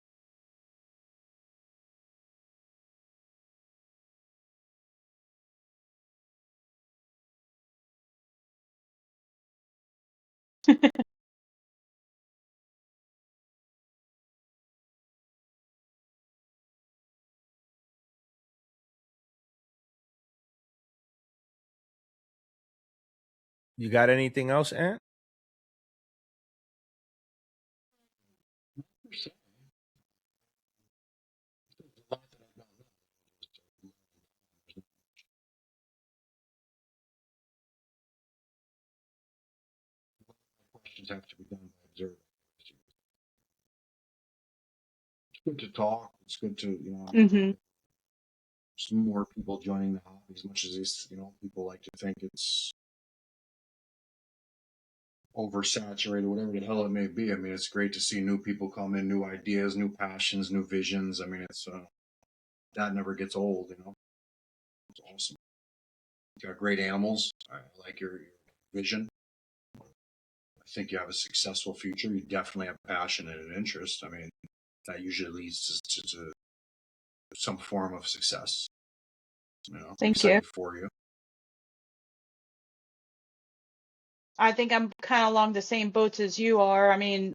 You got anything else, Ant? Questions have to be done by observing. It's good to talk. It's good to, Mm-hmm. some more people joining the hobby as much as these, people like to think it's oversaturated, whatever the hell it may be. I mean, it's great to see new people come in, new ideas, new passions, new visions. I mean, it's that never gets old. It's awesome. You got great animals. I like your vision. I think you have a successful future. You definitely have passion and an interest. I mean, that usually leads to some form of success. I'm Thank you. excited for you. I think I'm kind of along the same boats as you are. I mean,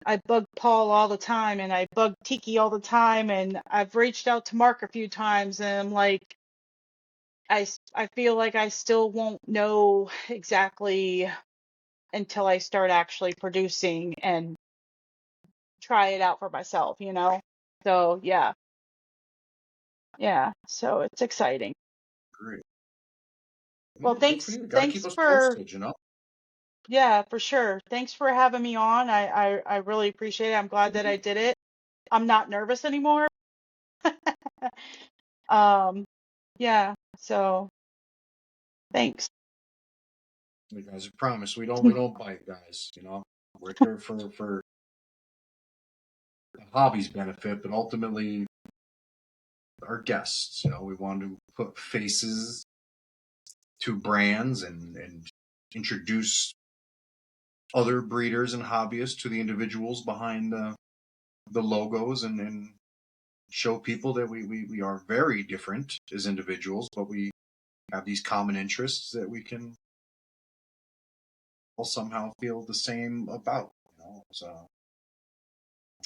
I bug Paul all the time and I bug Tiki all the time, and I've reached out to Mark a few times, and I'm like, I feel like I still won't know exactly until I start actually producing and try it out for myself, So yeah, so it's exciting. Great. Well, Yeah, good for you. Got to keep us posted. Yeah, for sure. Thanks for having me on. I really appreciate it. I'm glad that I did it. I'm not nervous anymore. Yeah, so thanks. Guys, I promise we don't bite, guys. We're here for the hobby's benefit, but ultimately our guests. We want to put faces to brands and introduce other breeders and hobbyists to the individuals behind the logos and show people that we are very different as individuals, but we have these common interests that we can all somehow feel the same about. So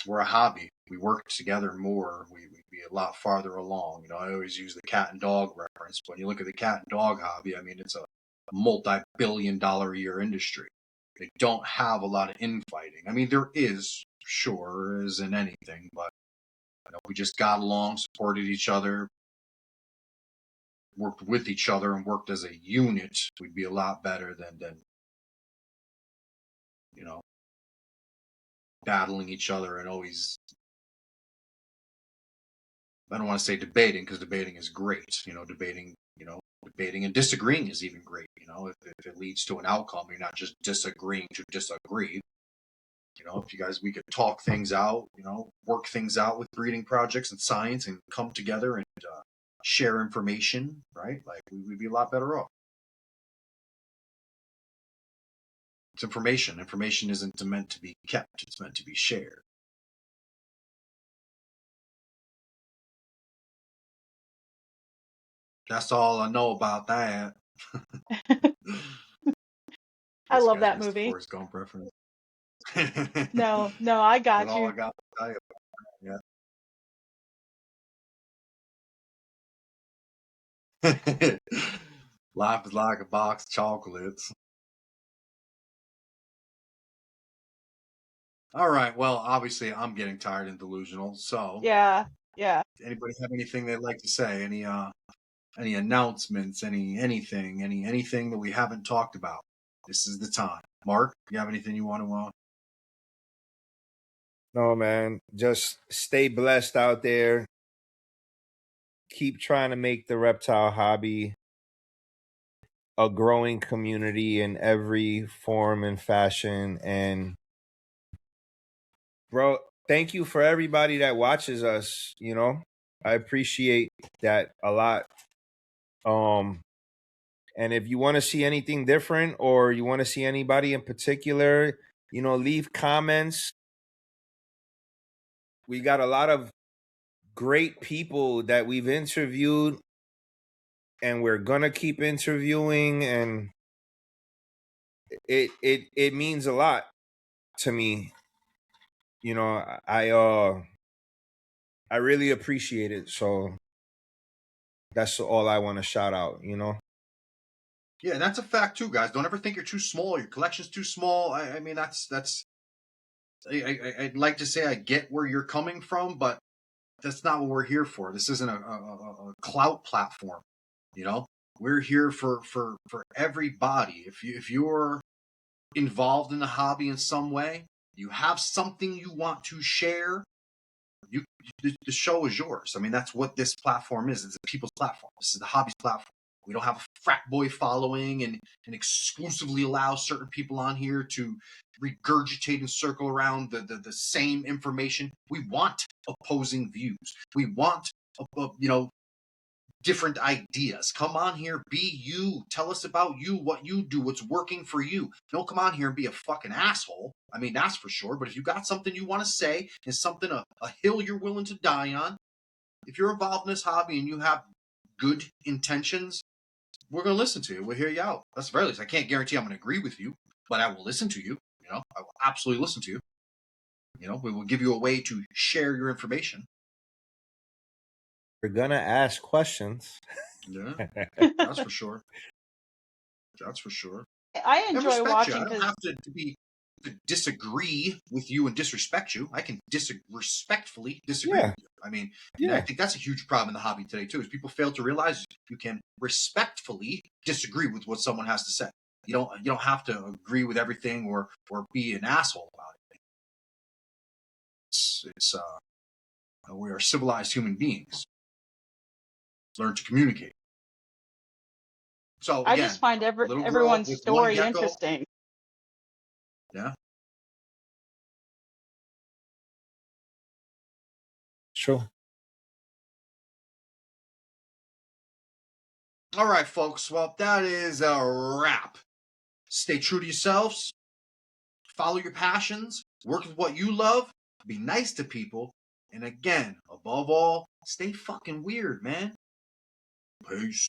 we're a hobby. We work together more. We'd be a lot farther along. I always use the cat and dog reference. When you look at the cat and dog hobby, I mean, it's a multi-billion-dollar a year industry. They don't have a lot of infighting. I mean, there is, sure, as in anything, but we just got along, supported each other, worked with each other, and worked as a unit. We'd be a lot better than battling each other and always. I don't want to say debating, because debating is great. Debating and disagreeing is even great. If it leads to an outcome, you're not just disagreeing to disagree. If you guys, we could talk things out, work things out with breeding projects and science and come together and share information, right? Like we'd be a lot better off. It's information. Information isn't meant to be kept. It's meant to be shared. That's all I know about that. I love that movie. Forrest Gump reference. No, I got That's all you. I got to tell you about. Yeah. Life is like a box of chocolates. All right. Well, obviously, I'm getting tired and delusional. So, Yeah. anybody have anything they'd like to say? Any announcements? Anything that we haven't talked about? This is the time. Mark, you have anything you want to? No, man. Just stay blessed out there. Keep trying to make the reptile hobby a growing community in every form and fashion. And bro, thank you for everybody that watches us. I appreciate that a lot. And if you want to see anything different, or you want to see anybody in particular, leave comments. We got a lot of great people that we've interviewed, and we're gonna keep interviewing, and it means a lot to me. I really appreciate it. So that's all I want to shout out. Yeah, that's a fact too, guys. Don't ever think you're too small. Your collection's too small. I mean, that's. I'd like to say I get where you're coming from, but that's not what we're here for. This isn't a clout platform. We're here for everybody. If you're involved in the hobby in some way, you have something you want to share, the show is yours. I mean, that's what this platform is. It's a people's platform. This is the hobby's platform. We don't have a frat boy following and exclusively allow certain people on here to regurgitate and circle around the same information. We want opposing views. We want, different ideas. Come on here, be you. Tell us about you, what you do, what's working for you. Don't come on here and be a fucking asshole. I mean, that's for sure. But if you got something you want to say and something, a hill you're willing to die on, if you're involved in this hobby and you have good intentions, we're going to listen to you. We'll hear you out. That's the very least. I can't guarantee I'm going to agree with you, but I will listen to you. I will absolutely listen to you. We will give you a way to share your information. We're gonna ask questions. Yeah, that's for sure. That's for sure. I enjoy watching. I don't have to disagree with you and disrespect you. I can respectfully disagree with you. I mean, I think that's a huge problem in the hobby today too, is people fail to realize you can respectfully disagree with what someone has to say. You don't have to agree with everything or be an asshole about it. We are civilized human beings. Learn to communicate. So again, I just find everyone's story interesting. Yeah. Sure. All right, folks. Well, that is a wrap. Stay true to yourselves. Follow your passions. Work with what you love. Be nice to people. And again, above all, stay fucking weird, man. Peace.